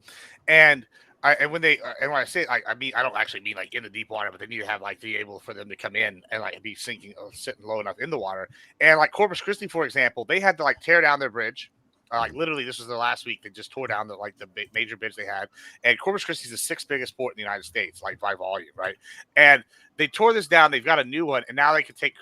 S4: and when I say I mean, I don't actually mean in the deep water, but they need to have be able for them to come in and be sinking or sitting low enough in the water. And Corpus Christi, for example, they had to tear down their bridge. Literally, this was the last week. They just tore down the major bridge they had, and Corpus Christi is the 6th biggest port in the United States, by volume, right? And they tore this down. They've got a new one, and now they can take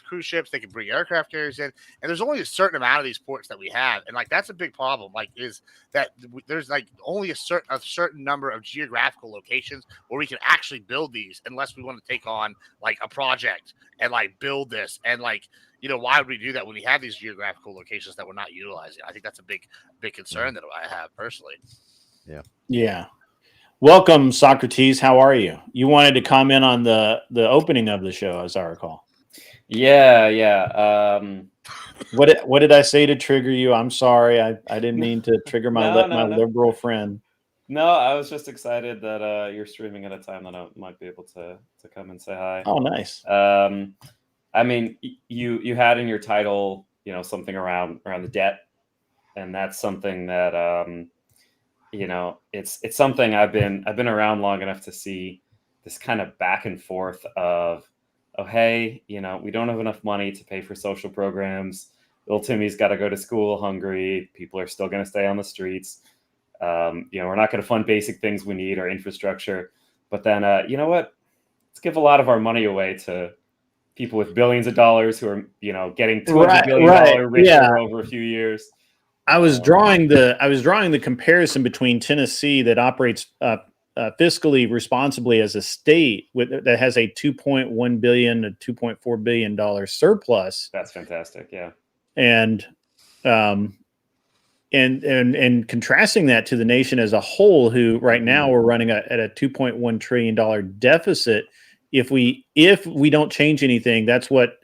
S4: cruise ships. They can bring aircraft carriers in, and there's only a certain amount of these ports that we have, and that's a big problem. Is that there's only a certain number of geographical locations where we can actually build these, unless we want to take on a project and build this and why would we do that when we have these geographical locations that we're not utilizing? I think that's a big concern that I have personally.
S3: Yeah.
S2: Yeah. Welcome, Socrates. How are you? You wanted to comment on the opening of the show, as I recall.
S5: Yeah.
S2: What did I say to trigger you? I'm sorry. I didn't mean to trigger my liberal friend.
S5: No, I was just excited that you're streaming at a time that I might be able to come and say hi.
S2: Oh, nice.
S5: I mean, you had in your title, something around the debt, and that's something that it's something I've been around long enough to see this kind of back and forth of, oh hey, we don't have enough money to pay for social programs. Little Timmy's got to go to school hungry. People are still going to stay on the streets. We're not going to fund basic things we need, our infrastructure. But then, you know what? Let's give a lot of our money away to people with billions of dollars who are, getting $200 billion richer over a few years.
S2: I was drawing the comparison between Tennessee, that operates fiscally responsibly as a state that has a $2.1 billion to $2.4 billion surplus.
S5: That's fantastic. Yeah.
S2: And contrasting that to the nation as a whole, who right now we're running at a $2.1 trillion deficit. If we don't change anything, that's what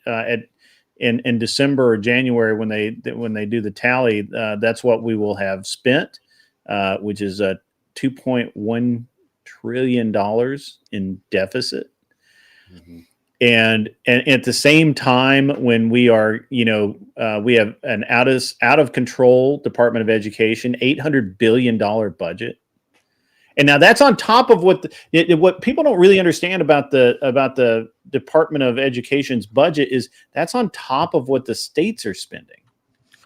S2: in December or January when they do the tally, that's what we will have spent, which is a $2.1 trillion in deficit.
S3: Mm-hmm.
S2: And at the same time, when we are, we have an out of control Department of Education, $800 billion budget. And now that's on top of what people don't really understand about the Department of Education's budget is that's on top of what the states are spending.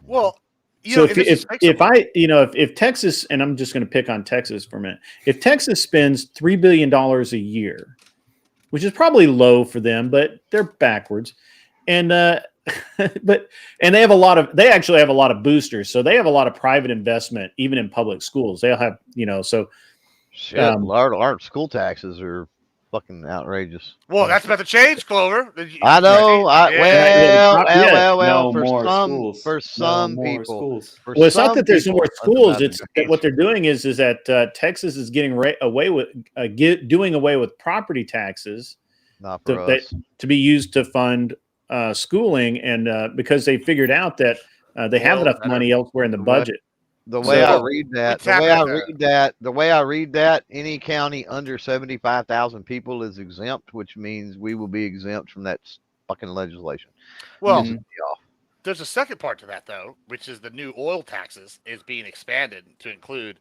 S4: Well,
S2: So if Texas, and I'm just going to pick on Texas for a minute, if Texas spends $3 billion a year, which is probably low for them, but they're backwards, and and they actually have a lot of boosters, so they have a lot of private investment even in public schools. They'll have
S3: Shit, our school taxes are fucking outrageous.
S4: Well, that's about to change, Clover.
S3: I know.
S5: No
S3: for
S5: more
S3: some
S5: schools.
S3: for some
S5: No more
S3: people.
S5: schools.
S3: For
S2: well, it's not
S3: some
S2: that there's no more
S3: people,
S2: schools.
S3: that's
S2: It's
S3: about
S2: that
S3: to
S2: what they're doing is that Texas is getting away with doing away with property taxes
S3: not for us.
S2: to be used to fund schooling, and because they figured out that they have enough money elsewhere in the budget.
S3: The way I read that, any county under 75,000 people is exempt, which means we will be exempt from that fucking legislation.
S4: Well, there's a second part to that though, which is the new oil taxes is being expanded to include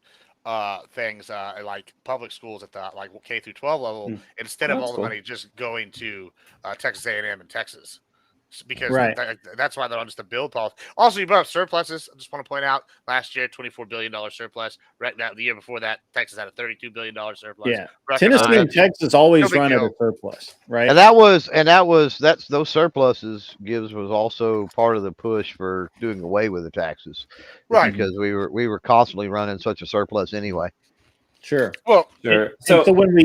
S4: things like public schools at the like K through 12 level instead of all the money just going to Texas A&M and Texas. Because that's why they're on just a build policy. Also, you brought up surpluses. I just want to point out last year, $24 billion surplus. Right now, the year before that, Texas had a $32 billion surplus.
S2: Yeah, Tennessee and Texas always run at a surplus, right?
S3: And those surpluses was also part of the push for doing away with the taxes,
S4: right?
S3: Because we were constantly running such a surplus anyway.
S2: Sure.
S5: Well, sure.
S2: So when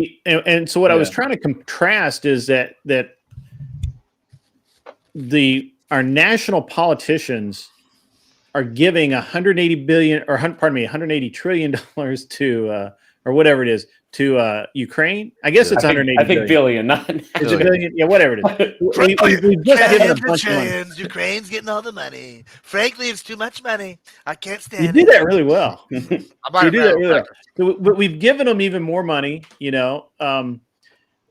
S2: what I was trying to contrast is that our national politicians are giving $180 trillion to or whatever it is to Ukraine. I guess it's 180.
S5: I think billion, not
S2: it's a billion. Yeah, whatever it is. We've just given a bunch of money.
S6: Ukraine's getting all the money. Frankly, it's too much money. I can't stand
S2: it.
S6: You
S2: do that really well. You do that really well. But we've given them even more money.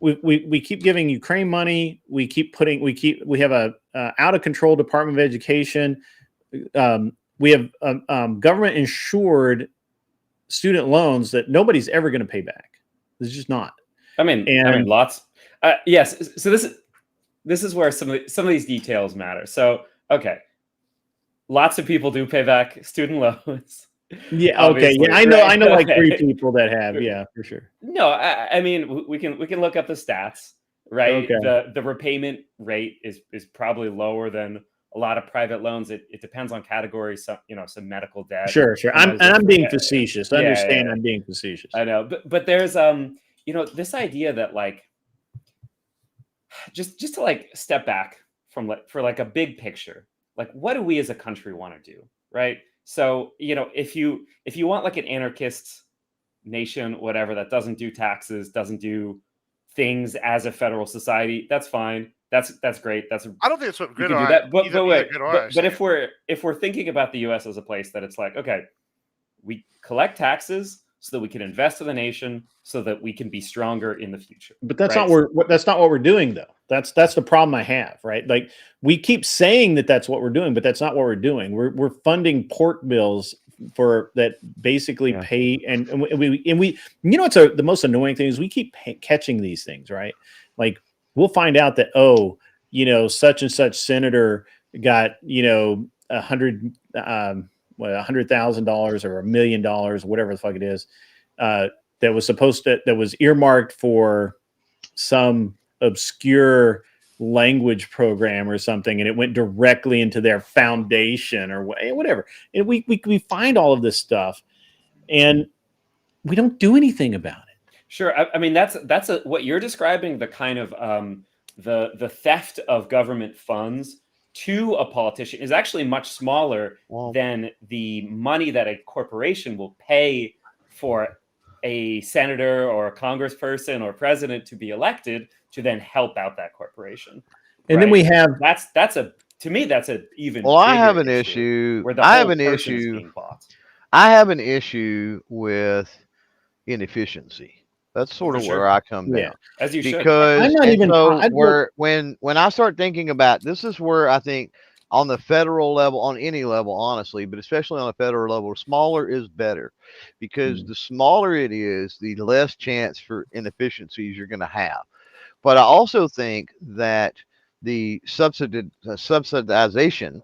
S2: We keep giving Ukraine money. We have a out of control Department of Education. We have government insured student loans that nobody's ever going to pay back. It's just not.
S5: I mean, lots. Yes. So this is where some of these details matter. So okay, lots of people do pay back student loans.
S2: Yeah. Okay. Yeah. I know like 3 people that have. Yeah, for sure.
S5: No, I mean we can look up the stats, right?
S2: Okay.
S5: The repayment rate is probably lower than a lot of private loans. It depends on categories. Some medical debt.
S2: Sure. I'm being facetious. I understand. I'm being facetious.
S5: I know, but there's this idea that like just to like step back from for like a big picture, like what do we as a country want to do, right? So, if you want like an anarchist nation, whatever, that doesn't do taxes, doesn't do things as a federal society, that's fine. That's great. I don't think it's what good are. But if we're thinking about the U.S. as a place that it's like, okay, we collect taxes so that we can invest in the nation, so that we can be stronger in the future.
S2: But that's not what we're doing, though. That's the problem I have, right? Like we keep saying that's what we're doing, but that's not what we're doing. We're funding port bills for that basically pay, and we what's the most annoying thing is we keep catching these things, right? Like we'll find out that such and such senator got $100,000 or $1 million, whatever the fuck it is, that was earmarked for some obscure language program or something, and it went directly into their foundation or whatever. And we find all of this stuff, and we don't do anything about it.
S5: Sure, I mean that's what you're describing, the kind of the theft of government funds to a politician is actually much smaller than the money that a corporation will pay for a senator or a congressperson or president to be elected to then help out that corporation.
S2: And then we have
S5: that's a even
S3: I have an issue. I have an issue with inefficiency. That's sort of where I come down.
S5: As you should.
S3: Because when I start thinking about this is where I think on the federal level, on any level, honestly, but especially on the federal level, smaller is better, because the smaller it is, the less chance for inefficiencies you're going to have. But I also think that the subsidization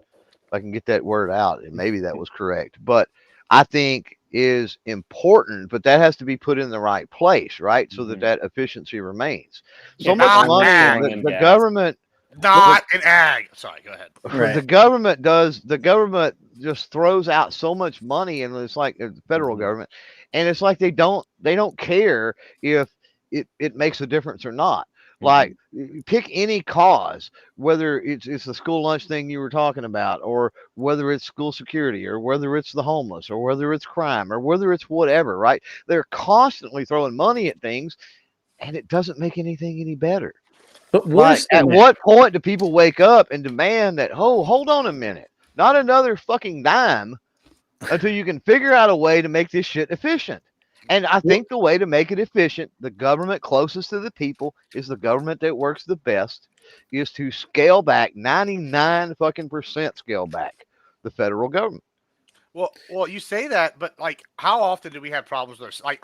S3: I can get that word out, and maybe that was correct. But I think is important, but that has to be put in the right place, right? So that efficiency remains. So much
S4: Not
S3: money
S4: ag.
S3: that the government,
S4: Not an ag. Sorry, go ahead.
S2: Right.
S3: the government just throws out so much money, and it's like the federal government, and it's like they don't care if it makes a difference or not. Like, pick any cause, whether it's the school lunch thing you were talking about, or whether it's school security, or whether it's the homeless, or whether it's crime, or whether it's whatever, right? They're constantly throwing money at things, and it doesn't make anything any better.
S2: But
S3: Like,
S2: worse than
S3: at
S2: that,
S3: what point do people wake up and demand that, oh, hold on a minute, not another fucking dime until you can figure out a way to make this shit efficient? And I think the way to make it efficient, the government closest to the people is the government that works the best, is to scale back 99 fucking percent scale back the federal government.
S4: Well, you say that, but like, how often do we have problems with this? Like,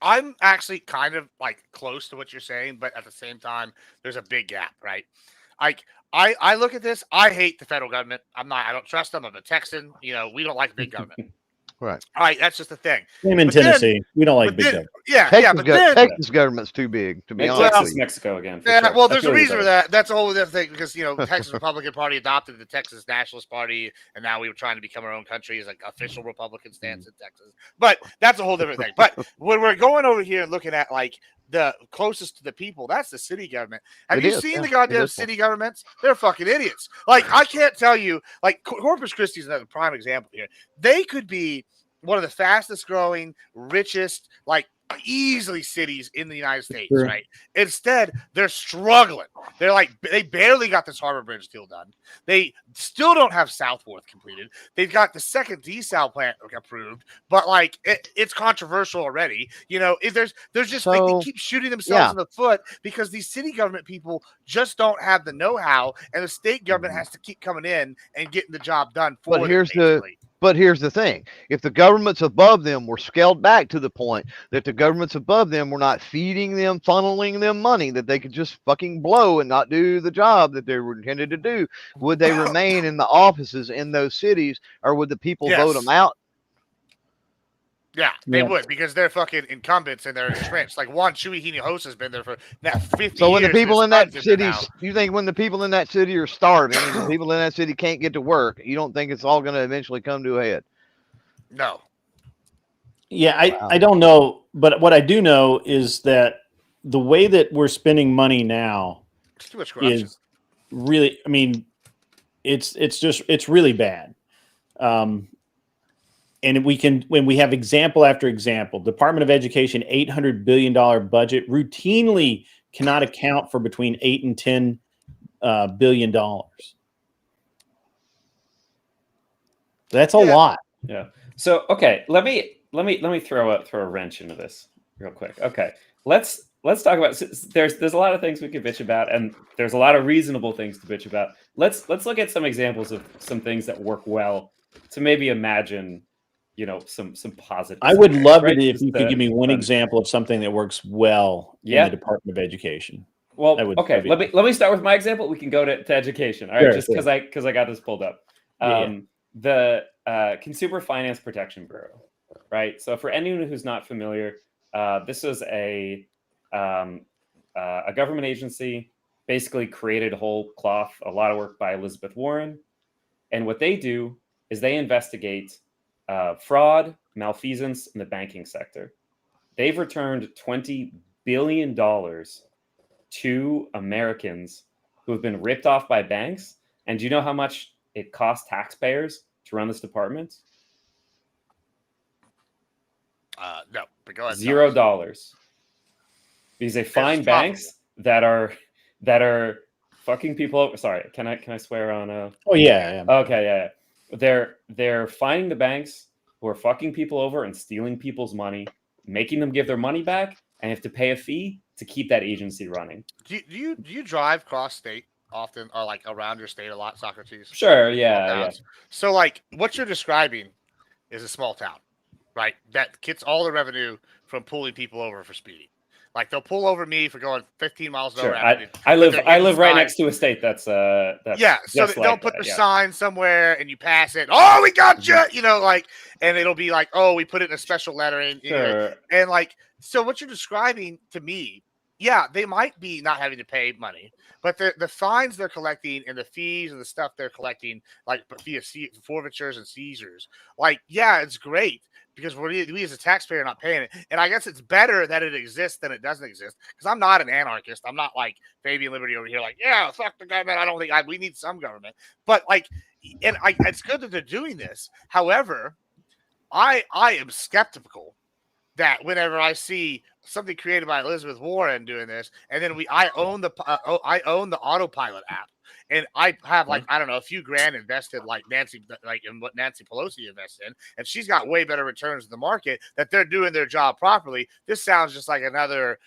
S4: I'm actually kind of like close to what you're saying, but at the same time, there's a big gap, right? Like, I look at this. I hate the federal government. I don't trust them. I'm a Texan. We don't like big government.
S3: Right.
S4: All right, that's just the thing.
S2: same in
S4: But then-
S2: Tennessee. We don't like
S4: But
S2: big
S4: then,
S2: government.
S4: yeah,
S3: Texas government's too big, to be
S5: Make
S3: honest
S5: Texas
S3: with you.
S5: Mexico again. for
S4: yeah.
S5: sure.
S4: Well,
S5: I
S4: there's a
S5: feel you,
S4: reason for
S5: brother.
S4: that. That's a whole other thing because Texas Republican Party adopted the Texas Nationalist Party, and now we were trying to become our own country as like official Republican stance in Texas. But that's a whole different thing. But when we're going over here and looking at like the closest to the people, that's the city government. Have
S3: It
S4: you
S3: is,
S4: seen
S3: yeah,
S4: the
S3: it
S4: goddamn
S3: is.
S4: city governments? They're fucking idiots. Like, I can't tell you. Like, Corpus Christi is another prime example here. They could be one of the fastest growing, richest, like easily cities in the United States,
S2: Sure.
S4: right? Instead, they're struggling. They're like, they barely got this Harbor Bridge deal done. They still don't have Southworth completed. They've got the second desal plant approved, but like it's controversial already. If there's just like, they keep shooting themselves in the foot because these city government people just don't have the know-how, and the state government has to keep coming in and getting the job done for them.
S3: But here's the thing. If the governments above them were scaled back to the point that the governments above them were not feeding them, funneling them money that they could just fucking blow and not do the job that they were intended to do, would they remain in the offices in those cities, or would the people vote them out?
S4: Yeah, they would, because they're fucking incumbents and they're entrenched. Like Juan Chuy Hinojosa has been there for now 50 years.
S3: So when the people in that
S4: city,
S3: you think when the people in that city are starving and the people in that city can't get to work, you don't think it's all going to eventually come to a head?
S4: No.
S2: Yeah, I don't know, but what I do know is that the way that we're spending money now
S4: Too much corruption.
S2: is really, I mean, it's really bad. And when we have example after example, Department of Education, $800 billion budget routinely cannot account for between $8 and $10 billion. That's a lot.
S5: Yeah. So okay, let me throw a wrench into this real quick. Okay, let's talk about. There's a lot of things we could bitch about, and there's a lot of reasonable things to bitch about. Let's look at some examples of some things that work well to maybe imagine, some positive.
S2: I would love it if
S5: Just
S2: you could give me one example of something that works well in the Department of Education.
S5: Well, okay. Let me start with my example. We can go to education. All right,
S2: Sure,
S5: just because I got this pulled up. The Consumer Finance Protection Bureau, right? So for anyone who's not familiar, this is a government agency, basically created whole cloth, a lot of work by Elizabeth Warren. And what they do is they investigate fraud, malfeasance in the banking sector. They've returned $20 billion to Americans who have been ripped off by banks. And do you know how much it costs taxpayers to run this department?
S4: No, but go ahead.
S5: $0. Because they find banks that are fucking people over. Sorry, can I swear on
S2: Oh yeah.
S5: Okay, yeah. They're finding the banks who are fucking people over and stealing people's money, making them give their money back, and have to pay a fee to keep that agency running.
S4: Do you drive cross state often, or like around your state a lot, Socrates?
S5: Sure, yeah.
S4: So like what you're describing is a small town, right? That gets all the revenue from pulling people over for speeding. Like they'll pull over me for going 15 miles an
S5: Sure.
S4: hour.
S5: I live right next to a state that's
S4: yeah. So
S5: just
S4: they'll
S5: like
S4: put
S5: that,
S4: the
S5: yeah.
S4: sign somewhere and you pass it. Oh, we got you. You know, like, and it'll be like, oh, we put it in a special lettering.
S5: Sure.
S4: And like, so what you're describing to me, yeah, they might be not having to pay money, but the fines they're collecting and the fees and the stuff they're collecting, like via forfeitures and seizures, like, yeah, it's great because we as a taxpayer are not paying it. And I guess it's better that it exists than it doesn't exist because I'm not an anarchist. I'm not like Fabian Liberty over here, like, yeah, fuck the government. I don't think we need some government. But like, and it's good that they're doing this. However, I am skeptical that whenever I see something created by Elizabeth Warren doing this, and then I own the autopilot app, and I have like, I don't know, a few grand invested like in what Nancy Pelosi invested in, and she's got way better returns in the market, that they're doing their job properly. This sounds just like another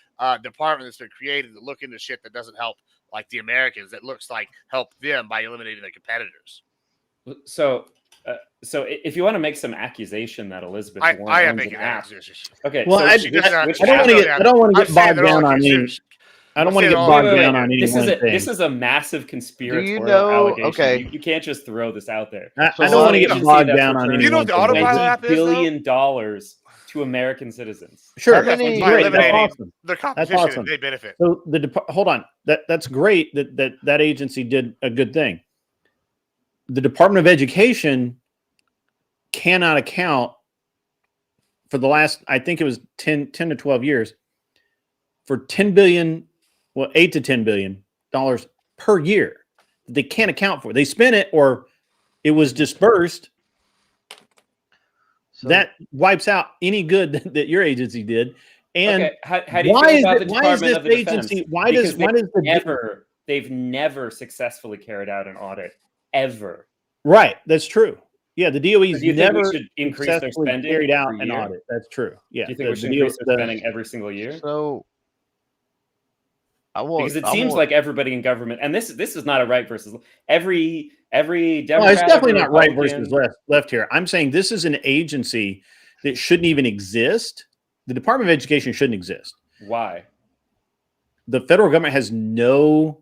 S4: department that's been created to look into shit that doesn't help like the Americans, that looks like help them by eliminating the competitors.
S5: So if you want to make some accusation that Elizabeth Warren
S4: I am
S5: owns
S4: making
S5: an app,
S4: accusations.
S5: okay.
S2: Well,
S5: so
S2: I don't want to get bogged down on any. I don't want to get bogged down on any one thing.
S5: This is a massive conspiratorial
S3: know-
S5: allegation.
S3: okay.
S5: You can't just throw this out there.
S2: I don't want to get bogged down on any
S4: You know
S2: one
S4: what the
S2: thing.
S4: autopilot app is, though?
S5: $20 billion to American citizens.
S2: Sure,
S3: How many-
S2: that's great. That's
S4: eliminating
S2: awesome.
S4: their competition,
S2: awesome.
S4: they benefit.
S2: So hold on. That's great that agency did a good thing. The Department of Education cannot account for the last, I think it was 10 to 12 years, for $10 billion, well, $8 to $10 billion per year. They can't account for. They spent it, or it was dispersed.
S3: So-
S2: That wipes out any good that your agency did. And
S5: okay, how do you feel about the Department of
S2: this
S5: Defense?
S2: agency? Why does
S5: They've never successfully carried out an audit ever.
S2: Right, that's true. Yeah, the DOE's
S5: Do you think
S2: never
S5: we should increase their
S2: successfully
S5: spending
S2: carried out
S5: every
S2: an
S5: year?
S2: audit. That's true. Yeah,
S5: Do you think we should increase their spending every single year?
S3: So
S5: Because it seems like everybody in government, and this is not a right versus every Democrat.
S2: No, it's definitely not right
S5: Republican-
S2: versus left here. I'm saying this is an agency that shouldn't even exist. The Department of Education shouldn't exist.
S5: Why?
S2: The federal government has no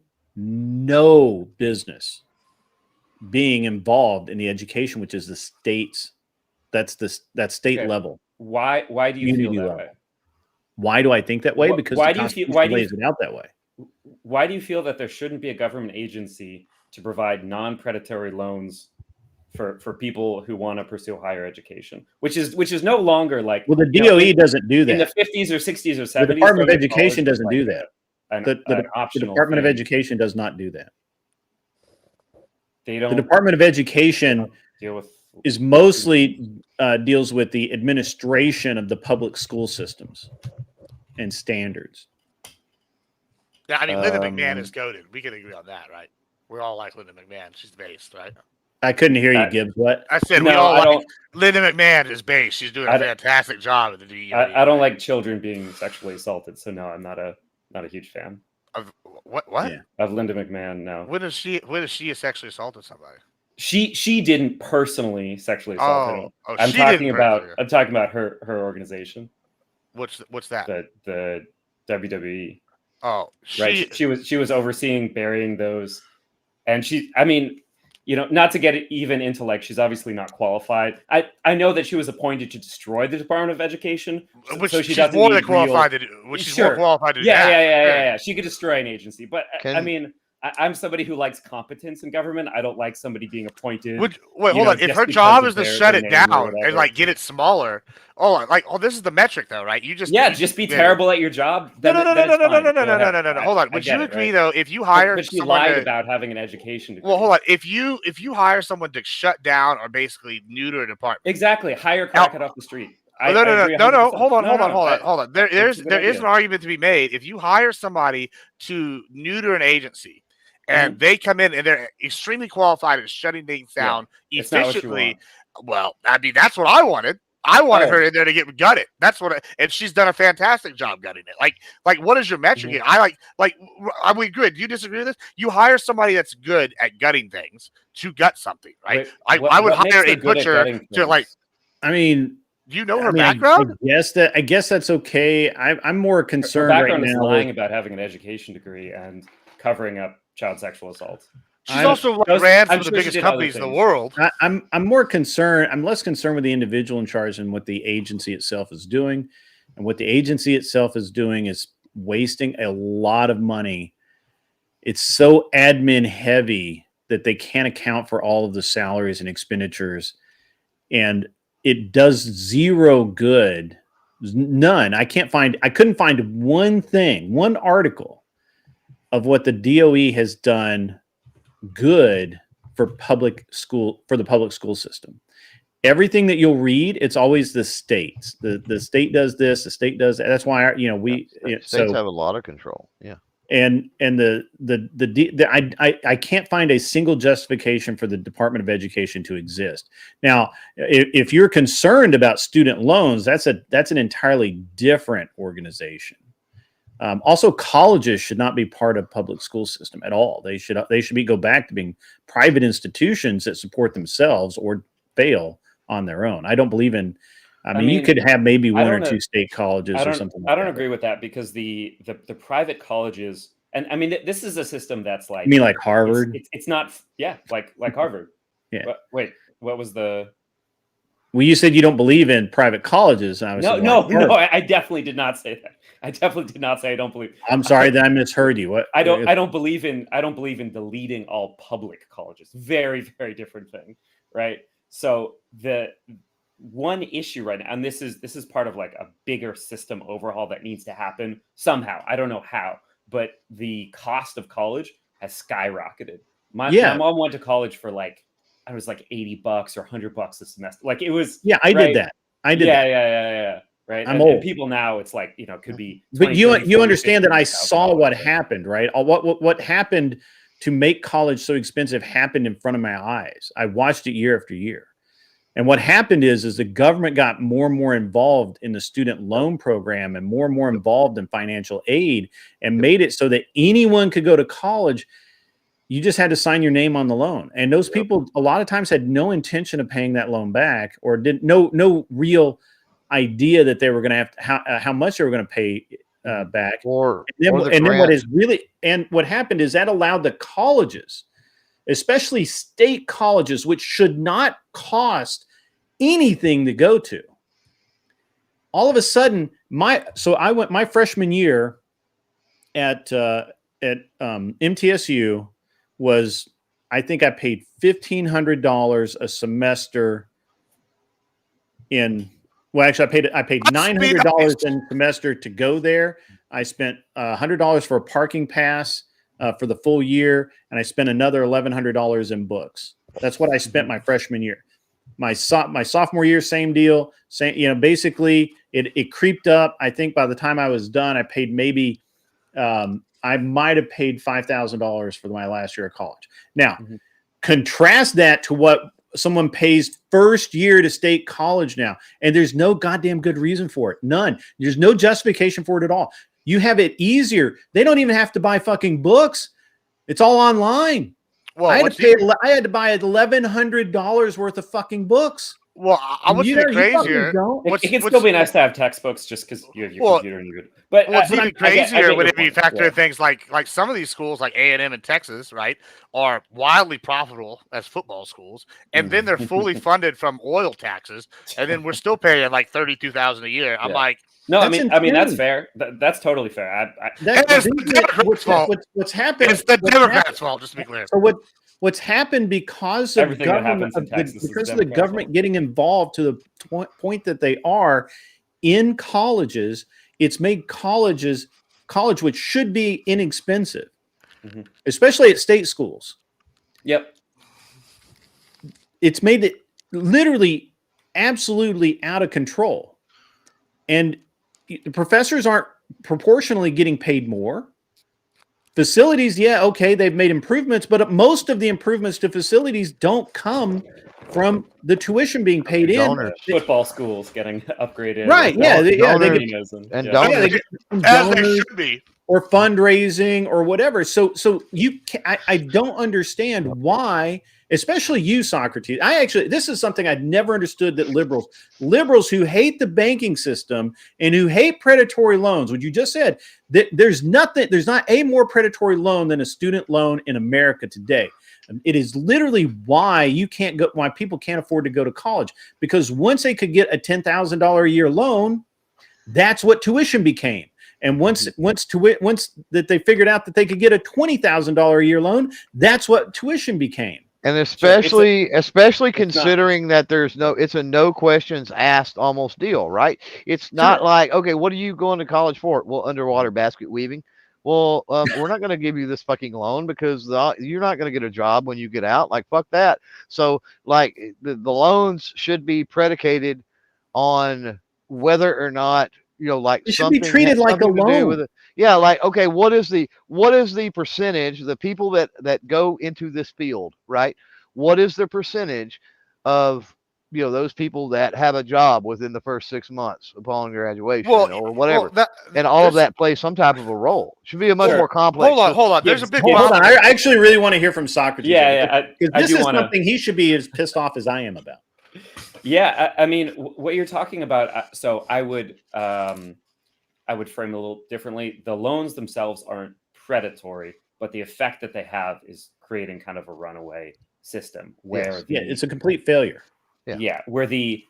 S2: business being involved in the education, which is the state's. That's state
S5: Okay.
S2: level.
S5: Why do you
S2: Community
S5: feel that
S2: level.
S5: way?
S2: Why do I think that way? Because
S5: why
S2: the
S5: do you feel-
S2: Constitution lays it out that way.
S5: Why do you feel that there shouldn't be a government agency to provide non-predatory loans for people who want to pursue higher education, which is no longer like,
S2: Well, the DOE doesn't do
S5: in the
S2: that.
S5: 50s or 60s or 70s.
S2: The Department of
S5: going to
S2: Education
S5: college was
S2: doesn't
S5: like
S2: do that.
S5: an
S2: The
S5: optional
S2: Department of
S5: thing.
S2: Education does not do that.
S5: They
S2: The
S5: don't
S2: Department of Education
S5: deal with
S2: is mostly deals with the administration of the public school systems and standards.
S4: Yeah, I mean, Linda McMahon is goated. We can agree on that, right? We're all like Linda McMahon. She's based, right?
S2: I couldn't hear you, Gibbs. What?
S4: I said
S5: No,
S4: we all
S5: I
S4: like
S5: don't-
S4: Linda McMahon is based. She's doing a fantastic job at the DOE.
S5: I don't like children being sexually assaulted, so no, I'm not a huge fan
S4: Of what? What?
S2: Yeah.
S5: of Linda McMahon. No,
S4: When is she sexually assaulted somebody?
S5: she didn't personally sexually assault anyone.
S4: Oh,
S5: I'm
S4: she
S5: talking
S4: didn't
S5: about
S4: personally.
S5: her organization,
S4: What's that?
S5: the WWE.
S4: Oh,
S5: Right. She was overseeing burying those, and not to get it even into like, she's obviously not qualified. I know that she was appointed to destroy the Department of Education,
S4: which
S5: so she
S4: she's
S5: doesn't
S4: more
S5: need
S4: than qualified to do. Which she's more qualified to do. that.
S5: Yeah. She could destroy an agency, but
S3: Can-
S5: I mean, I'm somebody who likes competence in government. I don't like somebody being appointed.
S4: Wait,
S5: you
S4: hold
S5: know,
S4: on. If
S5: just
S4: her
S5: because
S4: job
S5: of
S4: is to
S5: their
S4: shut it
S5: name or
S4: down
S5: whatever.
S4: and like get it smaller, this is the metric though, right? You just
S5: be terrible at your job.
S4: No.
S5: Hold
S4: on. Would you agree though? If you hire
S5: But she
S4: someone
S5: lied
S4: to-
S5: about having an education degree.
S4: well, hold on. If you hire someone to shut down or basically neuter a department,
S5: Exactly. Hire crackhead off the street.
S4: No. Hold on. There is an argument to be made. If you hire somebody to neuter an agency, and they come in and they're extremely qualified at shutting things down
S5: It's not what you
S4: efficiently, well, I mean, that's what I wanted. I wanted her in there to get gutted. That's what, and she's done a fantastic job gutting it. Like, what is your metric?
S5: Mhm.
S4: I woan, good. Do you disagree with this? You hire somebody that's good at gutting things to gut something, right?
S5: Wait,
S4: I would
S5: what makes
S4: hire
S5: her
S4: a
S5: good at
S4: butcher
S5: gutting
S4: to like.
S5: things?
S2: I mean,
S4: Do you know her
S2: I
S4: background?
S2: I guess that's okay. I'm more
S5: Her
S2: concerned right
S5: background is
S2: now.
S5: lying about having an education degree and covering up child sexual assault.
S4: She's also ran some of the
S5: sure she
S4: biggest
S5: did other
S4: companies in the
S5: things.
S4: world.
S2: I'm more concerned. I'm less concerned with the individual in charge and what the agency itself is doing. And what the agency itself is doing is wasting a lot of money. It's so admin heavy that they can't account for all of the salaries and expenditures. And it does zero good. None. I couldn't find one article of what the DOE has done good for the public school system. Everything that you'll read, it's always the states. The state does this, the state does that. That's why
S3: States have a lot of control. Yeah.
S2: And I can't find a single justification for the Department of Education to exist. Now, if you're concerned about student loans, that's an entirely different organization. Also, colleges should not be part of public school system at all. They should go back to being private institutions that support themselves or fail on their own. I don't believe in. I mean, you could have maybe one or two state colleges or something like that.
S5: I don't agree with that because the private colleges, and I mean, this is a system that's like.
S2: You mean like Harvard?
S5: It's not, yeah, like Harvard.
S2: Yeah.
S5: But wait, what was the?
S2: Well, you said you don't believe in private colleges. And
S5: No, I definitely did not say that. I definitely did not say I don't believe.
S2: I'm sorry that I misheard you. What?
S5: I don't believe in deleting all public colleges. Very, very different thing, right? So the one issue right now, and this is part of like a bigger system overhaul that needs to happen somehow. I don't know how, but the cost of college has skyrocketed. My mom went to college for like, I was like $80 or $100 a semester. Like it was.
S2: Yeah, I did that.
S5: Yeah. Right.
S2: I'm old.
S5: And people now, it's like, could be. 20,
S2: but you
S5: 30, 40,
S2: understand that I saw what
S5: $50.
S2: happened, right? What happened to make college so expensive happened in front of my eyes. I watched it year after year. And what happened is the government got more and more involved in the student loan program and more involved in financial aid and made it so that anyone could go to college. You just had to sign your name on the loan. And those people a lot of times had no intention of paying that loan back or no real idea that they were going to have how much they were going to pay back.
S3: What
S2: happened is that allowed the colleges, especially state colleges, which should not cost anything to go to. All of a sudden, I went my freshman year at MTSU was, I think I paid $1,500 a semester in. Well, actually, I paid $900 in semester to go there. I spent $100 for a parking pass for the full year, and I spent another $1,100 in books. That's what I spent my freshman year. My sophomore year, same deal. Basically, it creeped up. I think by the time I was done, I paid maybe I might have paid $5,000 for my last year of college. Now, contrast that to what someone pays first year to state college now, and there's no goddamn good reason for it. None. There's no justification for it at all. You have it easier. They don't even have to buy fucking books. It's all online.
S4: Well,
S2: I had to buy $1,100 worth of fucking books.
S4: Well, I would say crazier.
S5: It can still be nice to have textbooks just because you have your computer and you're good. But
S4: what's even crazier whenever you factor in things like some of these schools, like A&M in Texas, right, are wildly profitable as football schools, and then they're fully funded from oil taxes, and then we're still paying like $32,000 a year. I'm like,
S5: no, I mean that's fair. That's totally fair.
S2: What's happened?
S4: It's the Democrats' fault, just to be clear.
S2: So what's happened because of the government getting involved to the point that they are in colleges, it's made college, which should be inexpensive, especially at state schools.
S5: Yep.
S2: It's made it literally absolutely out of control. And the professors aren't proportionally getting paid more. Facilities, they've made improvements, but most of the improvements to facilities don't come from the tuition being paid in.
S5: Football schools getting upgraded.
S2: Right,
S3: donors.
S2: As they should be. or fundraising or whatever. So I don't understand why, especially you, Socrates. This is something I'd never understood, that liberals who hate the banking system and who hate predatory loans, what you just said, that there's not a more predatory loan than a student loan in America today. It is literally why people can't afford to go to college, because once they could get a $10,000 a year loan, that's what tuition became. And once that they figured out that they could get a $20,000 a year loan, that's what tuition became.
S3: And especially considering that it's a no questions asked almost deal, right? It's not like, okay, what are you going to college for? Well, underwater basket weaving. Well, we're not going to give you this fucking loan because you're not going to get a job when you get out. Like, fuck that. So, like, the loans should be predicated on whether or not, like,
S2: it should be treated like a loan.
S3: Yeah, like, okay, what is the percentage, the people that go into this field, right? What is the percentage of those people that have a job within the first 6 months upon graduation or whatever? And all of that plays some type of a role. It should be a much more complex.
S4: Hold on. There's a big
S2: hold on. I actually really want to hear from Socrates.
S5: Yeah.
S2: This is something he should be as pissed off as I am about.
S5: Yeah, I mean, what you're talking about. So I would frame it a little differently. The loans themselves aren't predatory, but the effect that they have is creating kind of a runaway system where
S2: it's a complete failure.
S5: Yeah, where the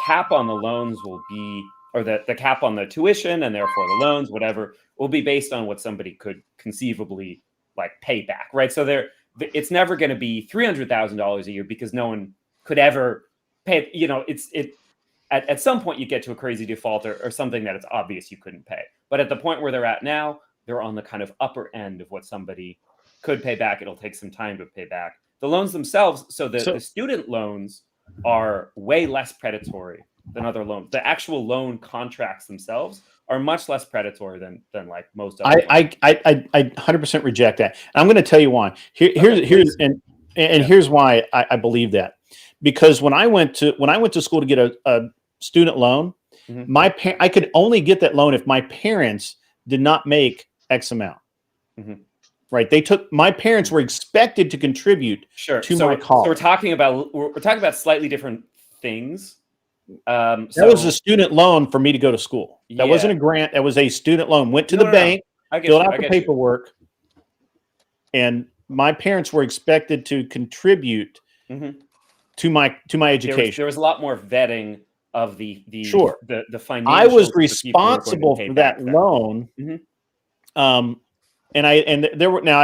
S5: cap on the loans will be, or the cap on the tuition and therefore the loans, whatever, will be based on what somebody could conceivably like pay back, right? So it's never going to be $300,000 a year because no one could ever pay. At some point you get to a crazy default or something that it's obvious you couldn't pay. But at the point where they're at now, they're on the kind of upper end of what somebody could pay back. It'll take some time to pay back. The loans themselves, the student loans are way less predatory than other loans. The actual loan contracts themselves are much less predatory than like most other loans.
S2: I 100% reject that. I'm going to tell you why. Here's why I believe that. Because when I went to school to get a student loan, I could only get that loan if my parents did not make X amount. Mm-hmm. Right? My parents were expected to contribute to my college.
S5: So we're talking about slightly different things.
S2: That was a student loan for me to go to school. That wasn't a grant. That was a student loan. Went to the bank, filled out the paperwork, and my parents were expected to contribute to my education.
S5: There was a lot more vetting of the financial.
S2: I was responsible for that loan. I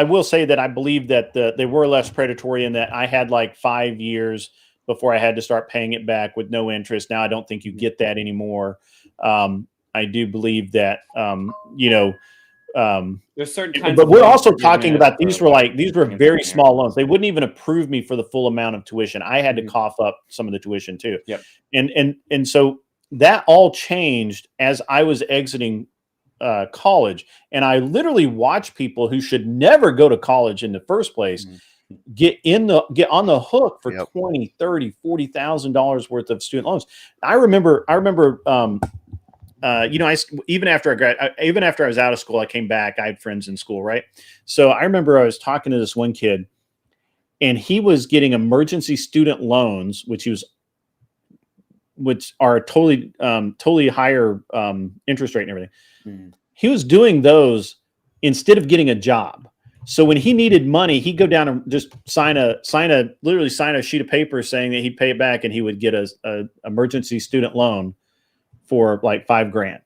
S2: will say that I believe that they were less predatory in that I had like 5 years before I had to start paying it back with no interest. Now I don't think you get that anymore. I do believe that
S5: there's certain kinds.
S2: But we're also talking about these were very small loans. They wouldn't even approve me for the full amount of tuition. I had to cough up some of the tuition too.
S5: Yep.
S2: And so that all changed as I was exiting college, and I literally watched people who should never go to college in the first place get on the hook for $20,000, $30,000, $40,000 worth of student loans. I remember even after I was out of school, I came back. I had friends in school, right? So I remember I was talking to this one kid, and he was getting emergency student loans, which are totally higher interest rate and everything. He was doing those instead of getting a job. So when he needed money, he'd go down and just sign a sheet of paper saying that he'd pay it back, and he would get a emergency student loan for like $5,000.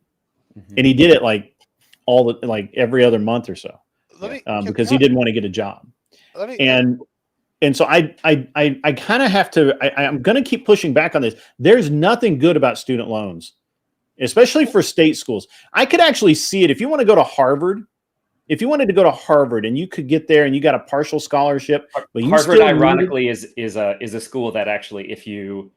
S2: And he did it like every other month or so, because he didn't want to get a job. And so I kind of have to. I'm going to keep pushing back on this. There's nothing good about student loans, especially for state schools. I could actually see it if you want to go to Harvard. If you wanted to go to Harvard and you could get there and you got a partial scholarship, but
S5: Harvard, ironically, is a school that actually, if you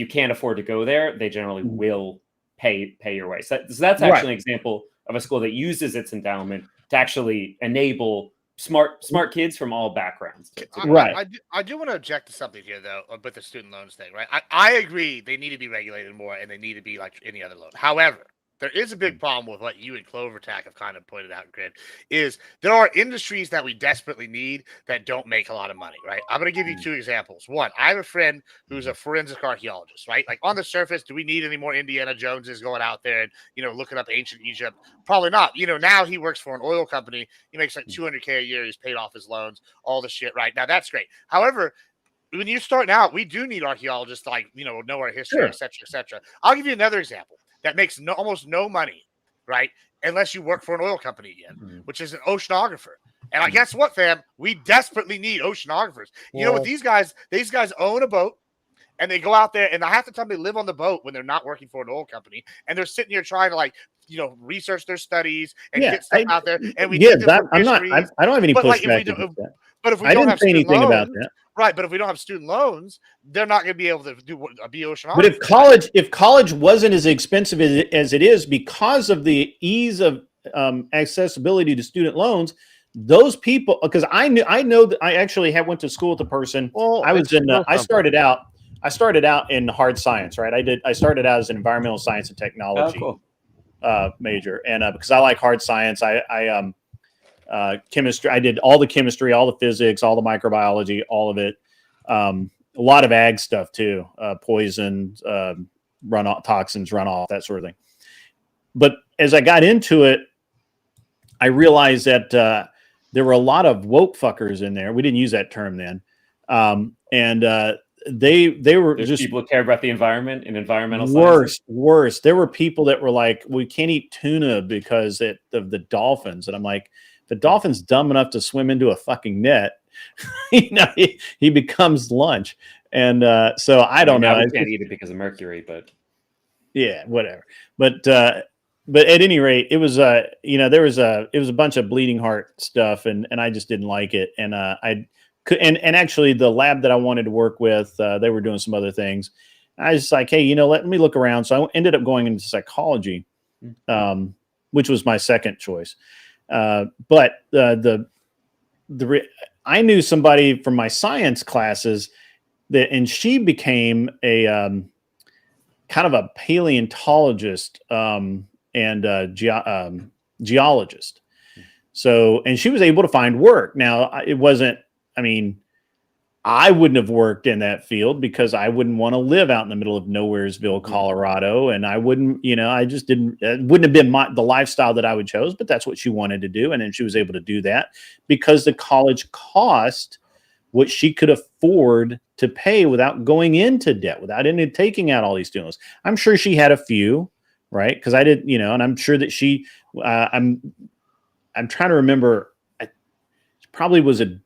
S5: can't afford to go there, they generally will pay your way. So that's actually an example of a school that uses its endowment to actually enable smart kids from all backgrounds.
S4: I do want to object to something here, though, with the student loans thing, right? I agree they need to be regulated more and they need to be like any other loan. However, there is a big problem with what you and CloverTac have kind of pointed out, Grid, is there are industries that we desperately need that don't make a lot of money, right? I'm going to give you 2 examples. One, I have a friend who's a forensic archaeologist, right? Like on the surface, do we need any more Indiana Joneses going out there and, looking up ancient Egypt? Probably not. Now he works for an oil company. He makes like $200K a year. He's paid off his loans, all the shit, right? Now that's great. However, when you're starting out, we do need archaeologists to know our history, et cetera, et cetera. I'll give you another example that makes almost no money, right? Unless you work for an oil company again, which is an oceanographer. And I guess what, fam? We desperately need oceanographers. With these guys own a boat and they go out there, and half the time they live on the boat when they're not working for an oil company, and they're sitting here trying to research their studies and get stuff out there. And we need them for histories.
S2: I don't have any pushback against that.
S4: But if we
S2: I
S4: don't
S2: didn't
S4: have
S2: say
S4: student
S2: anything
S4: loans,
S2: about that.
S4: right? But if we don't have student loans, they're not going to be able to be oceanographers.
S2: But if college wasn't as expensive as it is because of the ease of accessibility to student loans, those people, because I know that I actually went to school with a person.
S3: Well,
S2: I started out in hard science, right? I started out as an environmental science and technology major, and because I like hard science, chemistry. I did all the chemistry, all the physics, all the microbiology, all of it. A lot of ag stuff too, poison, runoff, toxins, runoff, that sort of thing. But as I got into it, I realized that there were a lot of woke fuckers in there. We didn't use that term then, and they were
S5: There's
S2: just
S5: people who care about the environment and environmental science.
S2: Worse. There were people that were like, we can't eat tuna because of the dolphins, and I'm like, the dolphin's dumb enough to swim into a fucking net, he becomes lunch. And so I don't know.
S5: We can't eat it because of mercury, but
S2: yeah, whatever. But at any rate, it was it was a bunch of bleeding heart stuff, and I just didn't like it. And and actually the lab that I wanted to work with, they were doing some other things. I was just like, hey, let me look around. So I ended up going into psychology, which was my second choice. But I knew somebody from my science classes and she became a kind of a paleontologist and geologist. So, and she was able to find work. Now, it wasn't, I wouldn't have worked in that field because I wouldn't want to live out in the middle of Nowheresville, Colorado. And I wouldn't, I just didn't, it wouldn't have been the lifestyle that I would chose, but that's what she wanted to do. And then she was able to do that because the college cost what she could afford to pay without going into debt, without taking out all these student loans. I'm sure she had a few, right? Because I did, and I'm sure that she, I'm trying to remember, she probably was a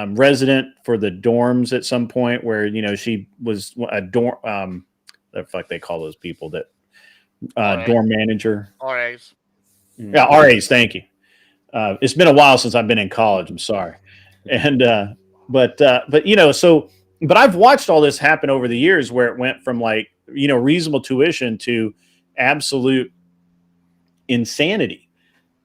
S2: resident for the dorms at some point where, she was a dorm, the fuck they call those people that, dorm manager.
S4: RAs.
S2: Yeah, RAs, thank you. It's been a while since I've been in college. I'm sorry. And, but I've watched all this happen over the years where it went from reasonable tuition to absolute insanity.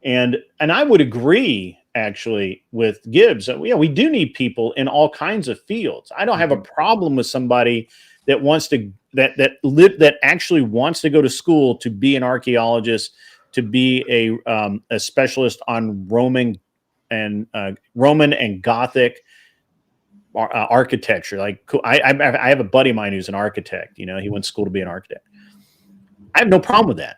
S2: And I would agree actually with Gibbs. We do need people in all kinds of fields. I don't have a problem with somebody that wants to, that actually wants to go to school to be an archaeologist, to be a specialist on Roman and Gothic architecture. I have a buddy of mine who's an architect. He went to school to be an architect. I have no problem with that.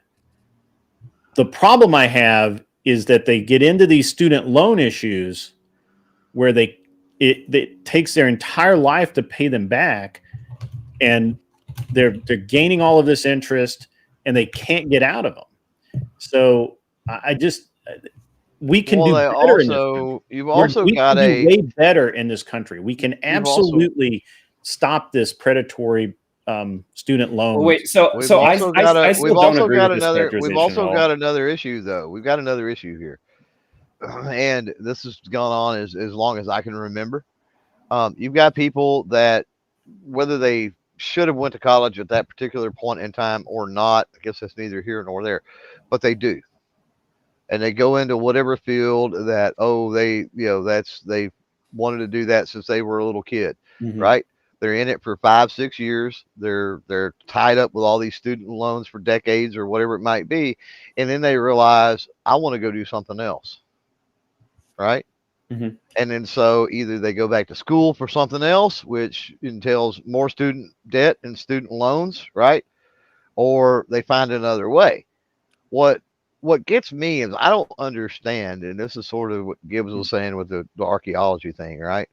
S2: The problem I have is that they get into these student loan issues where it takes their entire life to pay them back, and they're gaining all of this interest and they can't get out of them. So we can do better in this country.
S3: You've also got
S2: do way better in this country. We can absolutely stop this predatory student loan.
S5: Well, wait, we've also
S3: got another issue though. We've got another issue here, and this has gone on as long as I can remember. You've got people that, whether they should have went to college at that particular point in time or not, I guess that's neither here nor there, but they do, and they go into whatever field that they wanted to do that since they were a little kid, right? They're in it for 5-6 years. They're tied up with all these student loans for decades or whatever it might be, and then they realize I want to go do something else, right?
S5: Mhm.
S3: And then so either they go back to school for something else, which entails more student debt and student loans, right? Or they find another way. What gets me is I don't understand, and this is sort of what Gibbs was saying with the archaeology thing, right?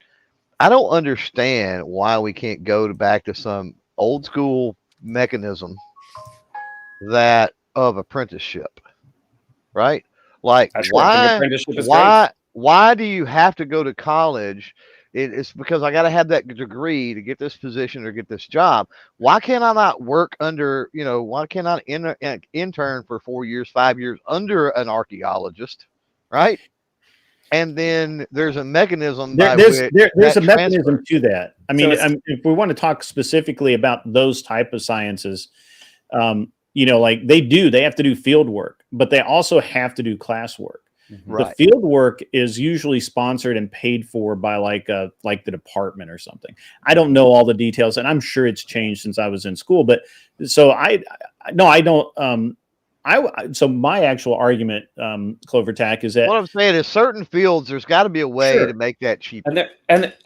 S3: I don't understand why we can't go back to some old school mechanism that of apprenticeship, right? Like
S5: I sure think apprenticeship is great.
S3: why do you have to go to college? It's because I got to have that degree to get this position or get this job. Why can't I not work under, why can't I intern for 4 years, 5 years under an archaeologist, right? And then there's a mechanism
S2: There's a mechanism to that. I mean,
S5: So
S2: if we want to talk specifically about those type of sciences, like they have to do field work, but they also have to do class work.
S3: Right.
S2: The field work is usually sponsored and paid for by like the department or something. I don't know all the details, and I'm sure it's changed since I was in school. But so I don't. So my actual argument, Clover Tack, is that
S3: what I'm saying is certain fields there's got to be a way to make that cheap.
S5: And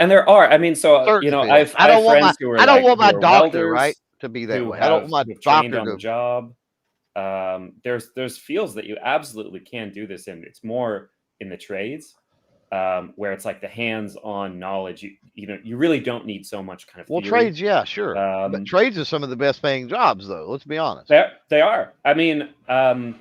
S5: there are. I mean, so I have friends who are
S3: I don't want my doctor
S5: welders,
S3: to be that way.
S5: I
S3: don't want my
S5: trained
S3: doctor
S5: on the job. There's fields that you absolutely can do this in. It's more in the trades, where it's like the hands-on knowledge. You really don't need so much kind of theory.
S3: Trades, yeah, sure. But trades are some of the best paying jobs, though. Let's be honest.
S5: They are. I mean, I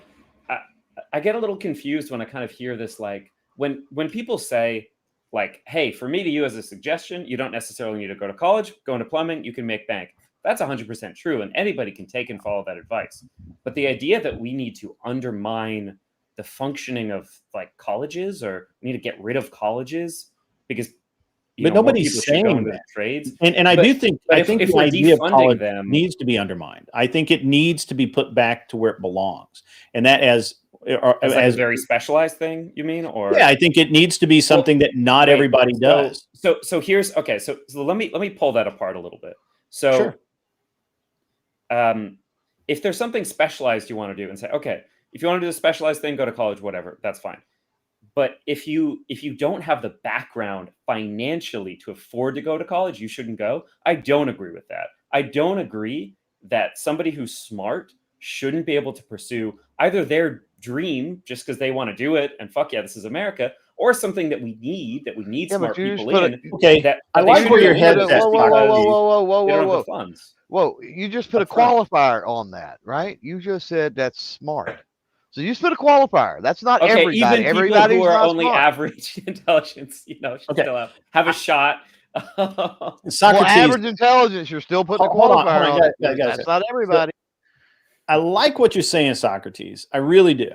S5: get a little confused when I kind of hear this, like when people say, like, hey, for me to you as a suggestion, you don't necessarily need to go to college, go into plumbing, you can make bank. That's 100% true, and anybody can take and follow that advice. But the idea that we need to undermine the functioning of like colleges, or we need to get rid of colleges because
S2: nobody's saying that.
S5: Trades.
S2: And I do think
S5: if
S2: the
S5: we're
S2: idea of college
S5: them,
S2: needs to be undermined. I think it needs to be put back to where it belongs, and that as
S5: a very specialized thing, you mean? Or
S2: I think it needs to be something that not everybody does.
S5: So here's okay. So let me pull that apart a little bit. So,
S2: sure.
S5: If there's something specialized you want to do, and say, okay, if you want to do a specialized thing, go to college, whatever, that's fine. But if you don't have the background financially to afford to go to college, you shouldn't go. I don't agree with that. I don't agree that somebody who's smart shouldn't be able to pursue either their dream just because they want to do it, and fuck yeah, this is America, or something that we need smart people in.
S2: I like where your head's at.
S3: Whoa.
S5: Funds.
S3: Whoa, you just put a qualifier on that, right? You just said that's smart. So you just put a qualifier. That's not everybody.
S5: Even
S3: everybody
S5: who are only
S3: smart.
S5: Average intelligence, should still have a shot.
S3: Average intelligence, you're still putting a qualifier on. That's not everybody.
S2: I like what you're saying, Socrates. I really do.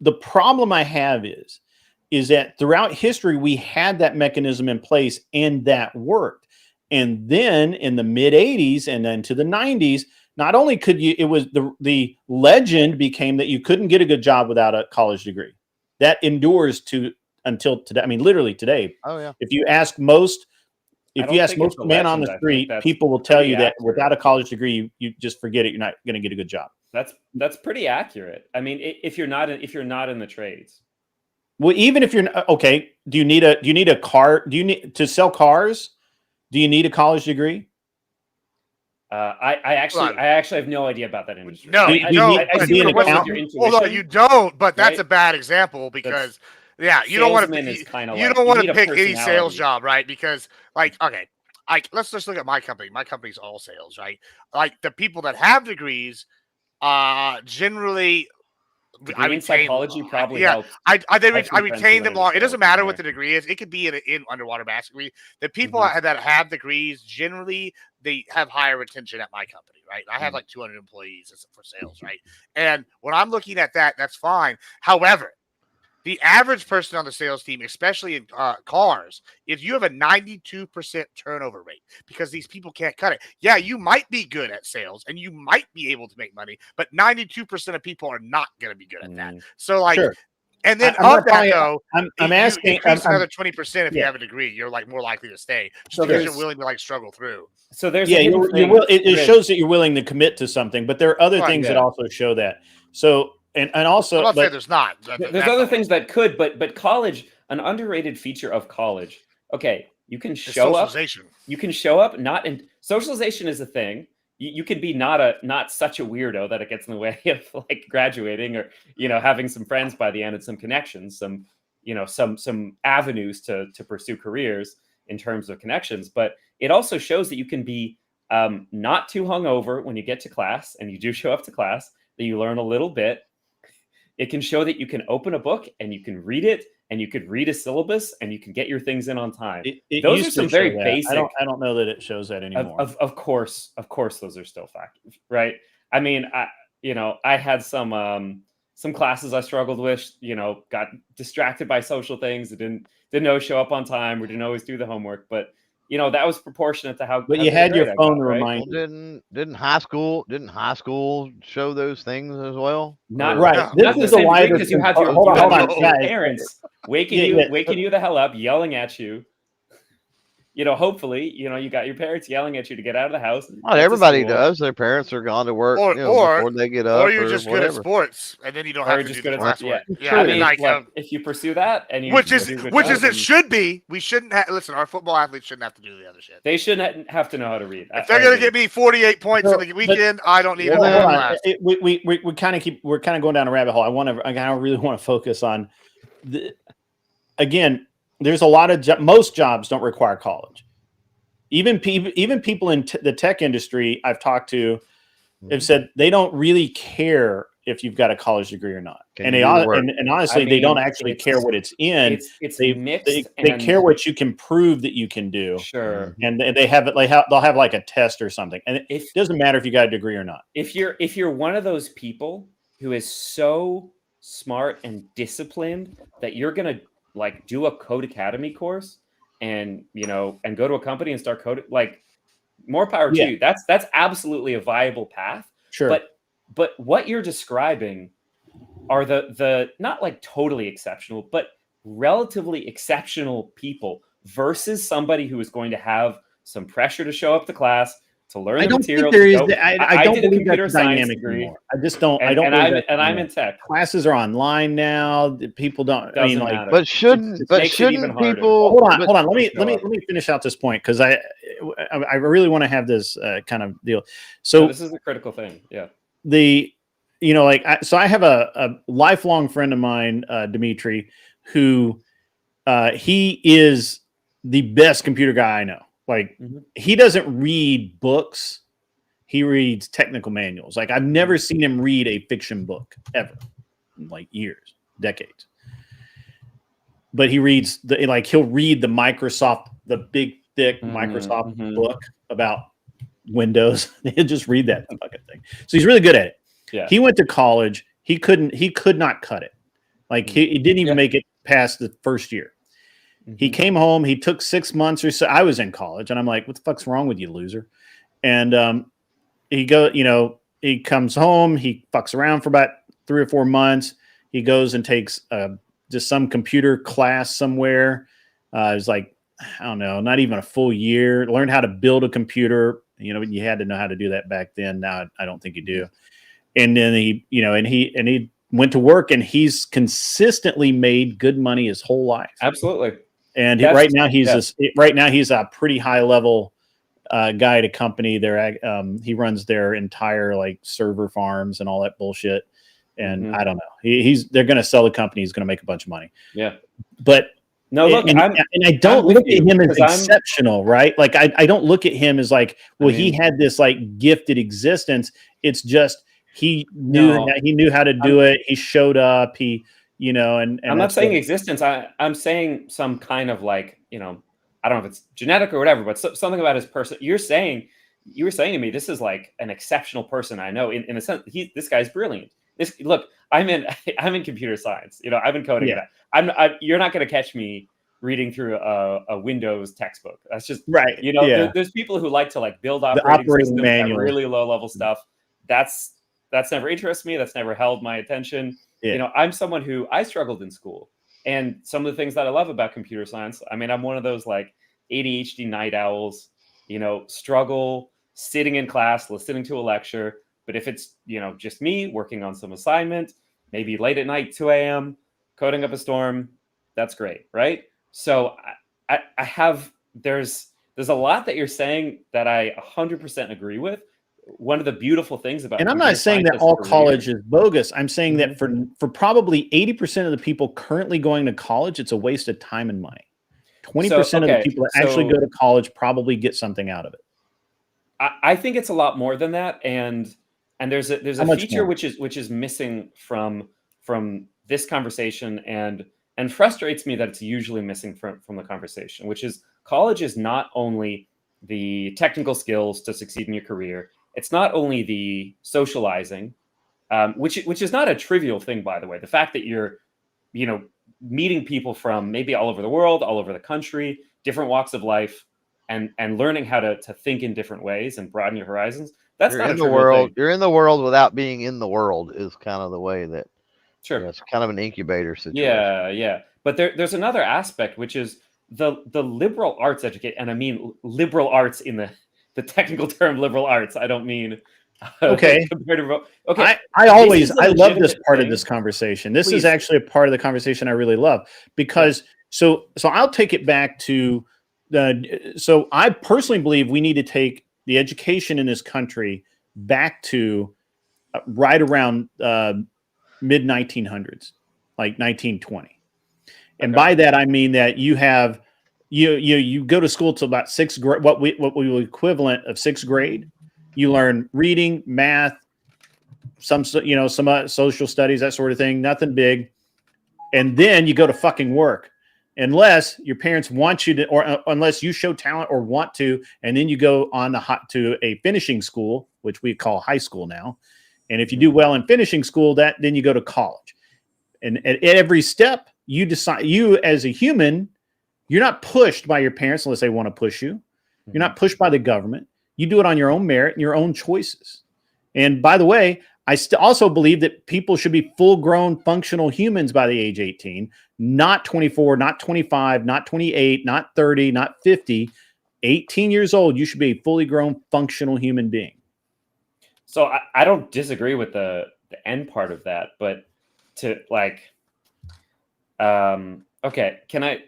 S2: The problem I have is that throughout history, we had that mechanism in place and that worked. And then in the mid 80s and then to the 90s, not only could you, it was the legend became that you couldn't get a good job without a college degree. That endures until today. I mean, literally today.
S3: Oh yeah.
S2: If you ask most men on the street, people will tell you that without a college degree, you just forget it. You're not going to get a good job.
S5: That's pretty accurate. I mean, if you're not in the trades.
S2: Well, even if you're okay, do you need a car? Do you need to sell cars? Do you need a college degree?
S5: I actually have no idea about that industry.
S4: No, you don't. Hold on, you don't. But that's a bad example because you don't want to pick any sales job, right? Because let's just look at my company. My company's all sales, right? Like the people that have degrees, generally.
S5: I mean, psychology probably helps.
S4: I retain them long. It doesn't matter what the degree is. It could be in underwater master degree. The people that have degrees, generally, they have higher retention at my company, right? I have like 200 employees for sales, right? And when I'm looking at that, that's fine. However, the average person on the sales team, especially in cars, if you have a 92% turnover rate, because these people can't cut it. Yeah, you might be good at sales and you might be able to make money, but 92% of people are not going to be good at that. So And then
S2: I'm
S4: of that though,
S2: I'm
S4: you
S2: asking.
S4: increase another 20% if you
S2: yeah.
S4: have a degree. You're like more likely to stay just
S5: So
S4: because you're
S5: there's-
S4: willing to like struggle through.
S5: So there's
S2: Yeah,
S5: a hidden thing
S2: it
S5: with-
S2: shows that you're willing to commit to something, but there are other
S4: Right,
S2: things that
S5: yeah.
S2: also show that. So and also,
S4: I'm not saying
S2: but
S4: there's not.
S5: There's other things that could, but college, an underrated feature of college. Okay, you can show up.
S4: socialization.
S5: You can show up. Not in socialization is a thing. You can be not such a weirdo that it gets in the way of like graduating or having some friends by the end and some connections, some some avenues to pursue careers in terms of connections. But it also shows that you can be not too hungover when you get to class and you do show up to class, that you learn a little bit. It can show that you can open a book and you can read it and you could read a syllabus and you can get your things in on time. Those are some very basic.
S2: I don't know that it shows that anymore.
S5: Of course, those are still factors, right? I mean, I had some classes I struggled with. Got distracted by social things. Didn't always show up on time or didn't always do the homework, but that was proportionate to how.
S2: But
S5: how
S2: you
S5: good
S2: had
S5: a
S2: your
S5: grade I
S2: phone
S5: got,
S2: to
S5: right?
S2: remind
S3: Well,
S2: you.
S3: didn't high school show those things as well?
S5: Not
S2: Right.
S4: Yeah.
S2: This
S5: Not
S2: is
S5: the
S2: a
S5: same
S2: wider.
S5: because you had your,
S2: hold
S5: you
S2: on,
S5: had
S2: hold on,
S5: your
S2: guys.
S5: parents waking
S2: Yeah,
S5: you the hell up, yelling at you. Hopefully, you got your parents yelling at you to get out of the house.
S3: Not
S5: get to
S3: everybody
S5: school,
S3: does. Their parents are gone to work
S4: Or
S3: before they get up,
S4: or you're just good at
S3: whatever.
S4: sports, and then you don't
S5: Or
S4: have
S5: you're
S4: to
S5: just
S4: do
S5: good
S4: the
S5: at
S4: classwork.
S5: yeah.
S4: Yeah,
S5: I
S4: and
S5: mean,
S4: like,
S5: look, if you pursue that and you
S4: which
S5: do
S4: is
S5: a good
S4: which
S5: job,
S4: is it
S5: then
S4: should be. We shouldn't have. Listen, our football athletes shouldn't have to do the other shit.
S5: they shouldn't have to know how to read.
S4: If they're gonna get me 48 points in the weekend, I don't need
S2: Well,
S4: them in
S2: hold on.
S4: class.
S2: We kind of going down a rabbit hole. I really want to focus on again. There's a lot of most jobs don't require college. Even people in the tech industry I've talked to have said they don't really care if you've got a college degree or not. And honestly, they don't actually care what it's in.
S5: It's
S2: They
S5: mixed.
S2: they care what you can prove that you can do.
S5: Sure.
S2: And they have it. They'll have like a test or something, and it doesn't matter if you got a degree or not.
S5: If you're one of those people who is so smart and disciplined that you're gonna like do a Code Academy course and and go to a company and start coding, like more power to you. That's absolutely a viable path.
S2: Sure.
S5: But what you're describing are the not like totally exceptional, but relatively exceptional people versus somebody who is going to have some pressure to show up to class, to learn the material.
S2: I don't
S5: did a
S2: believe
S5: computer
S2: that's
S5: science
S2: dynamic
S5: degree.
S2: anymore. I just don't. I don't.
S5: I'm in tech.
S2: Classes are online now. People don't. I mean,
S5: Doesn't
S2: like.
S5: matter.
S3: But shouldn't
S5: makes it even harder.
S3: people
S2: Hold on. Let me finish out this point because I really want to have this kind of deal. So
S5: this is a critical thing. Yeah.
S2: So I have a lifelong friend of mine, Dimitri, who he is the best computer guy I know. Like he doesn't read books. He reads technical manuals. Like I've never seen him read a fiction book ever, in like years, decades. But he reads he'll read the Microsoft, the big thick Microsoft book about Windows. He'll just read that fucking thing. So he's really good at it.
S5: Yeah.
S2: He went to college. He could not cut it. Like he didn't even make it past the first year. He came home. He took 6 months or so. I was in college, and I'm like, "What the fuck's wrong with you, loser?" And he comes home. He fucks around for about 3 or 4 months. He goes and takes just some computer class somewhere. It's like, I don't know, not even a full year. Learned how to build a computer. You had to know how to do that back then. Now I don't think you do. And then he went to work, and he's consistently made good money his whole life.
S5: Absolutely.
S2: And right now he's a pretty high level guy at a company. He runs their entire like server farms and all that bullshit. And I don't know. They're going to sell the company. He's going to make a bunch of money.
S5: Yeah.
S2: But
S5: no, look,
S2: and I don't look at him as exceptional, right? Like I don't look at him as like, well, he had this like gifted existence. It's just he knew how to do it. He showed up. And
S5: I'm not saying existence. I'm saying some kind of like, I don't know if it's genetic or whatever, but something about his person. You were saying to me, this is like an exceptional person I know in a sense. This guy's brilliant. Look, I'm in computer science. I've been coding that. You're not going to catch me reading through a Windows textbook. That's just
S2: right.
S5: There's people who like to like build operating systems, really low level stuff. That's never interested me. That's never held my attention. You know, I'm someone who I struggled in school, and some of the things that I love about computer science, I mean, I'm one of those like ADHD night owls, you know, struggle sitting in class, listening to a lecture. But if it's, you know, just me working on some assignment, maybe late at night, 2 a.m., coding up a storm, that's great, right? So I have, there's a lot that you're saying that I 100% agree with. One of the beautiful things about,
S2: and I'm not saying that all college is bogus. I'm saying that for probably 80% of the people currently going to college, it's a waste of time and money. 20% of the people that actually go to college probably get something out of it.
S5: I think it's a lot more than that, and there's a feature which is missing from this conversation, and frustrates me that it's usually missing from the conversation, which is college is not only the technical skills to succeed in your career. It's not only the socializing, which is not a trivial thing, by the way. The fact that you're, you know, meeting people from maybe all over the world, all over the country, different walks of life, and learning how to think in different ways and broaden your horizons. That's not a trivial thing.
S3: You're in the world without being in the world is kind of the way that.
S5: Sure.
S3: You know, it's kind of an incubator situation.
S5: Yeah. But there's another aspect, which is the liberal arts education, and I mean liberal arts in the technical term liberal arts. I don't mean
S2: okay.
S5: Okay.
S2: I love this part of this conversation. This is actually a part of the conversation I really love, because so I'll take it back to so I personally believe we need to take the education in this country back to right around mid 1900s, like 1920. And by that I mean that you have you go to school till about sixth grade, what we will equivalent of sixth grade. You learn reading, math, some social studies, that sort of thing, nothing big. And then you go to fucking work, unless your parents want you to, or unless you show talent or want to, and then you go on to a finishing school, which we call high school now. And if you do well in finishing school, then you go to college. And at every step, you decide, you as a human, you're not pushed by your parents unless they want to push you. You're not pushed by the government. You do it on your own merit and your own choices. And by the way, I also believe that people should be full-grown functional humans by the age 18, not 24, not 25, not 28, not 30, not 50. 18 years old, you should be a fully grown functional human being.
S5: So I don't disagree with the end part of that, but to like, okay, can I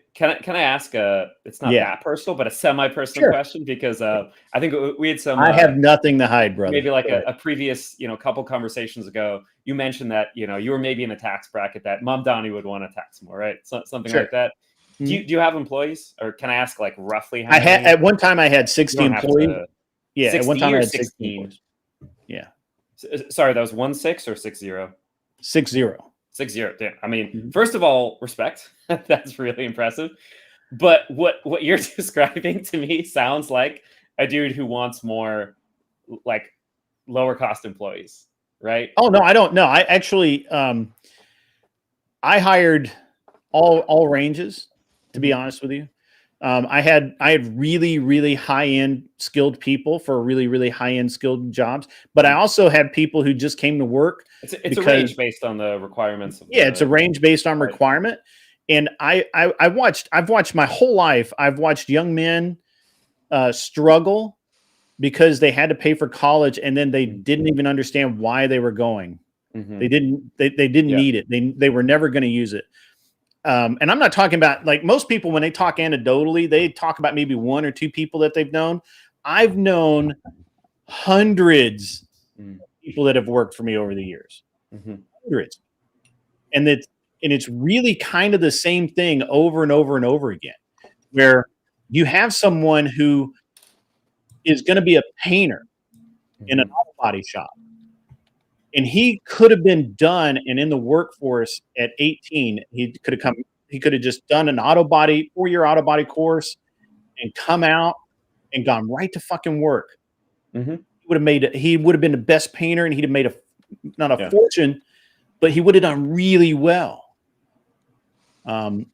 S5: ask it's not that personal, but a semi-personal question, because I think we had some.
S2: I have nothing to hide, brother.
S5: Maybe like a previous, couple conversations ago, you mentioned that you were maybe in a tax bracket that Mom Donnie would want to tax more, right? Something like that. Do you have employees, or can I ask like roughly how many?
S2: At one time I had 60 employees. Yeah, at one time I had
S5: 16.
S2: Yeah.
S5: Sorry, that was 16 or 60?
S2: 60.
S5: 60. Damn. I mean, first of all, respect. That's really impressive. But what you're describing to me sounds like a dude who wants more like lower cost employees, right?
S2: Oh no, I don't know. I actually I hired all ranges, to be honest with you. I had really, really high-end skilled people for really, really high-end skilled jobs, but I also had people who just came to work.
S5: It's a range based on the requirements.
S2: It's a range based on requirement. And I've watched my whole life. I've watched young men struggle because they had to pay for college, and then they didn't even understand why they were going. They didn't need it. They were never going to use it. And I'm not talking about, like, most people, when they talk anecdotally, they talk about maybe one or two people that they've known. I've known hundreds of people that have worked for me over the years. Hundreds. And it's really kind of the same thing over and over and over again, where you have someone who is going to be a painter in an auto body shop. And he could have been done and in the workforce at 18. He could have just done an 4-year auto body course and come out and gone right to fucking work. He would have been the best painter, and he'd have made not a fortune, but he would have done really well. And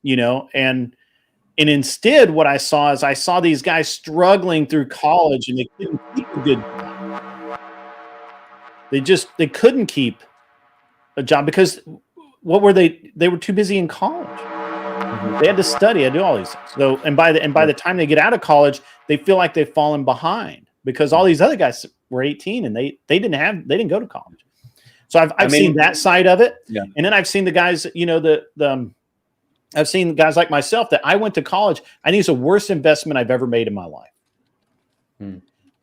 S2: instead what I saw these guys struggling through college, and they couldn't keep a good job. They couldn't keep a job because what were they? They were too busy in college. They had to study and do all these things. So, and by the time they get out of college, they feel like they've fallen behind because all these other guys were 18 and they didn't go to college. So I've seen that side of it.
S5: Yeah.
S2: And then I've seen the guys, I've seen guys like myself that I went to college. I think it's the worst investment I've ever made in my life.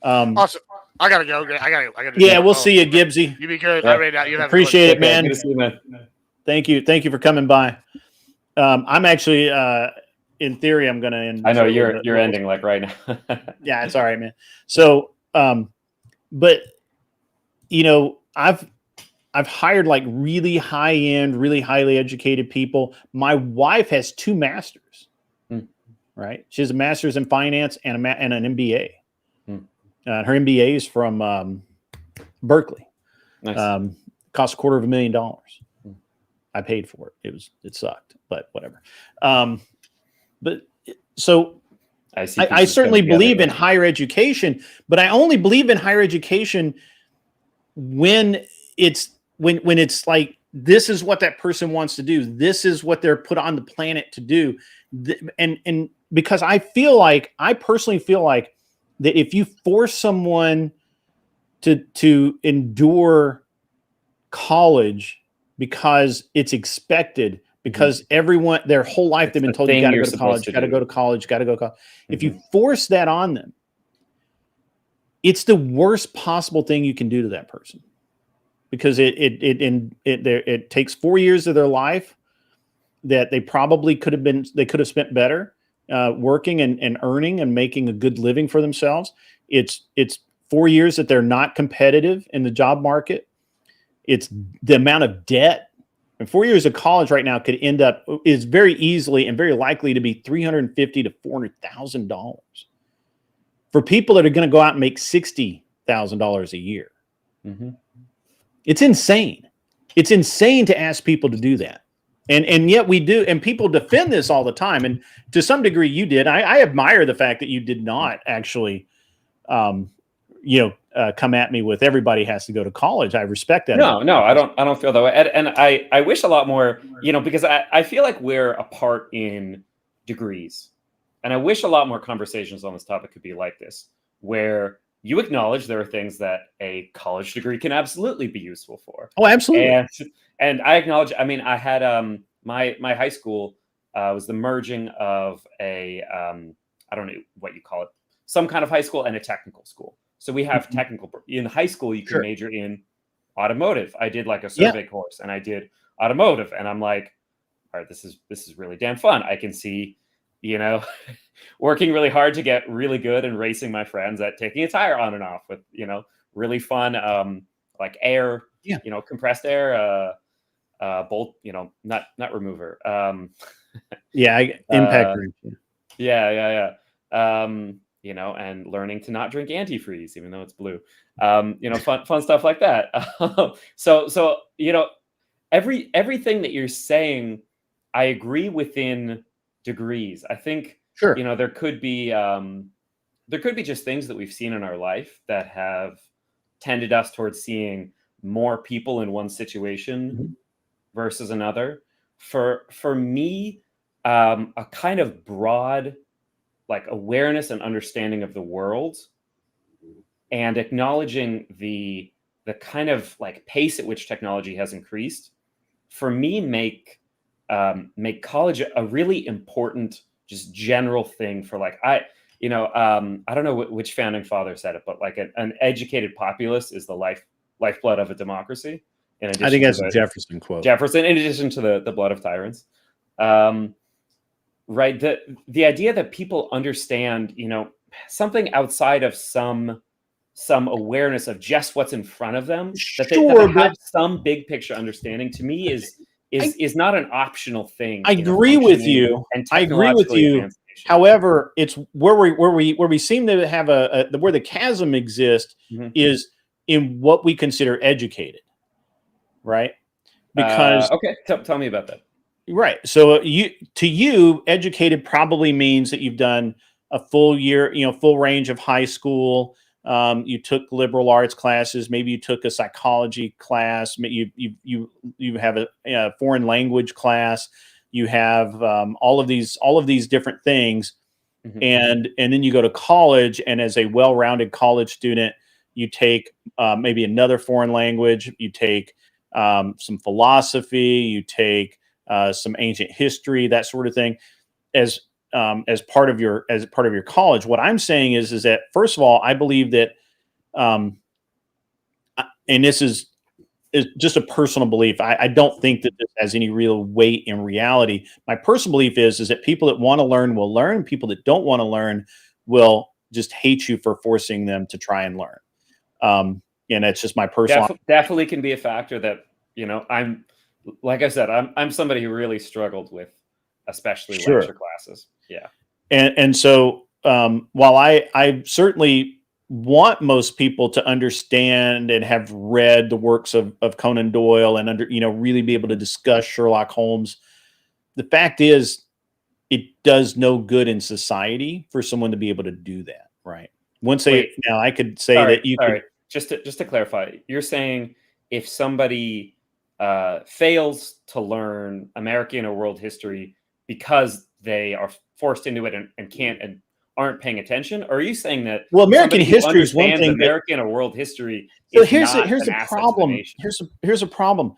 S4: Also, I gotta go. I gotta.
S2: Yeah, we'll see you, Gibbsy.
S4: You be good.
S5: Yeah.
S4: I read out. You have
S2: Appreciate it, man.
S5: Good to see you, man.
S2: Thank you for coming by. I'm actually, in theory, I'm going to end.
S5: I know you're ending like right now.
S2: Yeah, it's all right, man. So, but I've hired like really high end, really highly educated people. My wife has 2 masters, right? She has a master's in finance and an MBA. Her MBA is from Berkeley.
S5: Nice.
S2: Cost $250,000. I paid for it. It sucked, but whatever. But so I certainly believe in higher education, but I only believe in higher education when it's like, this is what that person wants to do. This is what they're put on the planet to do. And because I personally feel like that if you force someone to endure college because it's expected, because everyone, their whole life, they've been told you got to go to college, got to go to college, got to go to college. If you force that on them, it's the worst possible thing you can do to that person, because it takes 4 years of their life that they probably could have spent better working and earning and making a good living for themselves. It's 4 years that they're not competitive in the job market. It's the amount of debt. And 4 years of college right now is very easily and very likely to be $350,000 to $400,000 for people that are going to go out and make $60,000 a year. It's insane. It's insane to ask people to do that. And yet we do. And people defend this all the time. And to some degree you did. I admire the fact that you did not actually, come at me with everybody has to go to college. I respect that.
S5: No, I don't feel that way. And I wish a lot more, because I feel like we're apart in degrees. And I wish a lot more conversations on this topic could be like this, where you acknowledge there are things that a college degree can absolutely be useful for.
S2: Oh, absolutely.
S5: And I acknowledge, I had my high school was the merging of a, I don't know what you call it, some kind of high school and a technical school. So we have technical in high school, you can major in automotive. I did like a survey course and I did automotive, and I'm like, all right, this is really damn fun. I can see, working really hard to get really good and racing my friends at taking a tire on and off with, really fun, like air, compressed air, bolt, not remover.
S2: Impact wrench.
S5: Yeah. And learning to not drink antifreeze, even though it's blue, fun stuff like that. So, everything that you're saying, I agree within degrees. I think, there could be just things that we've seen in our life that have tended us towards seeing more people in one situation versus another. For me, a kind of broad, like, awareness and understanding of the world and acknowledging the kind of like pace at which technology has increased, for me, make college a really important, just general thing for, like, I don't know which founding father said it, but like an educated populace is the lifeblood of a democracy. I think
S2: that's a Jefferson quote.
S5: Jefferson, in addition to the blood of tyrants. Right. The idea that people understand, something outside of some awareness of just what's in front of them, that they have some big picture understing, to me is not an optional thing.
S2: I agree with you. However, it's where we seem to have where the chasm exists is in what we consider educated, right? Because
S5: tell me about that.
S2: Right. So you educated probably means that you've done a full year, full range of high school, you took liberal arts classes, maybe you took a psychology class, you have a foreign language class, you have all of these different things, and then you go to college, and as a well-rounded college student, you take maybe another foreign language, you take some philosophy, you take some ancient history, that sort of thing, as part of your college. What I'm saying is that, first of all, I believe that, and this is just a personal belief. I don't think that this has any real weight in reality. My personal belief is that people that want to learn will learn. People that don't want to learn will just hate you for forcing them to try and learn. And that's just my personal.
S5: Definitely can be a factor that, I'm, like I said, I'm somebody who really struggled with, especially lecture classes. Yeah.
S2: And so while I certainly want most people to understand and have read the works of Conan Doyle and really be able to discuss Sherlock Holmes, the fact is it does no good in society for someone to be able to do that. Right. Now I could say that you could,
S5: just to clarify, you're saying if somebody fails to learn American or world history because they are forced into it and can't and aren't paying attention, or are you saying that
S2: American history is one thing,
S5: American or world history
S2: so
S5: is
S2: here's
S5: not
S2: a
S5: an asset
S2: problem.
S5: to the nation?
S2: Here's a problem.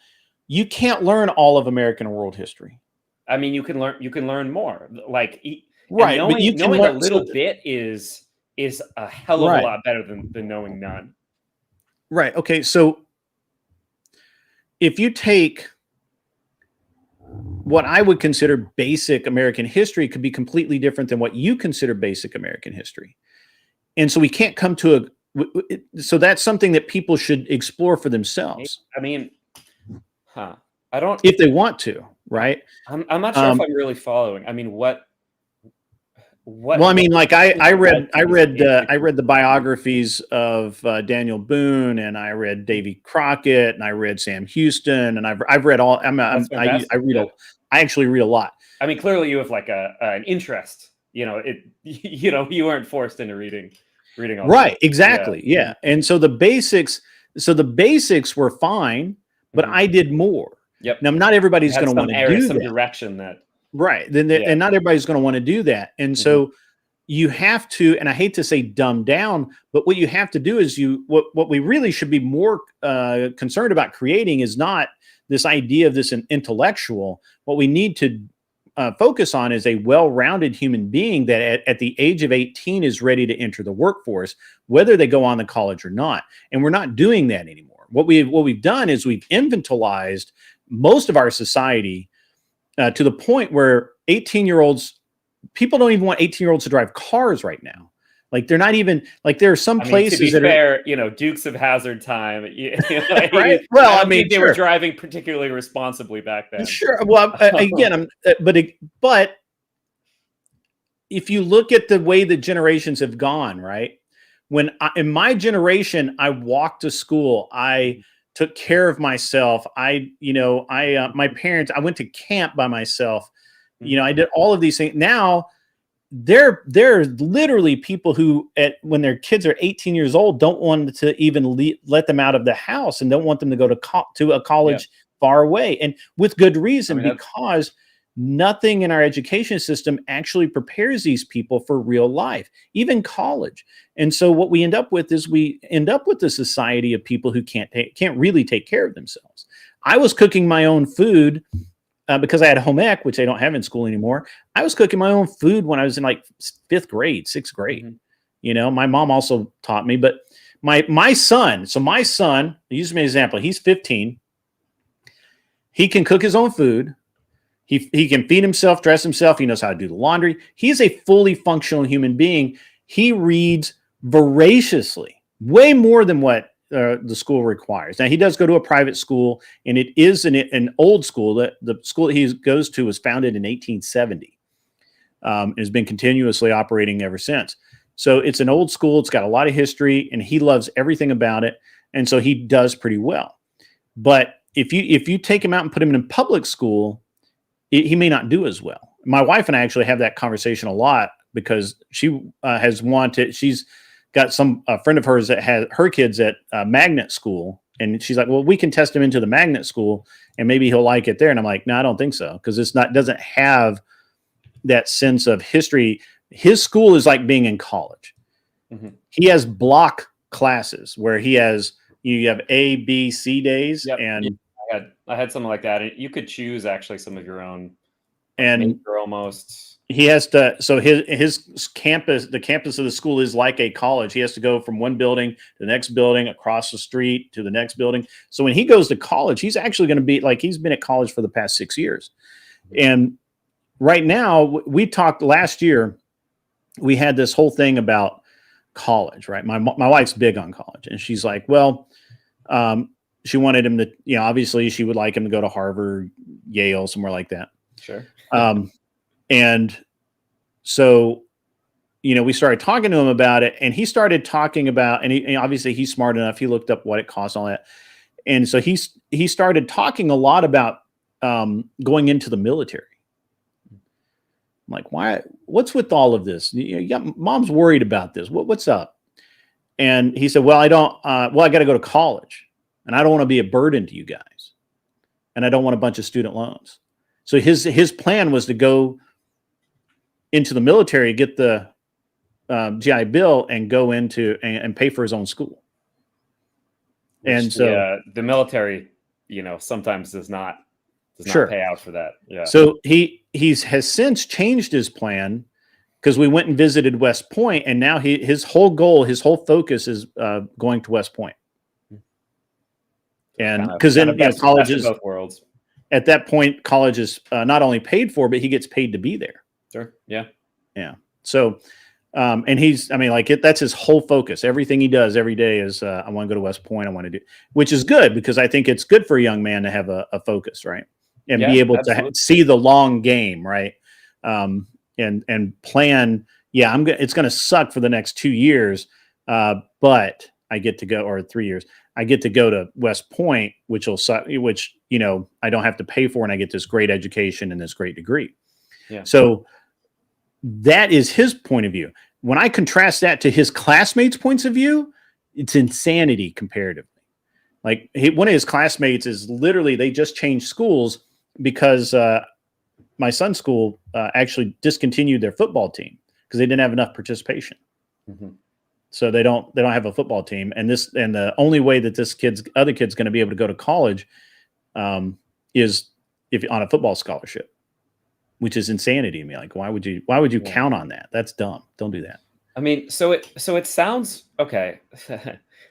S2: You can't learn all of American or world history.
S5: I mean, you can learn more. Like,
S2: right,
S5: knowing,
S2: but you can
S5: knowing
S2: learn
S5: a little bit is a hell of a lot better than knowing none.
S2: Right. Okay. So if you take what I would consider basic American history, could be completely different than what you consider basic American history. And so we can't come to so that's something that people should explore for themselves.
S5: I mean, I don't,
S2: if they want to, right?
S5: I'm not sure if I'm really following. I mean, what,
S2: well, I mean, like I read the biographies of Daniel Boone, and I read Davy Crockett, and I read Sam Houston, and I've read all. I actually read a lot.
S5: I mean, clearly you have like an interest. You weren't forced into reading all.
S2: Right. Exactly. Yeah. And so the basics were fine, but I did more.
S5: Yep.
S2: Now, not everybody's going to want to do
S5: some
S2: that.
S5: direction that.
S2: Right. And not everybody's going to want to do that. And so you have to, and I hate to say dumb down, but what you have to do is what we really should be more concerned about creating is not this idea of this intellectual. What we need to focus on is a well-rounded human being that at the age of 18 is ready to enter the workforce, whether they go on to college or not. And we're not doing that anymore. What we've done is we've infantilized most of our society to the point where 18-year-olds, people don't even want 18-year-olds to drive cars right now. Like they're not even like there are some places
S5: to be
S2: that
S5: fair, Dukes of Hazzard time.
S2: Right. Well, I mean,
S5: they were driving particularly responsibly back then.
S2: Sure. Well, again, but if you look at the way the generations have gone, right? In my generation, I walked to school. I took care of myself. My parents, I went to camp by myself. I did all of these things. Now there are literally people who when their kids are 18 years old, don't want to even let them out of the house and don't want them to go to a college far away. And with good reason, because nothing in our education system actually prepares these people for real life, even college. And so what we end up with is a society of people who can't really take care of themselves. I was cooking my own food because I had home ec, which I don't have in school anymore. I was cooking my own food when I was in like 5th grade, 6th grade. My mom also taught me, but my son, use me as an example. He's 15. He can cook his own food. He can feed himself, dress himself. He knows how to do the laundry. He's a fully functional human being. He reads voraciously, way more than what the school requires. Now, he does go to a private school, and it is an old school. The school that he goes to was founded in 1870 and has been continuously operating ever since. So it's an old school. It's got a lot of history, and he loves everything about it. And so he does pretty well. But if you take him out and put him in public school, he may not do as well. My wife and I actually have that conversation a lot because she has wanted, she's got a friend of hers that had her kids at magnet school, and she's like, well, we can test him into the magnet school and maybe he'll like it there. And I'm like, no, I don't think so, because doesn't have that sense of history. His school is like being in college. Mm-hmm. He has block classes where you have A, B, C days.
S5: Yep.
S2: And
S5: I had something like that. You could choose actually some of your own,
S2: and
S5: almost.
S2: He has to. So his campus, the campus of the school, is like a college. He has to go from one building to the next building, across the street to the next building. So when he goes to college, he's actually going to be like, he's been at college for the past 6 years. And right now, we talked last year, we had this whole thing about college, right? My wife's big on college, and she's like, well, she wanted him to, obviously she would like him to go to Harvard, Yale, somewhere like that.
S5: Sure.
S2: And so, we started talking to him about it, and he started talking about, and obviously he's smart enough. He looked up what it costs, all that. And so he started talking a lot about going into the military. I'm like, why? What's with all of this? Mom's worried about this. What's up? And he said, well, I got to go to college, and I don't want to be a burden to you guys, and I don't want a bunch of student loans. So his plan was to go into the military, get the GI Bill, and go into and pay for his own school. And so
S5: the military, sometimes does not pay out for that. Yeah.
S2: So he has since changed his plan, because we went and visited West Point, and now his whole goal, his whole focus is going to West Point. And because then college is both worlds. At that point, college is not only paid for, but he gets paid to be there.
S5: Sure. Yeah.
S2: Yeah. So, and that's his whole focus. Everything he does every day is, I want to go to West Point. I want to do, which is good, because I think it's good for a young man to have a focus, right? And be able to see the long game, right? And plan. Yeah, it's going to suck for the next 2 years, but I get to go, or 3 years. I get to go to West Point, which I don't have to pay for, and I get this great education and this great degree.
S5: Yeah.
S2: So that is his point of view. When I contrast that to his classmates' points of view, it's insanity comparatively. Like one of his classmates is literally, they just changed schools because my son's school actually discontinued their football team because they didn't have enough participation. Mm-hmm. So they don't have a football team, and the only way that this other kid's going to be able to go to college is if on a football scholarship, which is insanity to me. Like, why would you count on that? That's dumb. Don't do that.
S5: I mean, so it sounds okay.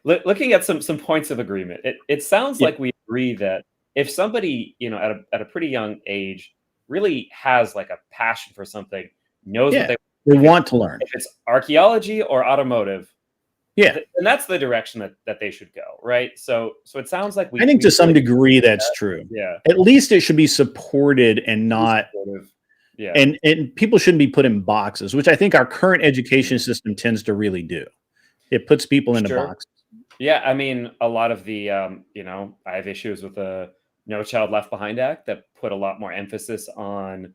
S5: Looking at some points of agreement, it sounds like we agree that if somebody, at a pretty young age really has like a passion for something, knows what
S2: they want to learn.
S5: If it's archaeology or automotive,
S2: and
S5: that's the direction that they should go, right? So it sounds like
S2: I think to some degree that's true.
S5: Yeah.
S2: At least it should be supported and not.
S5: Yeah.
S2: And people shouldn't be put in boxes, which I think our current education system tends to really do. It puts people into boxes.
S5: Yeah, I mean, a lot of the, I have issues with the No Child Left Behind Act that put a lot more emphasis on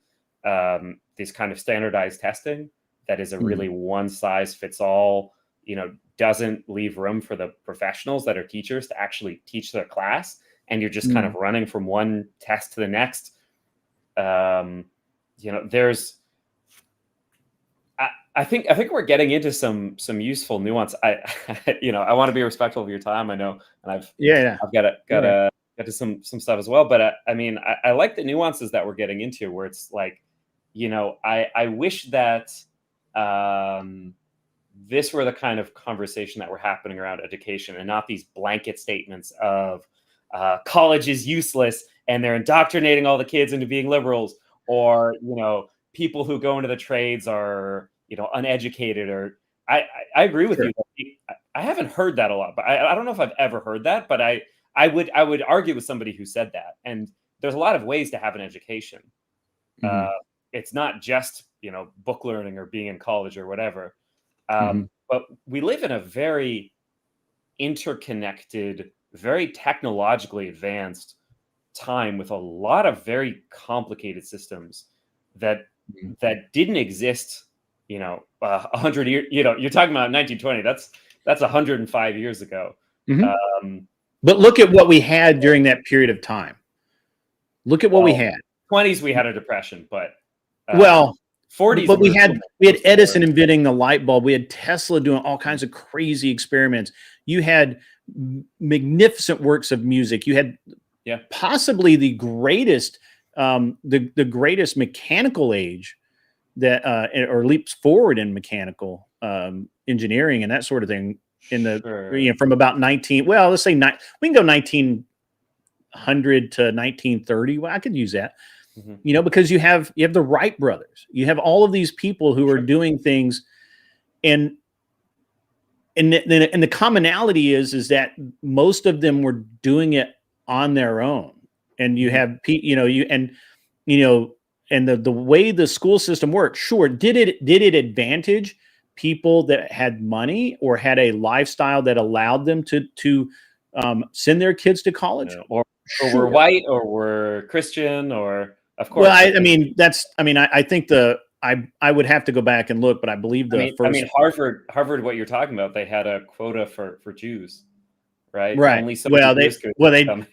S5: these kind of standardized testing that is a really one size fits all, doesn't leave room for the professionals that are teachers to actually teach their class. And you're just kind of running from one test to the next. I think we're getting into some useful nuance. I want to be respectful of your time. I know, and I've got to get to some stuff as well. But I like the nuances that we're getting into, where it's like, I wish that this were the kind of conversation that were happening around education, and not these blanket statements of college is useless and they're indoctrinating all the kids into being liberals, or people who go into the trades are uneducated. Or I agree with you. I haven't heard that a lot, but I don't know if I've ever heard that. But I would argue with somebody who said that. And there's a lot of ways to have an education. It's not just book learning or being in college or whatever. But we live in a very interconnected, very technologically advanced time with a lot of very complicated systems that didn't exist 100 years. You're talking about 1920. That's 105 years ago.
S2: But look at what we had during that period of time. Look at what we had.
S5: 20s, we had a depression, but
S2: 40s. But we had Edison inventing the light bulb. We had Tesla doing all kinds of crazy experiments. You had magnificent works of music. You had possibly the greatest, the greatest mechanical age that or leaps forward in mechanical engineering and that sort of thing in the from about let's say we can go 1900 to 1930. Well, I could use that. Because you have the Wright brothers, you have all of these people who are doing things, and the commonality is that most of them were doing it on their own. And you have the way the school system worked. Sure, did it advantage people that had money or had a lifestyle that allowed them to send their kids to college,
S5: or were white or were Christian or. Of course.
S2: Well, I think I would have to go back and look, but I believe
S5: Harvard, what you're talking about, they had a quota for Jews, right?
S2: Right.
S5: Only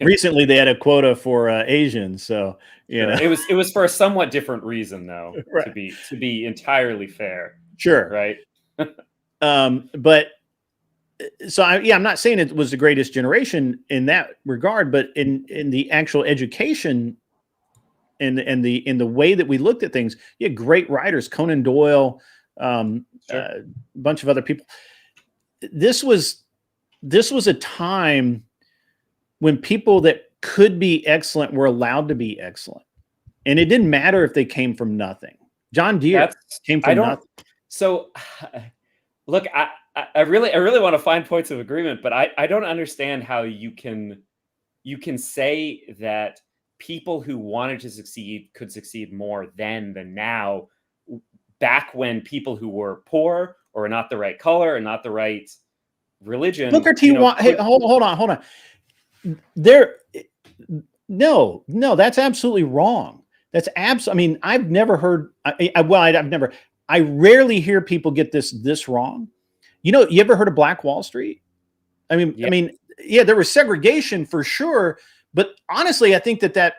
S2: recently they had a quota for Asians, so
S5: it was for a somewhat different reason, though,
S2: right.
S5: to be entirely fair.
S2: Sure.
S5: Right.
S2: But so I'm not saying it was the greatest generation in that regard, but in the actual education. In the way that we looked at things, you had great writers, Conan Doyle, a bunch of other people. This was a time when people that could be excellent were allowed to be excellent, and it didn't matter if they came from nothing. John Deere came from nothing.
S5: So, look, I really want to find points of agreement, but I don't understand how you can say that people who wanted to succeed could succeed more then than now, back when people who were poor or not the right color or not the right religion.
S2: Booker T. Hey, hold on. No, that's absolutely wrong. That's absolutely. I've never heard. I rarely hear people get this wrong. You ever heard of Black Wall Street? There was segregation for sure. But honestly, I think that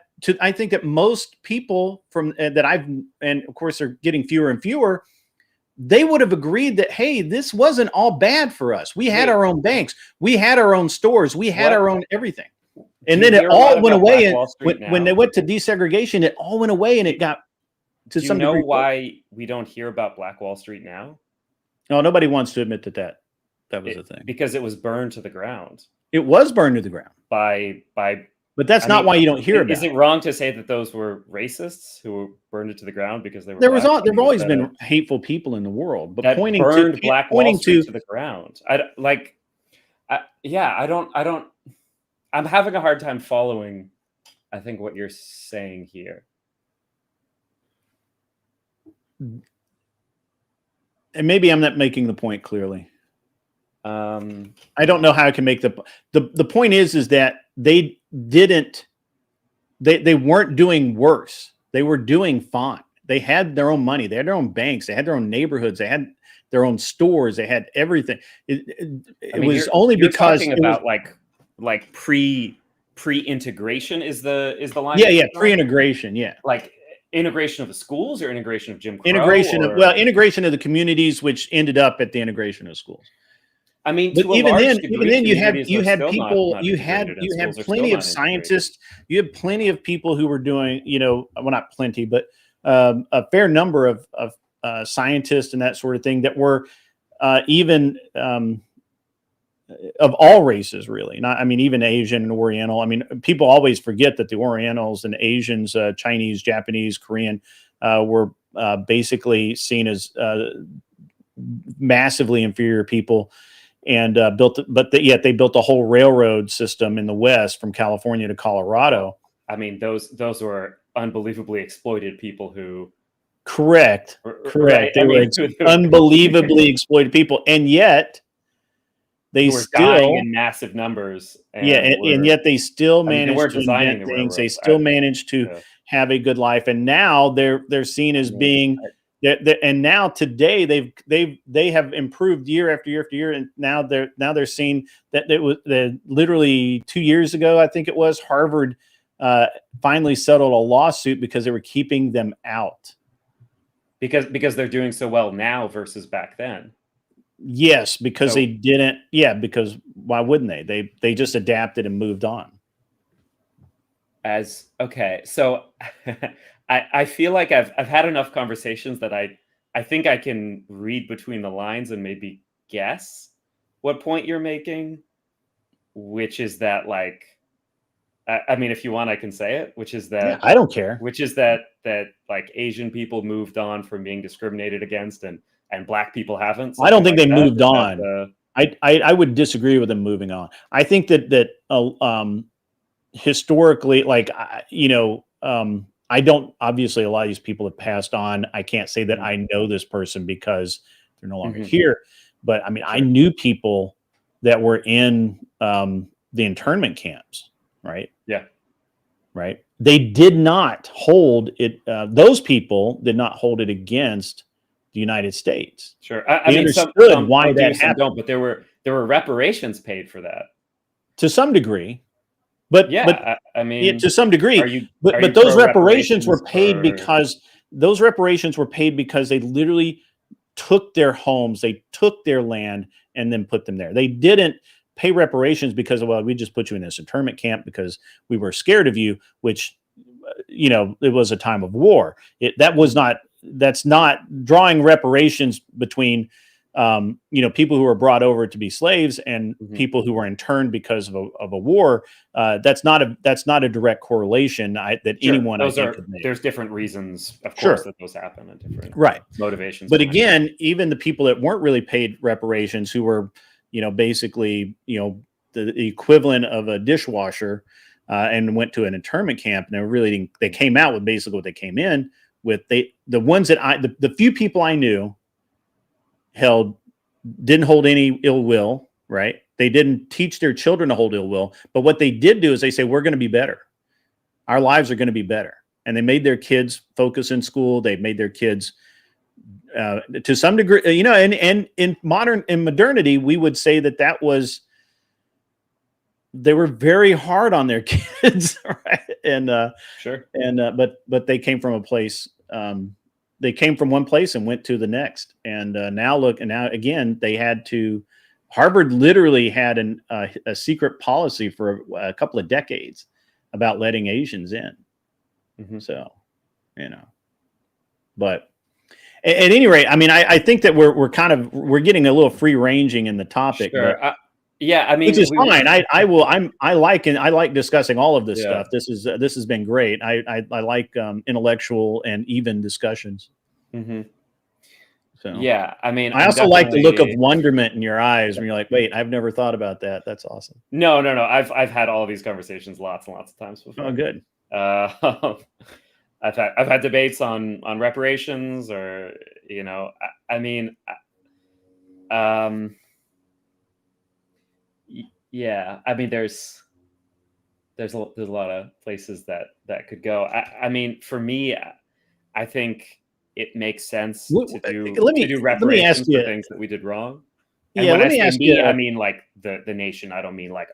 S2: most people from that and of course they're getting fewer and fewer, they would have agreed that, hey, this wasn't all bad for us. We had our own banks, we had our own stores, we had our own everything. And then it all went away. And when they went to desegregation, it all went away, and it got to some degree.
S5: Do you know why we don't hear about Black Wall Street now?
S2: No, nobody wants to admit that was a thing.
S5: Because it was burned to the ground.
S2: It was burned to the ground
S5: by.
S2: But that's not why you don't hear about it.
S5: Is it wrong to say that those were racists who burned it to the ground because they were?
S2: There've always been hateful people in the world, but
S5: that
S2: pointing
S5: burned
S2: to
S5: Black Wall Street to the ground. I'm having a hard time following. I think what you're saying here.
S2: And maybe I'm not making the point clearly. I don't know how I can make the point is that they weren't doing worse. They were doing fine. They had their own money. They had their own banks. They had their own neighborhoods. They had their own stores. They had everything. It was only because
S5: talking about like pre-integration is the line.
S2: Yeah, pre-integration. Yeah,
S5: like integration of the schools or integration of Jim Crow.
S2: Integration of the communities, which ended up at the integration of schools.
S5: But
S2: even then, you had people, you had plenty of scientists, you had plenty of people who were doing, not plenty, but a fair number of scientists and that sort of thing that were even of all races, really. Even Asian and Oriental. People always forget that the Orientals and Asians, Chinese, Japanese, Korean, were basically seen as massively inferior people. And yet they built a whole railroad system in the West from California to Colorado.
S5: Those were unbelievably exploited people who.
S2: Correct.
S5: Right?
S2: They were unbelievably exploited people, and yet they
S5: were
S2: still
S5: dying in massive numbers.
S2: And yet they still managed to invent things. They still managed to have a good life, and now they're seen as being And now today they have improved year after year after year, and now they're seeing that it was literally 2 years ago, I think it was, Harvard finally settled a lawsuit because they were keeping them out.
S5: Because they're doing so well now versus back then.
S2: Yes, because they didn't. Yeah, because why wouldn't they? They just adapted and moved on.
S5: So I feel like I've had enough conversations that I think I can read between the lines and maybe guess what point you're making, which is that, like, I mean, if you want, I can say it, which is that
S2: I don't care.
S5: Which is that like Asian people moved on from being discriminated against and Black people haven't.
S2: I don't think they moved on. I would disagree with them moving on. I think that historically, like, I don't, obviously a lot of these people have passed on. I can't say that I know this person because they're no longer here, but I mean, I knew people that were in the internment camps, right?
S5: Yeah.
S2: Right. They did not hold it. Those people did not hold it against the United States.
S5: Sure. I mean,
S2: understood
S5: some
S2: why
S5: do,
S2: that
S5: some
S2: happened.
S5: don't, but there were reparations paid for that.
S2: To some degree. But
S5: yeah, I mean,
S2: yeah, to some degree, but
S5: you
S2: those
S5: pro
S2: reparations were paid
S5: for...
S2: because they literally took their homes, they took their land, and then put them there. They didn't pay reparations because, well, we just put you in this internment camp because we were scared of you, which, it was a time of war. That's not drawing reparations between people who were brought over to be slaves and people who were interned because of a war. That's not a direct correlation that anyone could make.
S5: There's different reasons, of course, that those happen and different motivations.
S2: But again, even the people that weren't really paid reparations, who were, basically, the equivalent of a dishwasher, and went to an internment camp, and they came out with basically what they came in with. The ones that the few people I knew didn't hold any ill will, right? They didn't teach their children to hold ill will, but what they did do is they say, we're going to be better. Our lives are going to be better. And they made their kids focus in school. They made their kids, to some degree, and in modernity, we would say that was, they were very hard on their kids, right? And,
S5: sure.
S2: And, but they came from a place, they came from one place and went to the next. And now again, Harvard literally had a secret policy for a couple of decades about letting Asians in. So, but at any rate, I mean, I think that we're getting a little free ranging in the topic.
S5: Sure.
S2: But,
S5: yeah, I mean,
S2: which is fine. I like discussing all of this stuff. This has been great. I like intellectual and even discussions. So
S5: yeah, I mean,
S2: I also like the look of wonderment in your eyes when you're like, wait, I've never thought about that. That's awesome.
S5: No. I've had all of these conversations lots and lots of times before.
S2: Oh, good.
S5: I've had debates on reparations, or I mean, yeah, I mean, there's a lot of places that could go. I mean, for me, I think it makes sense to do reparations for things that we did wrong. And when I say me, I mean like the nation. I don't mean like,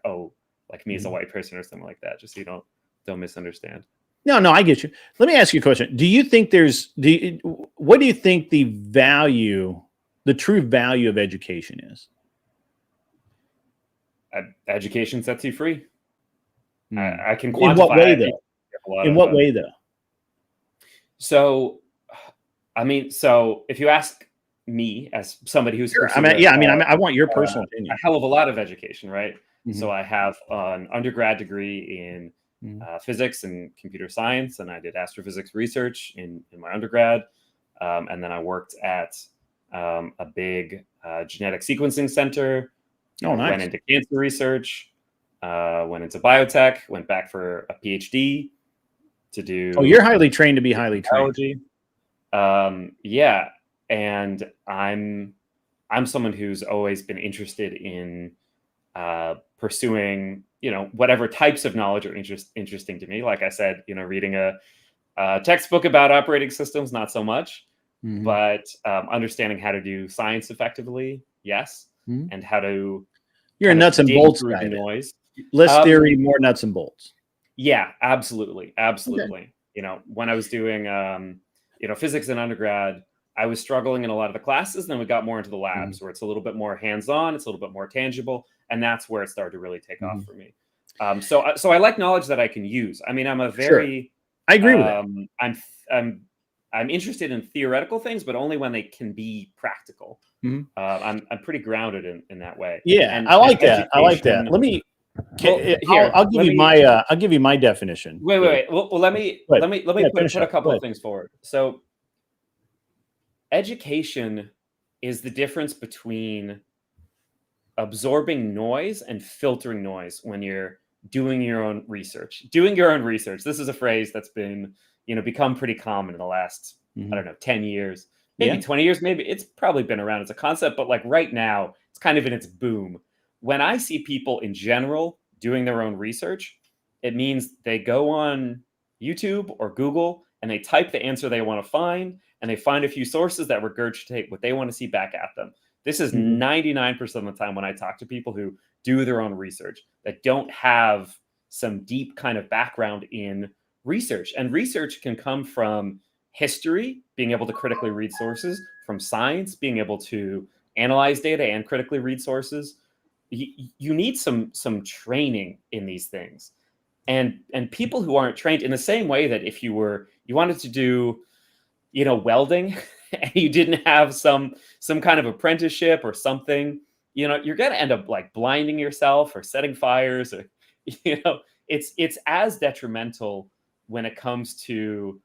S5: like me as a white person or something like that. Just so you don't misunderstand.
S2: No, I get you. Let me ask you a question. Do you think what do you think the true value of education is?
S5: Education sets you free. I can quantify.
S2: In what way, though? In what way, though?
S5: So, I mean, if you ask me as somebody who's,
S2: sure. I want your personal opinion.
S5: A hell of a lot of education, right? So I have an undergrad degree in physics and computer science, and I did astrophysics research in my undergrad, and then I worked at a big genetic sequencing center.
S2: Oh, nice.
S5: Went into cancer research, went into biotech, went back for a PhD to do. Oh,
S2: you're highly trained to be highly trained.
S5: Yeah, and I'm someone who's always been interested in pursuing, whatever types of knowledge are interesting to me. Like I said, reading a textbook about operating systems, not so much. but understanding how to do science effectively, yes, and how to
S2: You're a
S5: kind of
S2: nuts and
S5: dig
S2: bolts
S5: through
S2: guy.
S5: the
S2: then.
S5: noise.
S2: Less theory, more nuts and bolts.
S5: Yeah, absolutely. You know, when I was doing physics in undergrad, I was struggling in a lot of the classes. Then we got more into the labs where it's a little bit more hands-on, it's a little bit more tangible, and that's where it started to really take off for me. So I like knowledge that I can use. I mean, I'm a very
S2: I agree with that.
S5: I'm interested in theoretical things, but only when they can be practical. I'm pretty grounded in that way.
S2: Yeah,
S5: and
S2: I like that. I like that.
S5: education-
S2: Let me.
S5: here,
S2: I'll give you my. I'll give you my definition.
S5: Wait. Well, let me
S2: finish
S5: put a
S2: up.
S5: couple
S2: Go
S5: of things forward. So, education is the difference between absorbing noise and filtering noise when you're doing your own research. Doing your own research. This is a phrase that's been, become pretty common in the last, I don't know, 10 years, maybe 20 years, maybe it's probably been around as a concept, but like right now, it's kind of in its boom. When I see people in general doing their own research, it means they go on YouTube or Google and they type the answer they want to find, and they find a few sources that regurgitate what they want to see back at them. This is 99% of the time when I talk to people who do their own research that don't have some deep kind of background in research. And research can come from history, being able to critically read sources, from science, being able to analyze data and critically read sources. You need some training in these things, and people who aren't trained in the same way that if you wanted to do, welding, and you didn't have some kind of apprenticeship or something, you're going to end up like blinding yourself or setting fires, or it's as detrimental when it comes to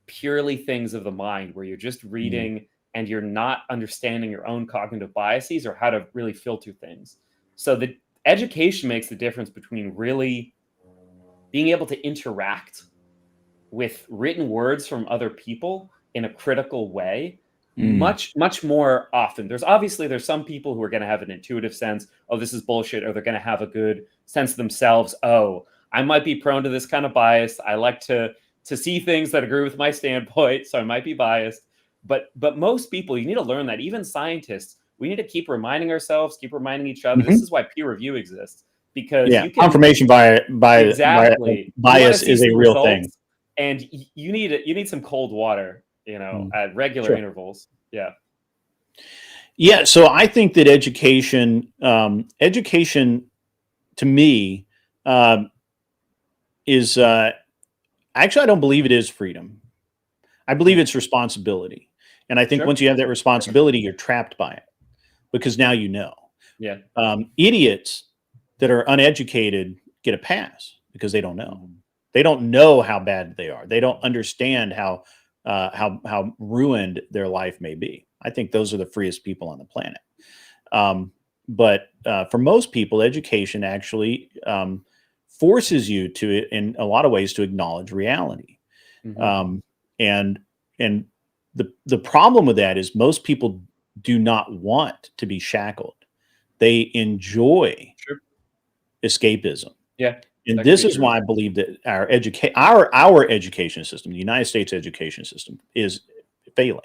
S5: purely things of the mind where you're just reading and you're not understanding your own cognitive biases or how to really filter things. So the education makes the difference between really being able to interact with written words from other people in a critical way much more often. There's some people who are going to have an intuitive sense, oh, this is bullshit, or they're going to have a good sense of themselves. Oh, I might be prone to this kind of bias. I like to see things that agree with my standpoint, so I might be biased. But most people, you need to learn that. Even scientists, we need to keep reminding ourselves, keep reminding each other. This is why peer review exists, because
S2: confirmation bias is a real thing,
S5: and you need some cold water, at regular intervals.
S2: Yeah. So I think that education to me is actually, I don't believe it is freedom. I believe it's responsibility. And I think once you have that responsibility, you're trapped by it, because now idiots that are uneducated get a pass because they don't know. They don't know how bad they are. They don't understand how ruined their life may be. I think those are the freest people on the planet. But for most people, education actually forces you to, in a lot of ways, to acknowledge reality. And the problem with that is most people do not want to be shackled. They enjoy escapism. And this is why I believe that our education system, the United States education system, is failing,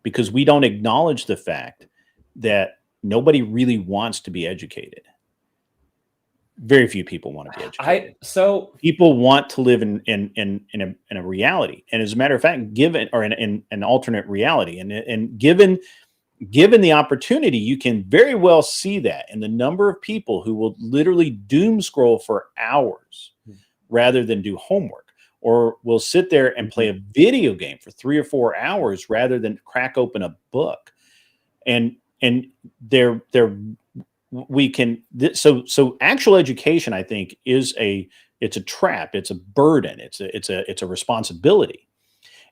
S2: because we don't acknowledge the fact that nobody really wants to be educated. Very few people want to be educated. People want to live in a reality, and as a matter of fact, given in an alternate reality, and given the opportunity, you can very well see that in the number of people who will literally doom scroll for hours rather than do homework, or will sit there and play a video game for 3 or 4 hours rather than crack open a book. And so actual education, I think, it's a trap. It's a burden. It's a responsibility.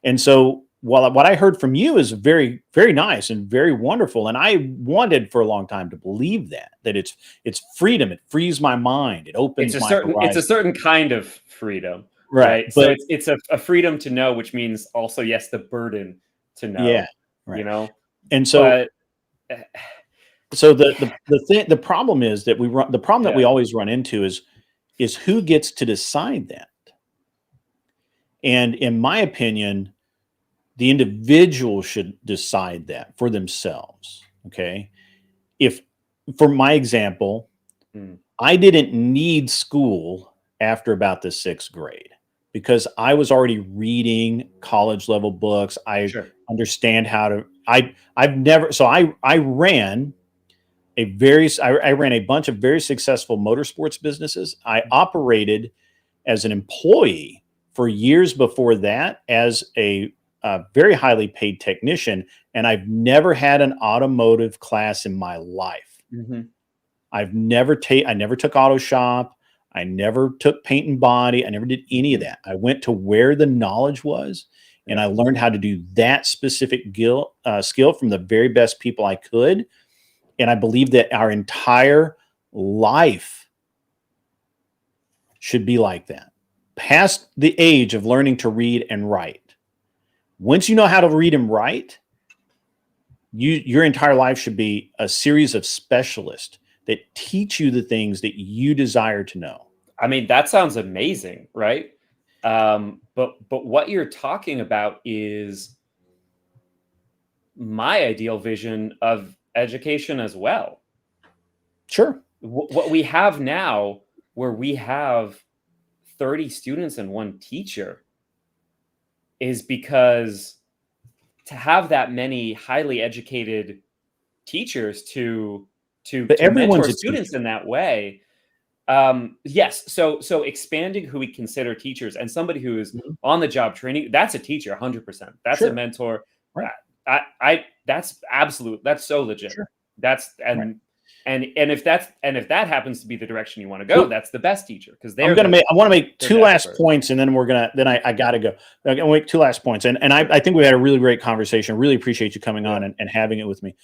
S2: And so what I heard from you is very, very nice and very wonderful. And I wanted for a long time to believe that it's freedom. It frees my mind. It opens my horizon.
S5: It's a certain kind of freedom,
S2: right?
S5: So it's a freedom to know, which means also, yes, the burden to know.
S2: Yeah, right. And so, the problem is that that we always run into is who gets to decide that. And in my opinion, the individual should decide that for themselves. Okay. If, for my example, I didn't need school after about the 6th grade because I was already reading college level books. I understand how to, I've never, so I ran I ran a bunch of very successful motorsports businesses. I operated as an employee for years before that as a very highly paid technician, and I've never had an automotive class in my life. I never took auto shop. I never took paint and body. I never did any of that. I went to where the knowledge was, and I learned how to do that specific skill from the very best people I could. And I believe that our entire life should be like that. Past the age of learning to read and write. Once you know how to read and write, your entire life should be a series of specialists that teach you the things that you desire to know.
S5: I mean, that sounds amazing, right? But what you're talking about is my ideal vision of education as well.
S2: Sure.
S5: What we have now, where we have 30 students and 1 teacher, is because to have that many highly educated teachers to mentor students in that way. Yes. So expanding who we consider teachers and somebody who is on the job training, that's a teacher, 100%. That's a mentor. Right. That's absolute. That's so legit. Sure. That's, and if that happens to be the direction you want to go, that's the best teacher. Because I
S2: want to make 2 last points, and then I got to go. I'm gonna make 2 last points. And I think we had a really great conversation. Really appreciate you coming on and having it with me.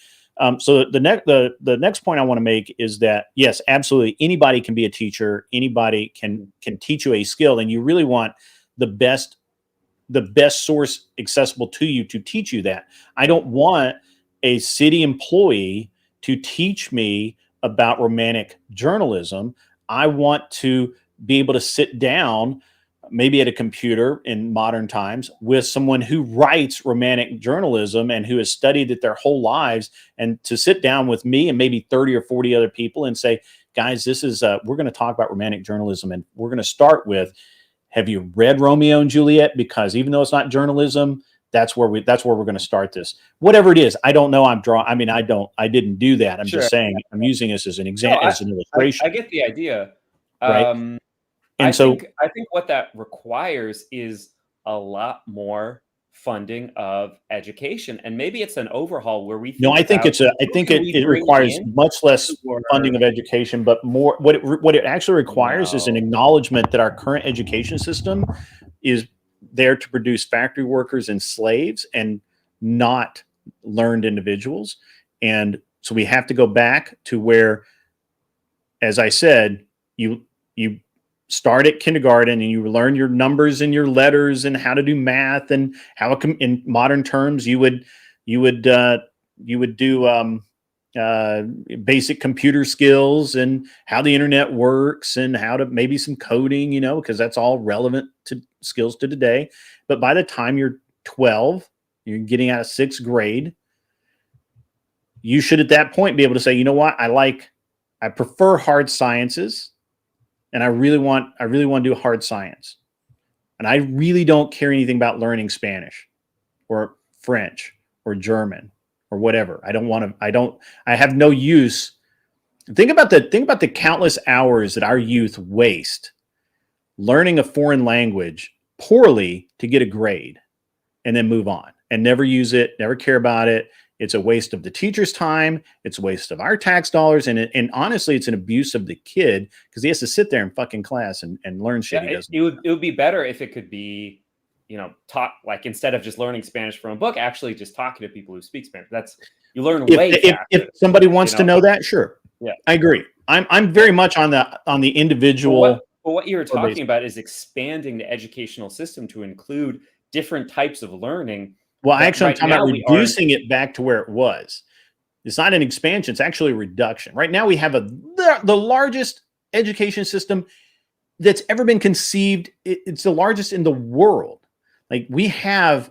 S2: So the next point I want to make is that, yes, absolutely, anybody can be a teacher. Anybody can teach you a skill, and you really want the best source accessible to you to teach you that. I don't want a city employee to teach me about romantic journalism. I want to be able to sit down, maybe at a computer in modern times, with someone who writes romantic journalism and who has studied it their whole lives, and to sit down with me and maybe 30 or 40 other people and say, guys, this is we're going to talk about romantic journalism, and we're going to start with, have you read Romeo and Juliet? Because even though it's not journalism, that's where we're going to start this. Whatever it is, I don't know. I didn't do that. I'm just saying, I'm using this as an example, as an illustration.
S5: I get the idea.
S2: Right.
S5: I think what that requires is a lot more funding of education, and maybe it's an overhaul where we. I think
S2: it requires much less funding of education, but more. What it actually requires is an acknowledgement that our current education system is there to produce factory workers and slaves, and not learned individuals. And so we have to go back to where, as I said, you start at kindergarten and you learn your numbers and your letters and how to do math, and how in modern terms you would do basic computer skills and how the internet works and how to maybe some coding, because that's all relevant to skills to today. But by the time you're 12, you're getting out of 6th grade, you should at that point be able to say, you know what, I prefer hard sciences, and I really want to do hard science. And I really don't care anything about learning Spanish or French or German or whatever. I have no use. Think about the countless hours that our youth waste learning a foreign language poorly to get a grade and then move on and never use it, never care about it. It's a waste of the teacher's time. It's a waste of our tax dollars. And honestly, it's an abuse of the kid, because he has to sit there in fucking class and learn shit he doesn't.
S5: It would be better if it could be, taught, like, instead of just learning Spanish from a book, actually just talking to people who speak Spanish. You learn way faster.
S2: If somebody wants to know that, sure. Yeah, I agree. I'm very much on the individual.
S5: But what you were talking about is expanding the educational system to include different types of learning.
S2: Well, actually, I'm talking about reducing it back to where it was. It's not an expansion. It's actually a reduction. Right now, we have the largest education system that's ever been conceived. It's the largest in the world. Like, we have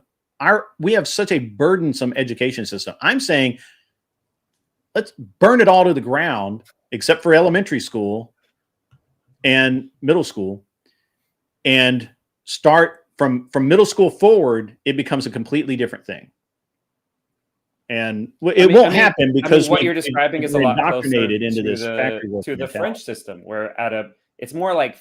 S2: we have such a burdensome education system. I'm saying let's burn it all to the ground, except for elementary school and middle school, and start from middle school forward. It becomes a completely different thing. And it won't happen because
S5: what you're describing is a lot closer
S2: into this
S5: to the French system, where it's more like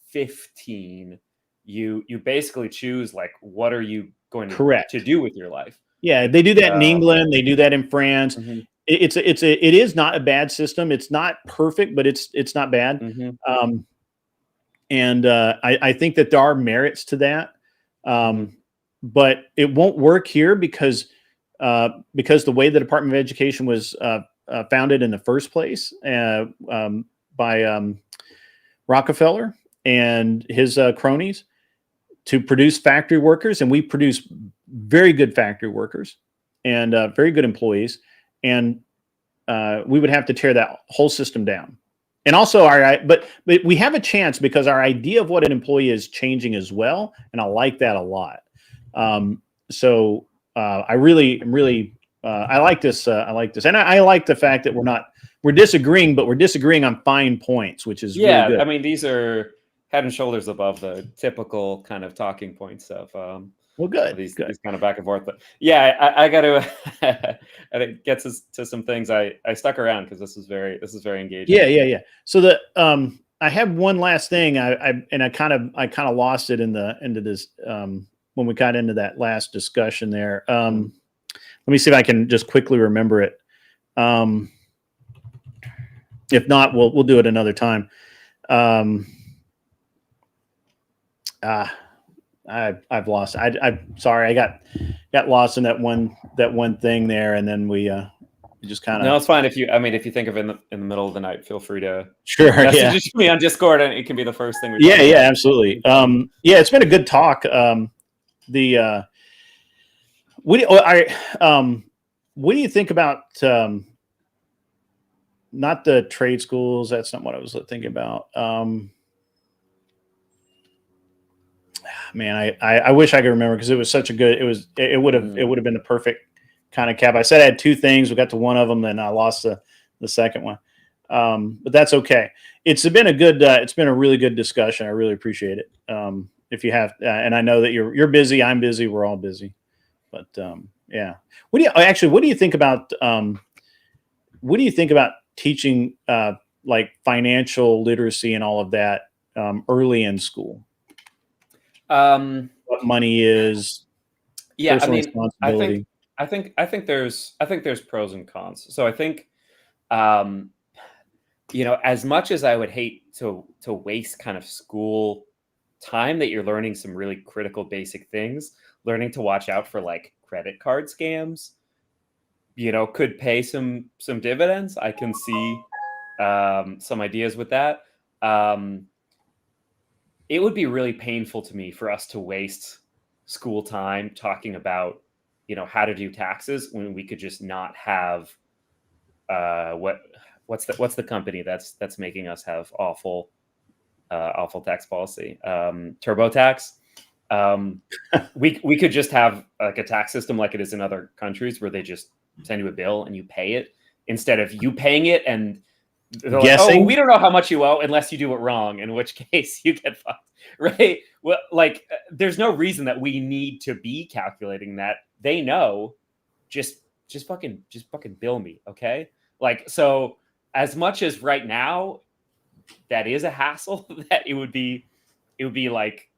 S5: 15. You basically choose like what are you going to do with your life.
S2: Yeah, they do that in England. They do that in France.
S5: Mm-hmm.
S2: It is not a bad system. It's not perfect, but it's not bad.
S5: Mm-hmm.
S2: And I think that there are merits to that, but it won't work here because the way the Department of Education was founded in the first place by Rockefeller and his cronies to produce factory workers, and we produce very good factory workers and very good employees, and we would have to tear that whole system down. And also, but we have a chance because our idea of what an employee is changing as well, and I like that a lot. So I really I like this. I like this, and I like the fact that we're disagreeing, but we're disagreeing on fine points, which is really good.
S5: I mean, these are head and shoulders above the typical kind of talking points of
S2: well, good.
S5: These kind of back and forth. But yeah, I got to and it gets us to some things. I stuck around because this is very engaging.
S2: Yeah. So I have one last thing. I kind of lost it into this when we got into that last discussion there. Let me see if I can just quickly remember it. If not, we'll do it another time. I've lost. I'm sorry. I got lost in that one thing there, and then we just kind of.
S5: No, it's fine. If you think of it in the middle of the night, feel free to
S2: message
S5: me on Discord, and it can be the first thing we.
S2: Yeah, absolutely. It's been a good talk. What do you think about not the trade schools? That's not what I was thinking about. Man, I wish I could remember because it was such a good. It would have been the perfect kind of cap. I said I had two things. We got to one of them, then I lost the second one. But that's okay. It's been a really good discussion. I really appreciate it. If you have, and I know that you're busy. I'm busy. We're all busy. But yeah. What do you think about teaching like financial literacy and all of that early in school? What money is?
S5: Yeah, I mean, I think there's pros and cons. So I think, as much as I would hate to waste kind of school time that you're learning some really critical basic things, learning to watch out for like credit card scams, could pay some dividends. I can see some ideas with that. It would be really painful to me for us to waste school time talking about, how to do taxes when we could just not have what's the company that's making us have awful tax policy, TurboTax. We could just have like a tax system like it is in other countries where they just send you a bill and you pay it instead of you paying it and they're like, oh, we don't know how much you owe unless you do it wrong, in which case you get fucked, right? Well, like there's no reason that we need to be calculating that. They know, just fucking bill me, okay? Like, so as much as right now that is a hassle, that it would be like,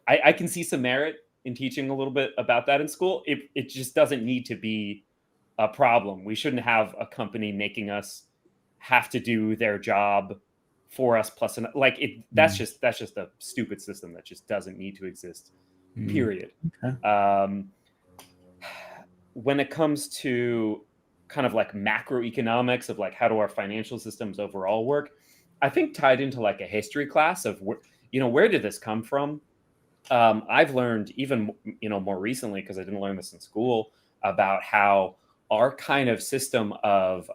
S5: I can see some merit in teaching a little bit about that in school. It just doesn't need to be a problem. We shouldn't have a company making us have to do their job for us plus that's just a stupid system that just doesn't need to exist, period. Okay. When it comes to kind of like macroeconomics of like how do our financial systems overall work, I think tied into like a history class of where did this come from. I've learned even more recently, because I didn't learn this in school, about how our kind of system of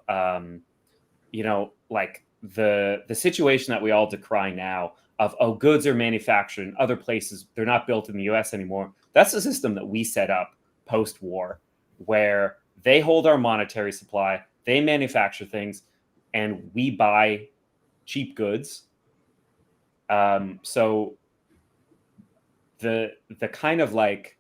S5: like the situation that we all decry now of goods are manufactured in other places, they're not built in the US anymore. That's the system that we set up post-war, where they hold our monetary supply, they manufacture things, and we buy cheap goods. So the kind of like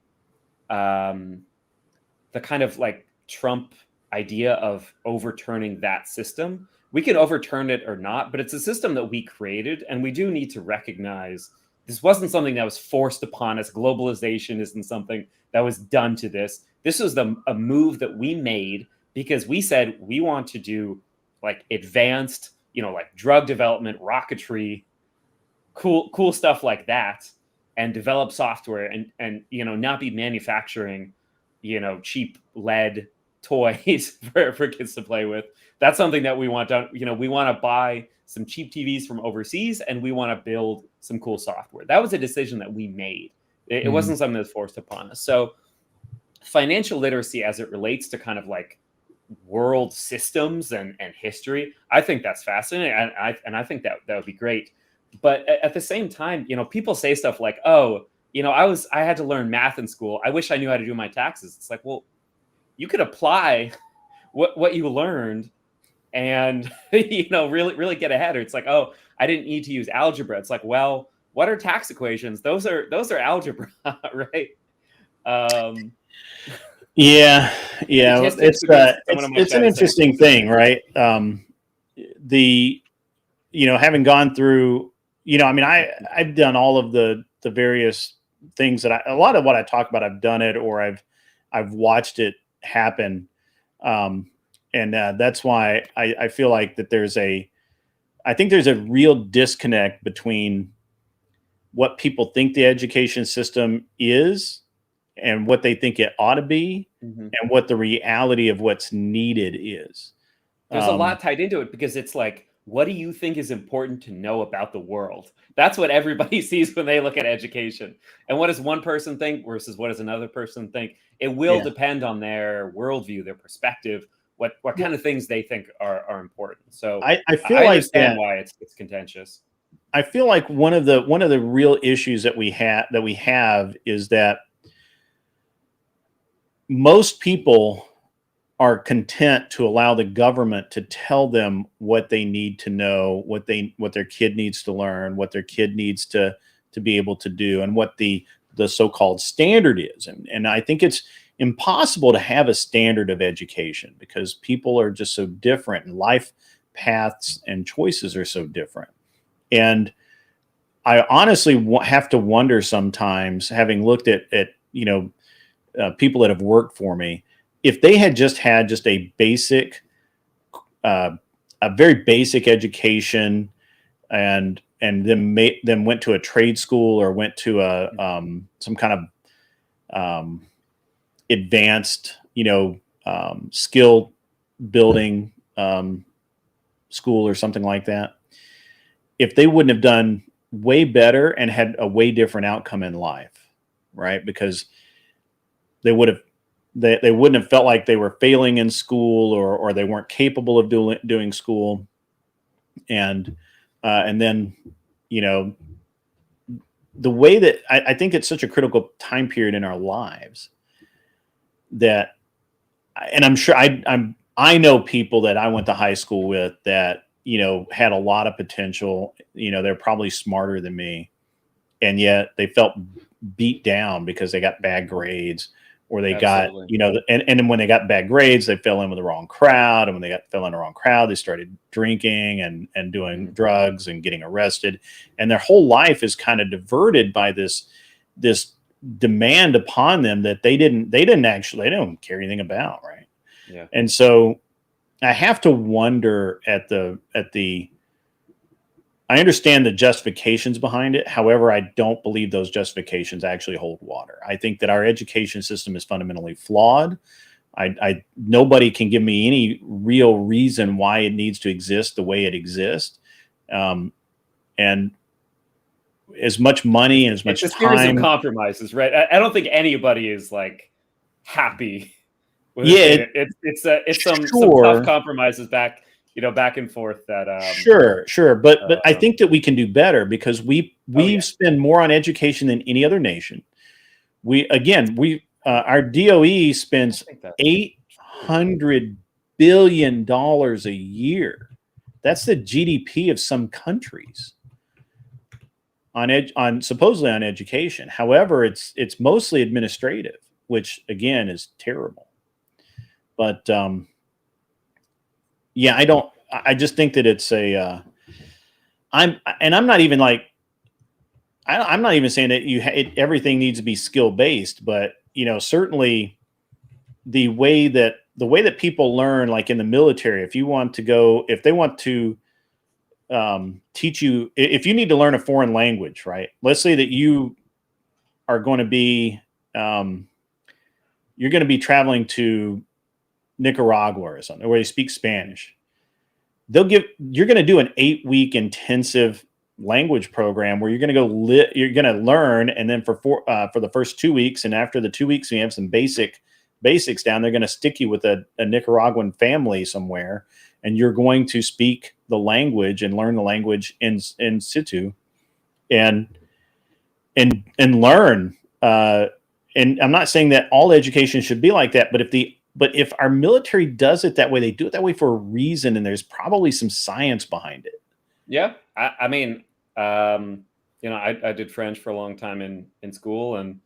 S5: Trump idea of overturning that system, we can overturn it or not, but it's a system that we created, and we do need to recognize this wasn't something that was forced upon us. Globalization isn't something that was done to this. This was a move that we made because we said we want to do like advanced, like drug development, rocketry, cool stuff like that, and develop software and not be manufacturing, cheap lead toys for kids to play with. That's something that we want done. We want to buy some cheap TVs from overseas, and we want to build some cool software. That was a decision that we made. It wasn't something that's forced upon us. So financial literacy as it relates to kind of like world systems and history, I think that's fascinating. And I think that would be great. But at the same time, people say stuff like, oh, I had to learn math in school. I wish I knew how to do my taxes. It's like, well, you could apply what you learned and, really get ahead. Or it's like, oh, I didn't need to use algebra. It's like, well, what are tax equations? Those are algebra, right?
S2: Yeah. It's an interesting thing, right? Having gone through, I've done all of the various things that a lot of what I talk about, I've done it, or I've watched it happen. And that's why I feel like that I think there's a real disconnect between what people think the education system is and what they think it ought to be, and what the reality of what's needed is.
S5: There's a lot tied into it, because it's like, what do you think is important to know about the world? That's what everybody sees when they look at education. And what does one person think versus what does another person think? It will depend on their worldview, their perspective, what kind of things they think are important. So
S2: I feel
S5: I
S2: like
S5: understand why it's contentious.
S2: I feel like one of the real issues that we have is that most people are content to allow the government to tell them what they need to know, what their kid needs to learn, what their kid needs to be able to do, and what the so-called standard is. And I think it's impossible to have a standard of education because people are just so different, and life paths and choices are so different. And I honestly have to wonder sometimes, having looked at people that have worked for me, if they had had a basic, a very basic education, and then went to a trade school or went to some kind of advanced, skill building school or something like that, if they wouldn't have done way better and had a way different outcome in life, right? Because they wouldn't have felt like they were failing in school, or they weren't capable of doing school. And then, the way that I think it's such a critical time period in our lives that, and I'm sure I know people that I went to high school with that, had a lot of potential, they're probably smarter than me, and yet they felt beat down because they got bad grades, or they
S5: Absolutely.
S2: got, and then when they got bad grades, they fell in with the wrong crowd. And when they fell in the wrong crowd, they started drinking and doing drugs and getting arrested. And their whole life is kind of diverted by this demand upon them that they don't care anything about. Right.
S5: Yeah.
S2: And so I have to wonder I understand the justifications behind it. However, I don't believe those justifications actually hold water. I think that our education system is fundamentally flawed. Nobody can give me any real reason why it needs to exist the way it exists. And as much money and as much
S5: it's a series
S2: time,
S5: of compromises, right? I don't think anybody is like happy with
S2: it.
S5: It's some tough compromises back and forth that
S2: sure. But I think that we can do better because we spend more on education than any other nation. our DOE spends $800 billion a year. That's the GDP of some countries on supposedly on education. However, it's mostly administrative, which again is terrible. But yeah, I just think that it's I'm not even like, I'm not even saying that everything needs to be skill based, but certainly the way that people learn, like in the military, if they want to teach you, if you need to learn a foreign language, right? Let's say that you are going to be, you're going to be traveling to Nicaragua or something, where they speak Spanish. You're going to do an 8-week intensive language program where you're going to you're going to learn, and then for the first 2 weeks, and after the 2 weeks, you have some basics down. They're going to stick you with a Nicaraguan family somewhere, and you're going to speak the language and learn the language in situ, and learn. And I'm not saying that all education should be like that, but if our military does it that way, they do it that way for a reason, and there's probably some science behind it.
S5: Yeah, I mean, I did French for a long time in school, and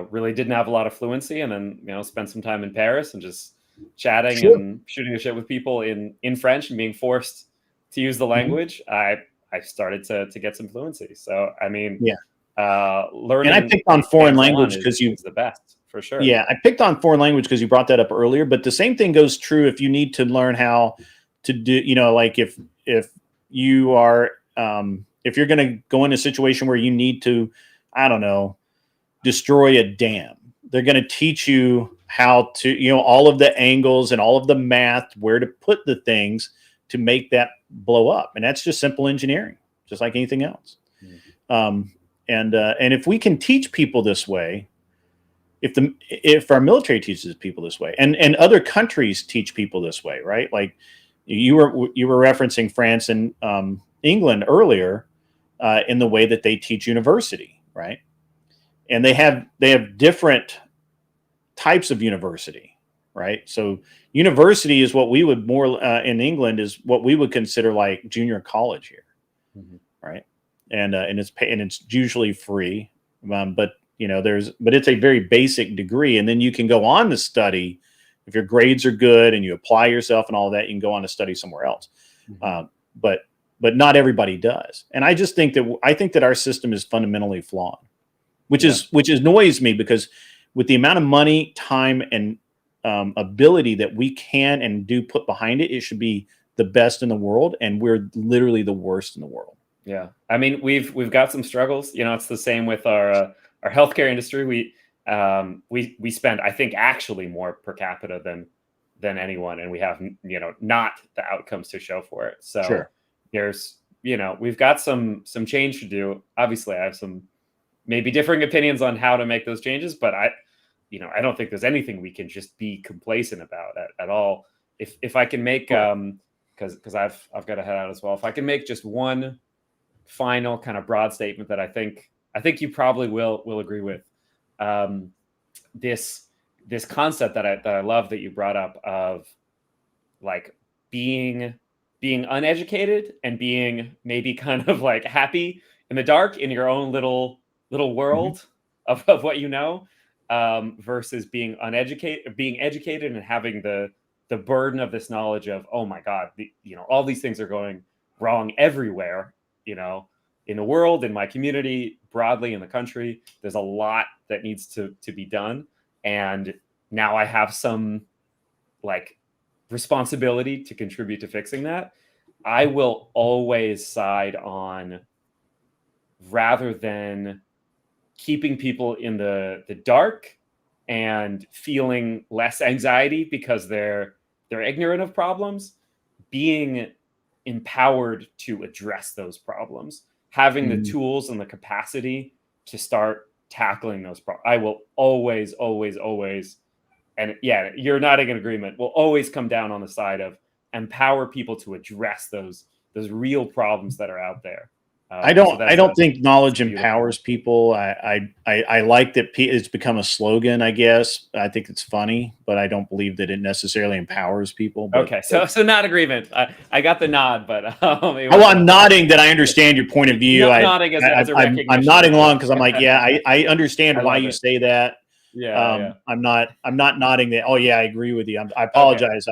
S5: really didn't have a lot of fluency, and then spent some time in Paris and just chatting and shooting the shit with people in French and being forced to use the language. I started to get some fluency. So I mean, learning. And
S2: I picked on foreign language because
S5: is the best for sure.
S2: Yeah, I picked on foreign language because you brought that up earlier. But the same thing goes true if you need to learn how to do. Like if you are if you're going to go in a situation where you need to, I don't know, destroy a dam, they're going to teach you how to, all of the angles and all of the math, where to put the things to make that blow up. And that's just simple engineering, just like anything else. Mm-hmm. And if we can teach people this way, if our military teaches people this way, and other countries teach people this way, right? Like you were referencing France and England earlier, in the way that they teach university, right? And they have different types of university, right? So university is what we would more in England is what we would consider like junior college here, mm-hmm. right? And it's usually free, but it's a very basic degree, and then you can go on to study if your grades are good and you apply yourself and all that. You can go on to study somewhere else, mm-hmm. But not everybody does. And I just think that our system is fundamentally flawed, which annoys me, because with the amount of money, time, and ability that we can and do put behind it, it should be the best in the world, and we're literally the worst in the world.
S5: Yeah, I mean, we've got some struggles. It's the same with our healthcare industry. We spend, I think, actually more per capita than anyone, and we have not the outcomes to show for it. So sure. There's we've got some change to do. Obviously, I have some maybe differing opinions on how to make those changes, but I don't think there's anything we can just be complacent about at all. If I can make because I've got to head out as well. If I can make just one final kind of broad statement that I think you probably will agree with, this concept that I love that you brought up of like being uneducated and being maybe kind of like happy in the dark in your own little world mm-hmm. of what versus being educated and having the burden of this knowledge of, oh my God, all these things are going wrong everywhere, in the world, in my community, broadly in the country. There's a lot that needs to be done. And now I have some like responsibility to contribute to fixing that. I will always side on, rather than keeping people in the dark and feeling less anxiety because they're ignorant of problems, being empowered to address those problems, having the tools and the capacity to start tackling those problems. I will always, and yeah, you're nodding in agreement, will always come down on the side of empower people to address those real problems that are out there.
S2: I
S5: So
S2: don't think knowledge
S5: beautiful.
S2: empowers people. I like that it's become a slogan, I guess. I think it's funny, but I don't believe that it necessarily empowers people. But,
S5: Okay, so not agreement. I got the nod, but
S2: I'm nodding that I understand your point of view.
S5: Nodding as a recognition.
S2: I'm nodding along because I'm like, yeah, I understand
S5: I
S2: why
S5: love
S2: you
S5: it.
S2: say that.
S5: Yeah.
S2: I'm not nodding that. Oh yeah, I agree with you. I apologize.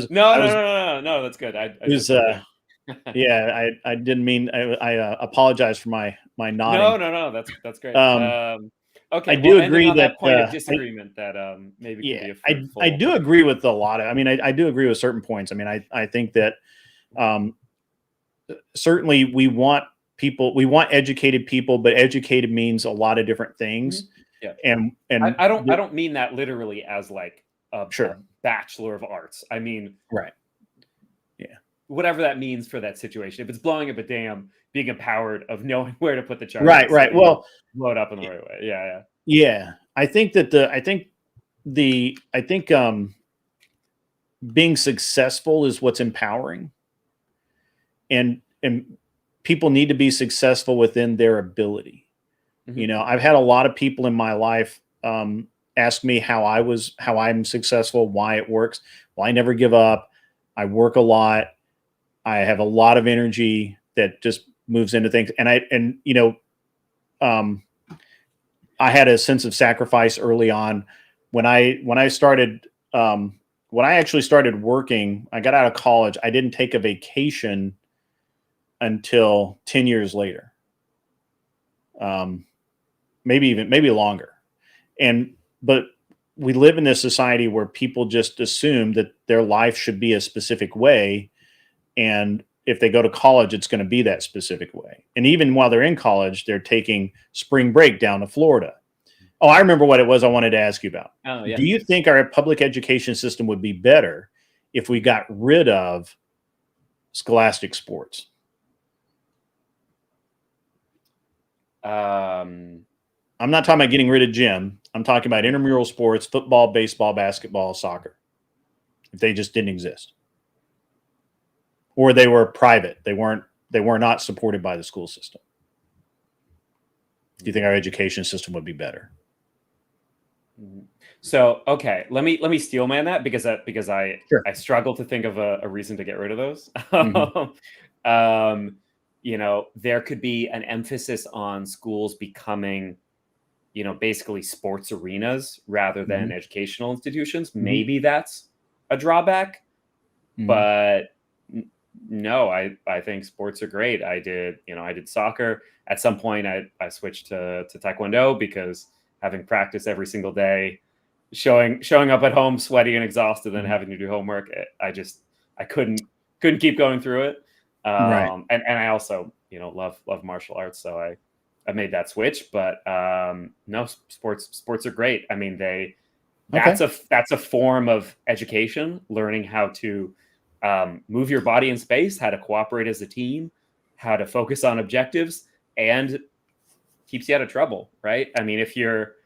S5: No, that's good.
S2: I didn't mean. I apologize for my nodding.
S5: No, that's great. Okay,
S2: I do
S5: ending
S2: agree
S5: on
S2: that
S5: point of disagreement that maybe can be a fruitful.
S2: I do agree with a lot of. I mean, I do agree with certain points. I mean, I think that certainly we want educated people, but educated means a lot of different things.
S5: Yeah,
S2: and
S5: I don't mean that literally as like a Bachelor of Arts. I mean,
S2: right. Yeah.
S5: Whatever that means for that situation. If it's blowing up a dam, being empowered of knowing where to put the charges.
S2: Right. Well,
S5: blow it up in the right way. Yeah.
S2: Yeah. I think that being successful is what's empowering, and people need to be successful within their ability. Mm-hmm. You know, I've had a lot of people in my life ask me how I'm successful, why it works. Well, I never give up. I work a lot. I have a lot of energy that just moves into things. And I had a sense of sacrifice early on when I started, when I actually started working. I got out of college. I didn't take a vacation until 10 years later. Maybe longer. But we live in this society where people just assume that their life should be a specific way. And if they go to college, it's going to be that specific way. And even while they're in college, they're taking spring break down to Florida. Oh, I remember what it was I wanted to ask you about.
S5: Oh, yeah.
S2: Do you think our public education system would be better if we got rid of scholastic sports? I'm not talking about getting rid of gym. I'm talking about intramural sports, football, baseball, basketball, soccer. If they just didn't exist. Or they were private. They were not supported by the school system. Do you think our education system would be better?
S5: So, okay, let me steel man that because I struggle to think of a reason to get rid of those. Mm-hmm. You know, there could be an emphasis on schools becoming, you know, basically sports arenas rather than mm-hmm. educational institutions. Mm-hmm. Maybe that's a drawback, mm-hmm. but no, I think sports are great. I did soccer. At some point I switched to Taekwondo because having practice every single day, showing up at home sweaty and exhausted and having to do homework, I couldn't keep going through it. Right. And I also, you know, love martial arts. So I made that switch, but no, sports are great. I mean, that's a form of education, learning how to move your body in space, how to cooperate as a team, how to focus on objectives, and keeps you out of trouble, right? I mean, if you're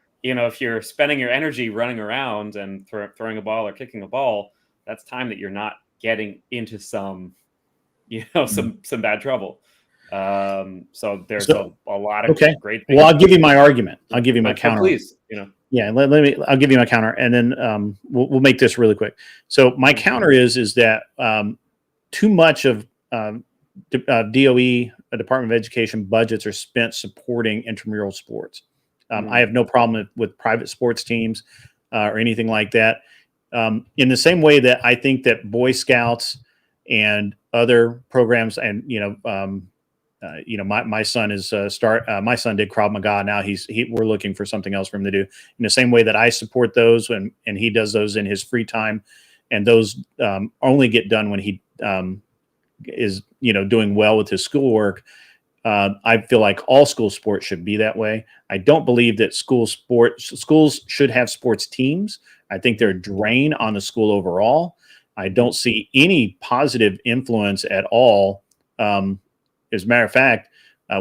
S5: spending your energy running around and throwing a ball or kicking a ball, that's time that you're not getting into some bad trouble. So there's a lot of great things.
S2: Well, I'll give you my argument. I'll give you my counter.
S5: Please, you know.
S2: Yeah, I'll give you my counter, and then we'll make this really quick. So my counter is that too much of DOE, Department of Education budgets are spent supporting intramural sports. I have no problem with private sports teams or anything like that. In the same way that I think that Boy Scouts and other programs, and my son is my son did Krav Maga. Now we're looking for something else for him to do. In the same way that I support those, and he does those in his free time, and those only get done when he is doing well with his schoolwork. I feel like all school sports should be that way. I don't believe that schools should have sports teams. I think they're a drain on the school overall. I don't see any positive influence at all. As a matter of fact,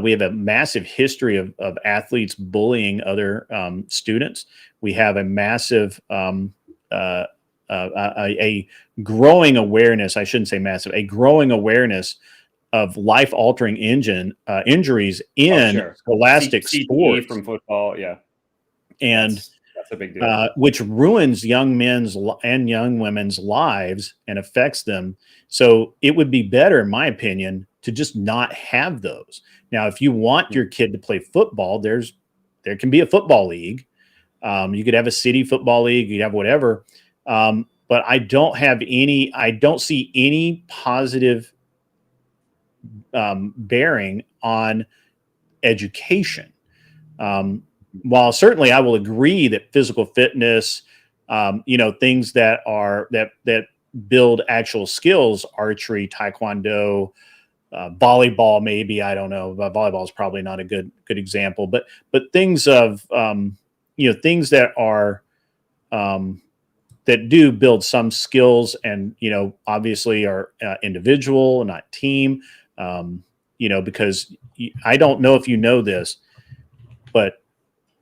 S2: we have a massive history of athletes bullying other students. We have a massive, a growing awareness. I shouldn't say massive, a growing awareness of life-altering injuries in scholastic
S5: CTE
S2: sports
S5: from football, yeah,
S2: and
S5: that's a big deal.
S2: which ruins young men's and young women's lives and affects them. So it would be better, in my opinion, to just not have those. Now, if you want your kid to play football, there can be a football league. You could have a city football league. You have whatever. But I don't see any positive bearing on education. While certainly I will agree that physical fitness, things that build actual skills, archery, taekwondo, volleyball, maybe, I don't know. Volleyball is probably not a good example, but things of, things that are, that do build some skills and, obviously are individual, not team, because I don't know if you know this, but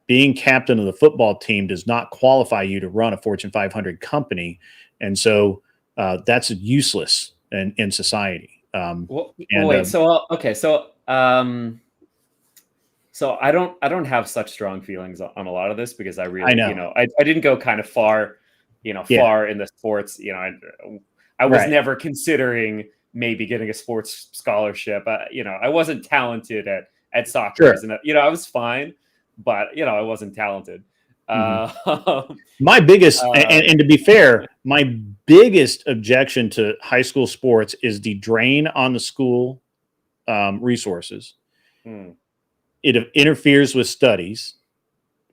S2: being captain of the football team does not qualify you to run a Fortune 500 company. And so that's useless in society. So
S5: I don't have such strong feelings on a lot of this because I really,
S2: I know.
S5: I didn't go kind of far, far in the sports, I was never considering maybe getting a sports scholarship. I wasn't talented at soccer, and I was fine, but I wasn't talented.
S2: My biggest, and to be fair, my biggest objection to high school sports is the drain on the school resources. It interferes with studies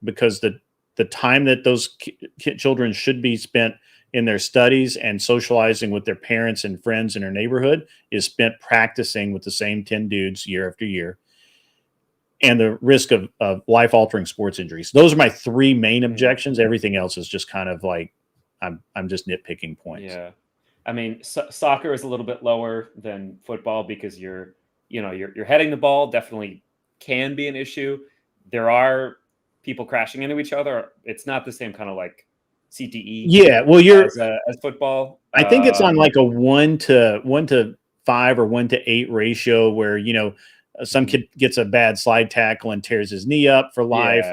S2: because the time that those children should be spent in their studies and socializing with their parents and friends in their neighborhood is spent practicing with the same 10 dudes year after year. And the risk of life-altering sports injuries. Those are my three main objections. Everything else is just kind of like I'm just nitpicking points.
S5: Yeah, I mean, soccer is a little bit lower than football because you're heading the ball. Definitely can be an issue. There are people crashing into each other. It's not the same kind of like CTE.
S2: Yeah, well,
S5: as football.
S2: I think it's on like a 1-to-5 or 1-to-8 ratio where some kid gets a bad slide tackle and tears his knee up for life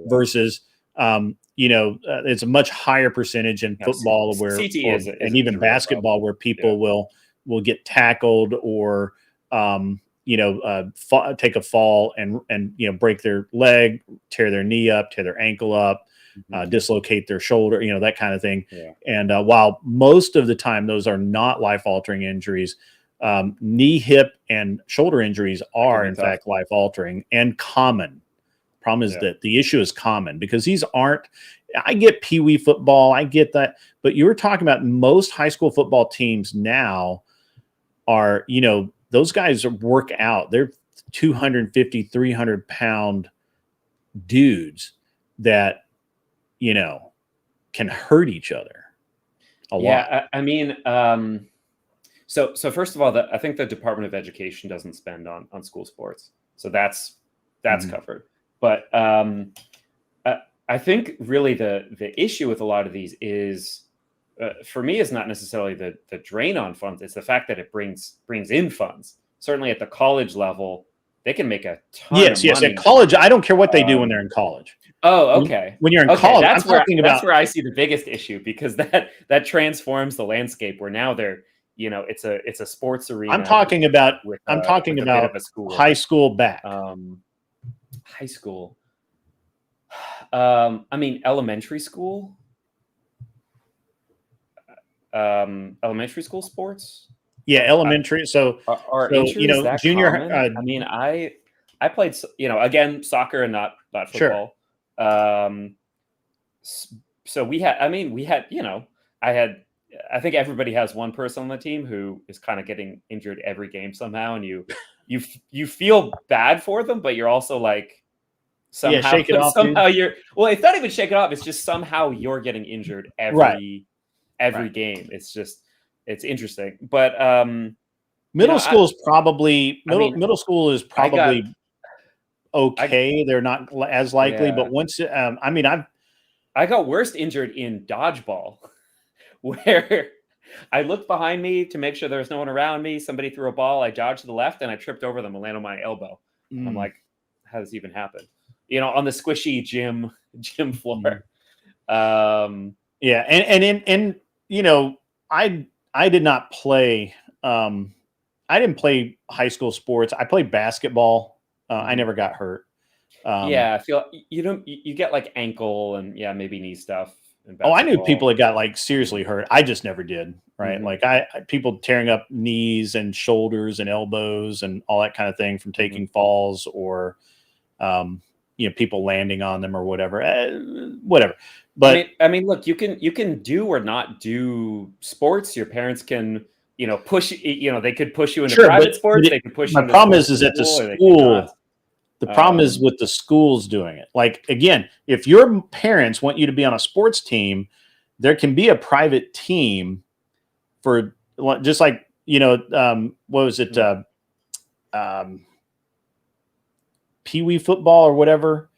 S2: versus, it's a much higher percentage in football and even basketball where people will get tackled or, take a fall and break their leg, tear their knee up, tear their ankle up, dislocate their shoulder, that kind of thing. Yeah. And while most of the time those are not life-altering injuries, knee, hip, and shoulder injuries are, in fact, life-altering and common. Problem is that the issue is common because these aren't – I get peewee football. I get that. But you were talking about most high school football teams now are, those guys work out. They're 250, 300-pound dudes that, can hurt each other a lot.
S5: Yeah, I mean So first of all, I think the Department of Education doesn't spend on school sports, so that's covered. But I think really the issue with a lot of these is, for me, is not necessarily the drain on funds. It's the fact that it brings in funds. Certainly at the college level, they can make a ton.
S2: Yes, at college, I don't care what they do when they're in college.
S5: Oh, okay.
S2: When you're in college,
S5: that's where I see the biggest issue because that transforms the landscape where now they're. It's a sports arena.
S2: I'm talking about high school back.
S5: High school. I mean, elementary school. Elementary school sports.
S2: Yeah, elementary. So junior.
S5: I mean, I played. Again, soccer and not football. Sure. So we had. I think everybody has one person on the team who is kind of getting injured every game somehow, and you feel bad for them, but you're also like somehow
S2: shake it off.
S5: Somehow it's not even shake it off. It's just somehow you're getting injured every game. It's interesting, but
S2: middle school is probably okay. They're not as likely, but once
S5: I got worst injured in dodgeball. Where I looked behind me to make sure there was no one around me. Somebody threw a ball. I dodged to the left and I tripped over them and landed on my elbow. And I'm like, how does this even happen? On the squishy gym floor.
S2: Yeah, and I did not play. I didn't play high school sports. I played basketball. I never got hurt.
S5: I feel you get like ankle and maybe knee stuff.
S2: I knew people that got like seriously hurt. I just never did. Right. Like people tearing up knees and shoulders and elbows and all that kind of thing from taking falls or, people landing on them or whatever, whatever. But
S5: I mean, look, you can do or not do sports. Your parents can, push, they could push you into private sports. They could push you.
S2: My problem is at the school. The problem is with the schools doing it. Like, again, if your parents want you to be on a sports team, there can be a private team for just like, what was it? Pee-wee football or whatever.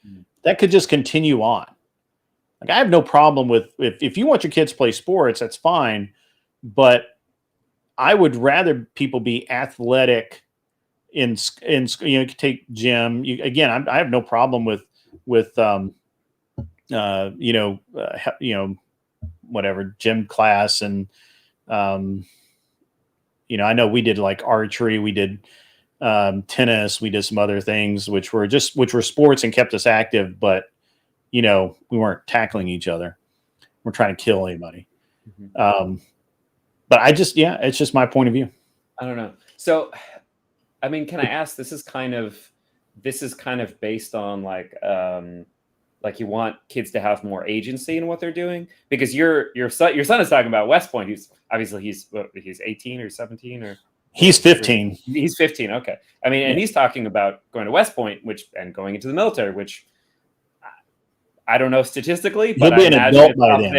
S2: That could just continue on. Like, I have no problem with if you want your kids to play sports, that's fine. But I would rather people be athletic in you could take gym. I have no problem with whatever gym class and I know we did like archery, we did tennis, we did some other things which were sports and kept us active, but we weren't tackling each other. We're trying to kill anybody. But it's just my point of view.
S5: I don't know. So, I mean, can I ask? This is kind of based on like you want kids to have more agency in what they're doing, because your son is talking about West Point. He's 18 or 17 or
S2: he's 15.
S5: He's 15. Okay. I mean, and he's talking about going to West Point, and going into the military, which I don't know statistically, but
S2: he'll be an adult by then.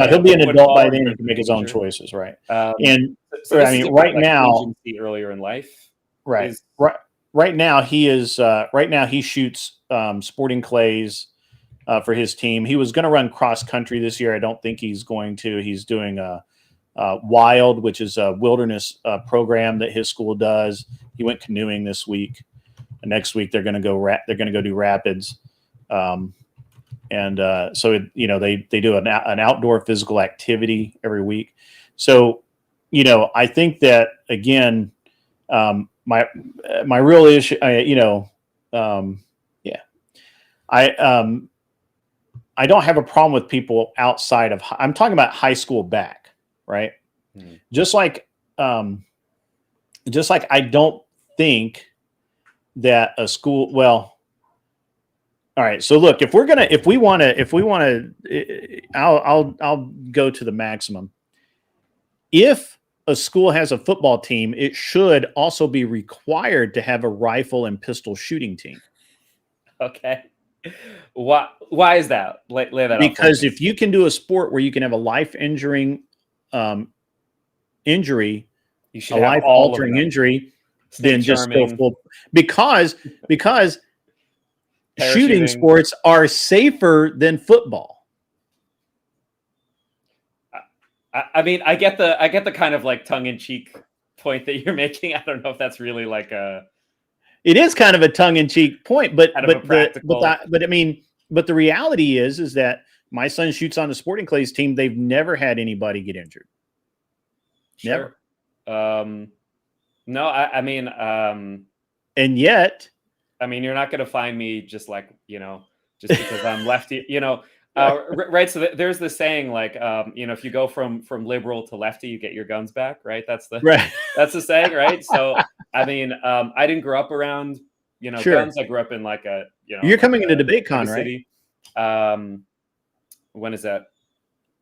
S2: He'll be an adult by then. He can make his own choices, right? Right now,
S5: earlier in life.
S2: Right. Right now he is. Right now he shoots sporting clays for his team. He was going to run cross country this year. I don't think he's going to. He's doing a Wild, which is a wilderness program that his school does. He went canoeing this week. And next week they're going to go. They're going to go do rapids. So they do an outdoor physical activity every week. So I think that again. My real issue, I don't have a problem with people outside of. I'm talking about high school back, right? Just like I don't think that a school. Well, all right. So look, if we want to, I'll go to the maximum. If a school has a football team, it should also be required to have a rifle and pistol shooting team.
S5: Okay. Why is that? Lay that out.
S2: Because if you can do a sport where you can have a life-injuring injury,
S5: you should
S2: a life-altering injury, then just go full. Because shooting sports are safer than football.
S5: I mean, I get the kind of like tongue-in-cheek point that you're making. I don't know if that's really like
S2: It is kind of a tongue-in-cheek point, but the reality is that my son shoots on the sporting clays team. They've never had anybody get injured.
S5: Sure. Never. No, I mean,
S2: and yet,
S5: I mean, you're not going to find me just like just because I'm lefty, right. So there's the saying like, if you go from liberal to lefty, you get your guns back. Right. That's the saying. Right. So, I mean, I didn't grow up around, guns. I grew up in like a,
S2: you're coming into debate con, right?
S5: City. When is that?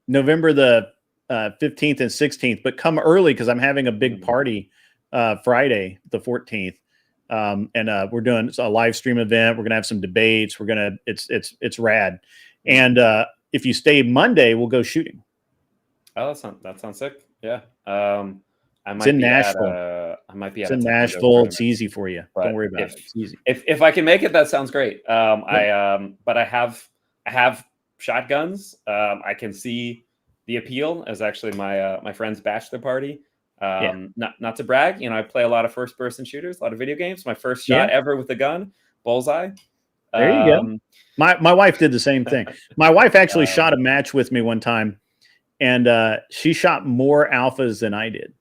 S2: November the 15th and 16th, but come early because I'm having a big party Friday, the 14th. And we're doing a live stream event. We're going to have some debates. It's rad. And if you stay Monday, we'll go shooting.
S5: Oh, that sounds sick. Yeah.
S2: It's in Nashville.
S5: I might be.
S2: It's in Nashville. It's easy for you. Don't worry about it. It's easy.
S5: If I can make it, that sounds great. But I have shotguns. I can see the appeal is actually my my friend's bachelor party. Not to brag, I play a lot of first person shooters, a lot of video games. My first shot ever with a gun, bullseye.
S2: There you go. My wife did the same thing. My wife actually shot a match with me one time, and she shot more alphas than I did.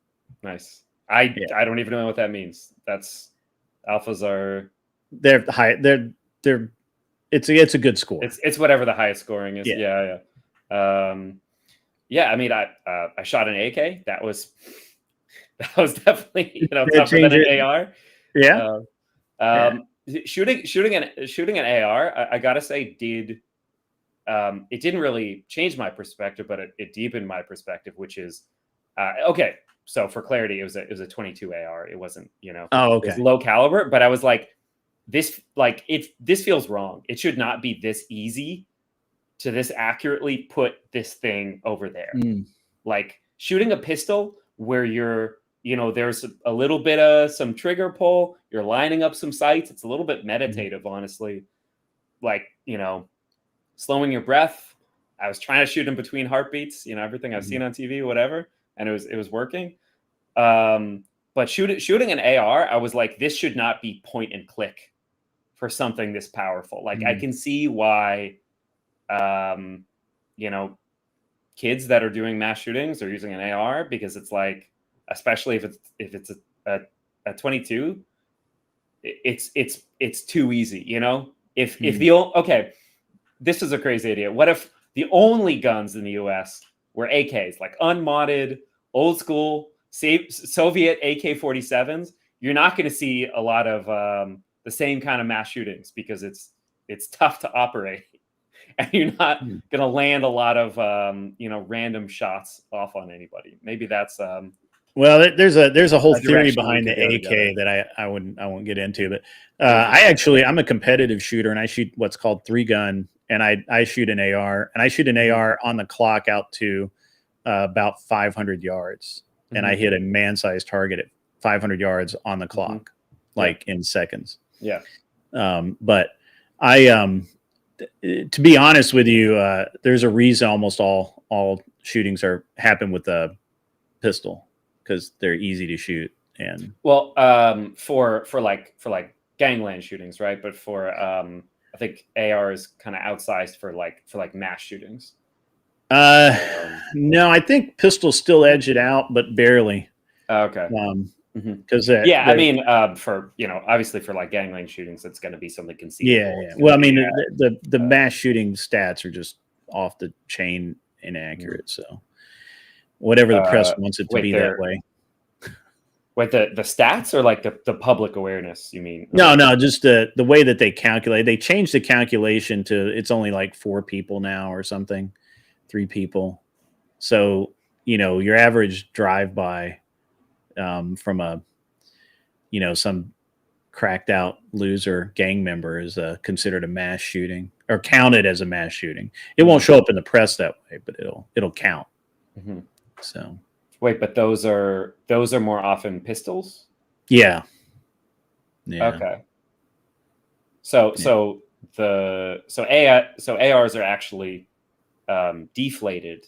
S5: Nice. I don't even know what that means. Alphas are
S2: they're high. It's a good score.
S5: It's whatever the highest scoring is.
S2: Yeah.
S5: I mean, I shot an AK. That was definitely tougher than an AR.
S2: Yeah.
S5: Shooting an AR, I gotta say, it didn't really change my perspective, but it deepened my perspective, which is okay. So for clarity, it was a 22 AR. It wasn't, it was low caliber, but I was like, this feels wrong. It should not be this easy to this accurately put this thing over there. Like shooting a pistol where you're, there's a little bit of some trigger pull, you're lining up some sights. It's a little bit meditative, honestly. Like, slowing your breath. I was trying to shoot in between heartbeats, everything I've seen on TV, whatever. And it was working. But shooting an AR, I was like, this should not be point and click for something this powerful. Like I can see why, kids that are doing mass shootings are using an AR, because it's like, especially if it's a 22, it's too easy, If this is a crazy idea. What if the only guns in the US were AKs, like unmodded, old school, Soviet AK-47s? You're not going to see a lot of the same kind of mass shootings because it's tough to operate, and you're not going to land a lot of random shots off on anybody. Maybe that's
S2: well, there's a whole theory behind the AK that I won't get into, but I'm a competitive shooter, and I shoot what's called 3-gun, and I shoot an AR, and I shoot an AR on the clock out to about 500 yards, and I hit a man-sized target at 500 yards on the clock, like in seconds.
S5: Yeah.
S2: But to be honest with you, there's a reason almost all shootings happen with a pistol, because they're easy to shoot. And
S5: for gangland shootings, right? But for I think AR is kind of outsized for mass shootings.
S2: No, I think pistols still edge it out, but barely.
S5: Okay.
S2: Because
S5: I mean, for obviously for like gangland shootings, it's going to be something conceivable.
S2: Yeah. Well, I mean, the mass shooting stats are just off the chain inaccurate. So whatever the press wants it to be that way.
S5: Wait, the stats or like the public awareness? You mean?
S2: No, just the way that they calculate. They changed the calculation to it's only like 4 people now or something, 3 people. So your average drive-by from a some cracked out loser gang member is considered a mass shooting, or counted as a mass shooting. It won't show up in the press that way, but it'll count. So
S5: wait, but those are more often pistols?
S2: Yeah.
S5: Okay. So ARs are actually deflated.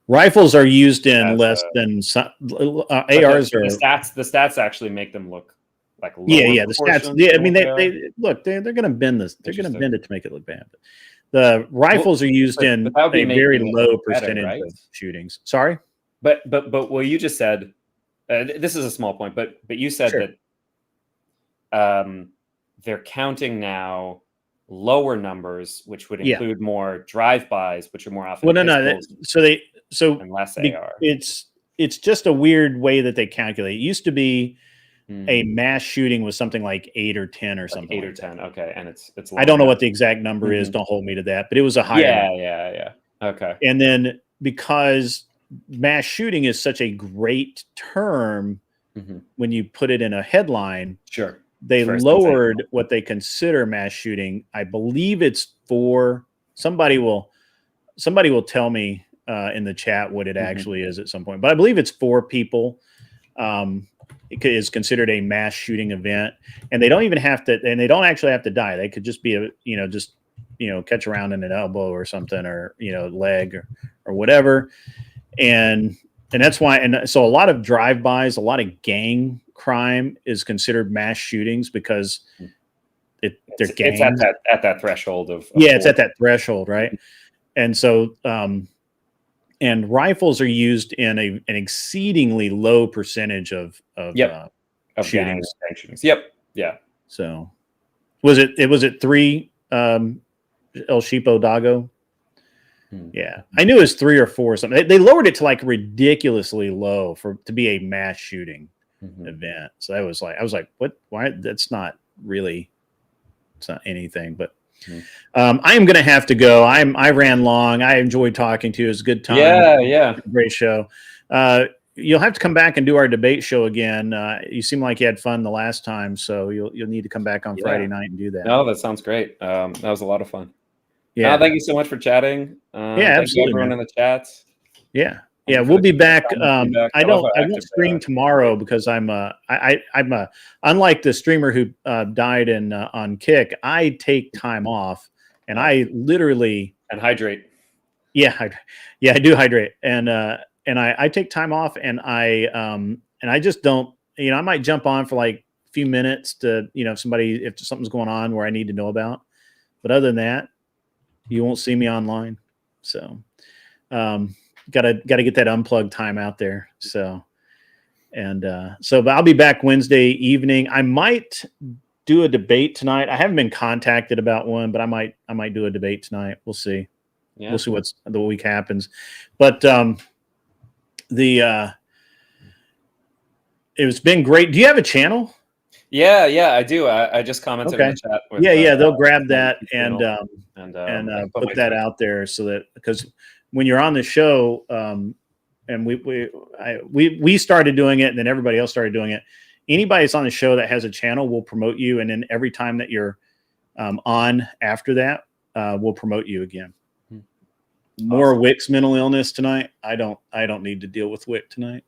S2: Rifles are used in less than some, ARs are.
S5: The stats actually make them look like lower.
S2: Yeah. The stats. Yeah, I mean, they look. They're going to bend this. They're going to bend it to make it look bad. But the rifles are used in a very low percentage of shootings. Sorry.
S5: But what you just said, this is a small point, but you said that they're counting now lower numbers, which would include more drive-bys, which are more often.
S2: Well, no. So
S5: and less AR.
S2: It's just a weird way that they calculate. It used to be a mass shooting was something like 8 or 10 or something.
S5: 8 or 10. Okay, and it's.
S2: I don't know what the exact number is. Don't hold me to that, but it was a higher.
S5: Yeah. Okay.
S2: And then because mass shooting is such a great term, when you put it in a headline,
S5: sure,
S2: they lowered what they consider mass shooting. I believe it's 4. Somebody will tell me in the chat what it actually is at some point, but I believe it's 4 people. It is considered a mass shooting event, and they don't even have to, and they don't actually have to die. They could just be catch around in an elbow or something, or leg or whatever. and that's why. And so a lot of drive-bys, a lot of gang crime is considered mass shootings because they're gangs.
S5: It's at that threshold of
S2: it's at that threshold, right? And so and rifles are used in an exceedingly low percentage of shootings.
S5: Gang shootings. Yep. Yeah.
S2: So was it 3 El Cheapo Dago? Yeah, I knew it was 3 or 4 or something. They lowered it to like ridiculously low to be a mass shooting event. So I was like, what? Why? That's not really. It's not anything. But I am going to have to go. I ran long. I enjoyed talking to you. It was a good time.
S5: Yeah.
S2: Great show. You'll have to come back and do our debate show again. You seem like you had fun the last time, so you'll need to come back on Friday night and do that.
S5: No, that sounds great. That was a lot of fun.
S2: Yeah.
S5: Thank you so much for chatting.
S2: Absolutely.
S5: Everyone in the chat.
S2: Yeah. We'll be back. I won't stream tomorrow because I'm unlike the streamer who died on Kick. I take time off and I literally
S5: hydrate.
S2: Yeah, I do hydrate, and I take time off, and I just don't. I might jump on for like a few minutes to if something's going on where I need to know about, but other than that, you won't see me online. So, gotta get that unplugged time out there. So, but I'll be back Wednesday evening. I might do a debate tonight. I haven't been contacted about one, but I might do a debate tonight. We'll see. Yeah. We'll see what's the week happens. But it's been great. Do you have a channel?
S5: Yeah, I do. I just commented in the chat. With,
S2: they'll grab that and put that out there so that, because when you're on the show, and we started doing it, and then everybody else started doing it. Anybody that's on the show that has a channel, will promote you, and then every time that you're on after that, we'll promote you again. More awesome. Wick's mental illness tonight. I don't need to deal with Wick tonight.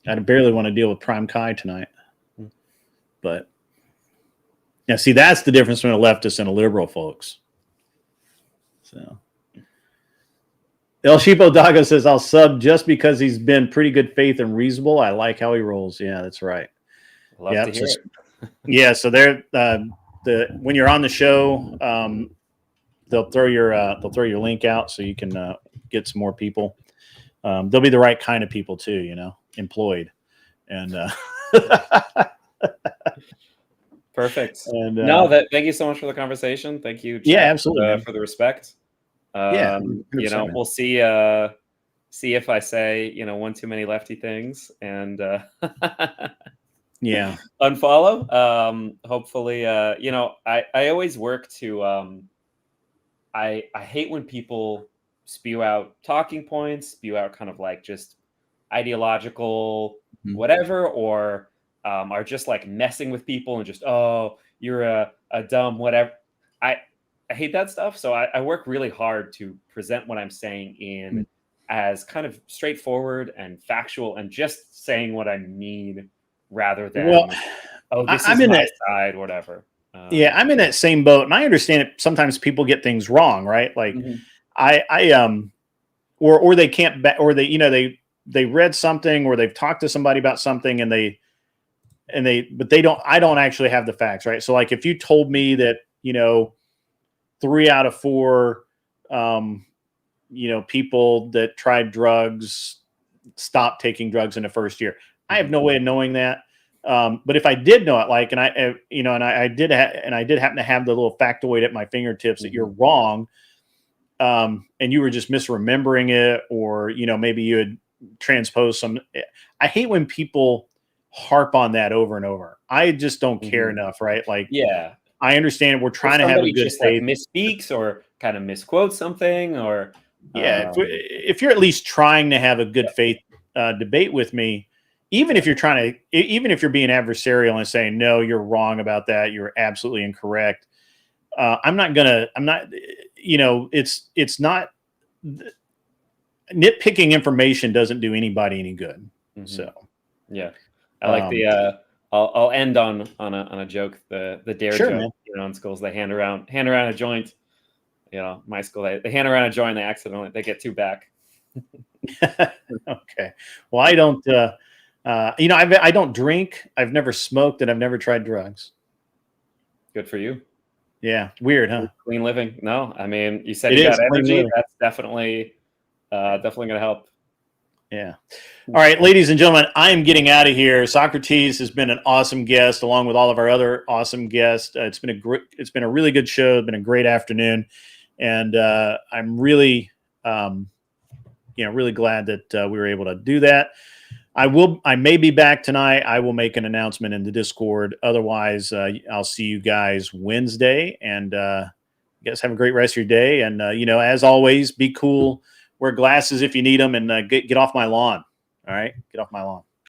S2: I barely want to deal with Prime Kai tonight. But yeah, see, that's the difference between a leftist and a liberal, folks. So El Cheapo Dago says, I'll sub just because he's been pretty good faith and reasonable. I like how he rolls. Yeah, that's right.
S5: Love to hear it.
S2: Yeah, so they're when you're on the show, they'll throw your link out so you can get some more people. They'll be the right kind of people too, employed. And
S5: perfect.
S2: And
S5: thank you so much for the conversation. Thank you, Chad,
S2: absolutely,
S5: for the respect. We'll see if I say one too many lefty things and unfollow. Hopefully, I always work to I hate when people spew out talking points, spew out kind of like just ideological whatever, or are just like messing with people and just, oh, you're a dumb whatever. I hate that stuff. So I work really hard to present what I'm saying in as kind of straightforward and factual and just saying what I mean rather than, this is my side, whatever.
S2: I'm in that same boat, and I understand it. Sometimes people get things wrong, right? Like or they can't, or they read something, or they've talked to somebody about something, but I don't actually have the facts, right? So like if you told me that, 3 out of 4, people that tried drugs stopped taking drugs in the first year, I have no way of knowing that. But if I did know it, I did happen to have the little factoid at my fingertips that you're wrong, and you were just misremembering it, or maybe you had transposed some. I hate when people harp on that over and over. I just don't care enough, right? Like, I understand we're trying to have a good faith.
S5: Like misspeaks or kind of misquotes something, or
S2: if you're at least trying to have a good faith debate with me. Even if you're being adversarial and saying, no, you're wrong about that, you're absolutely incorrect. It's not nitpicking information doesn't do anybody any good. So,
S5: I like I'll end on a joke, the dare joke, in schools, they hand around a joint, my school, they hand around a joint, they get 2 back.
S2: Okay. Well, I don't. I don't drink. I've never smoked, and I've never tried drugs.
S5: Good for you.
S2: Yeah, weird, huh?
S5: Clean living. No, I mean, you said
S2: It
S5: you
S2: is
S5: got
S2: clean
S5: energy.
S2: living.
S5: That's definitely going to help.
S2: Yeah. All right, ladies and gentlemen, I am getting out of here. Socrates has been an awesome guest, along with all of our other awesome guests. It's been a really good show. It's been a great afternoon, and I'm really, really glad that we were able to do that. I may be back tonight. I will make an announcement in the Discord. Otherwise, I'll see you guys Wednesday, and you guys have a great rest of your day. And as always, be cool. Wear glasses if you need them, and get off my lawn. All right, get off my lawn.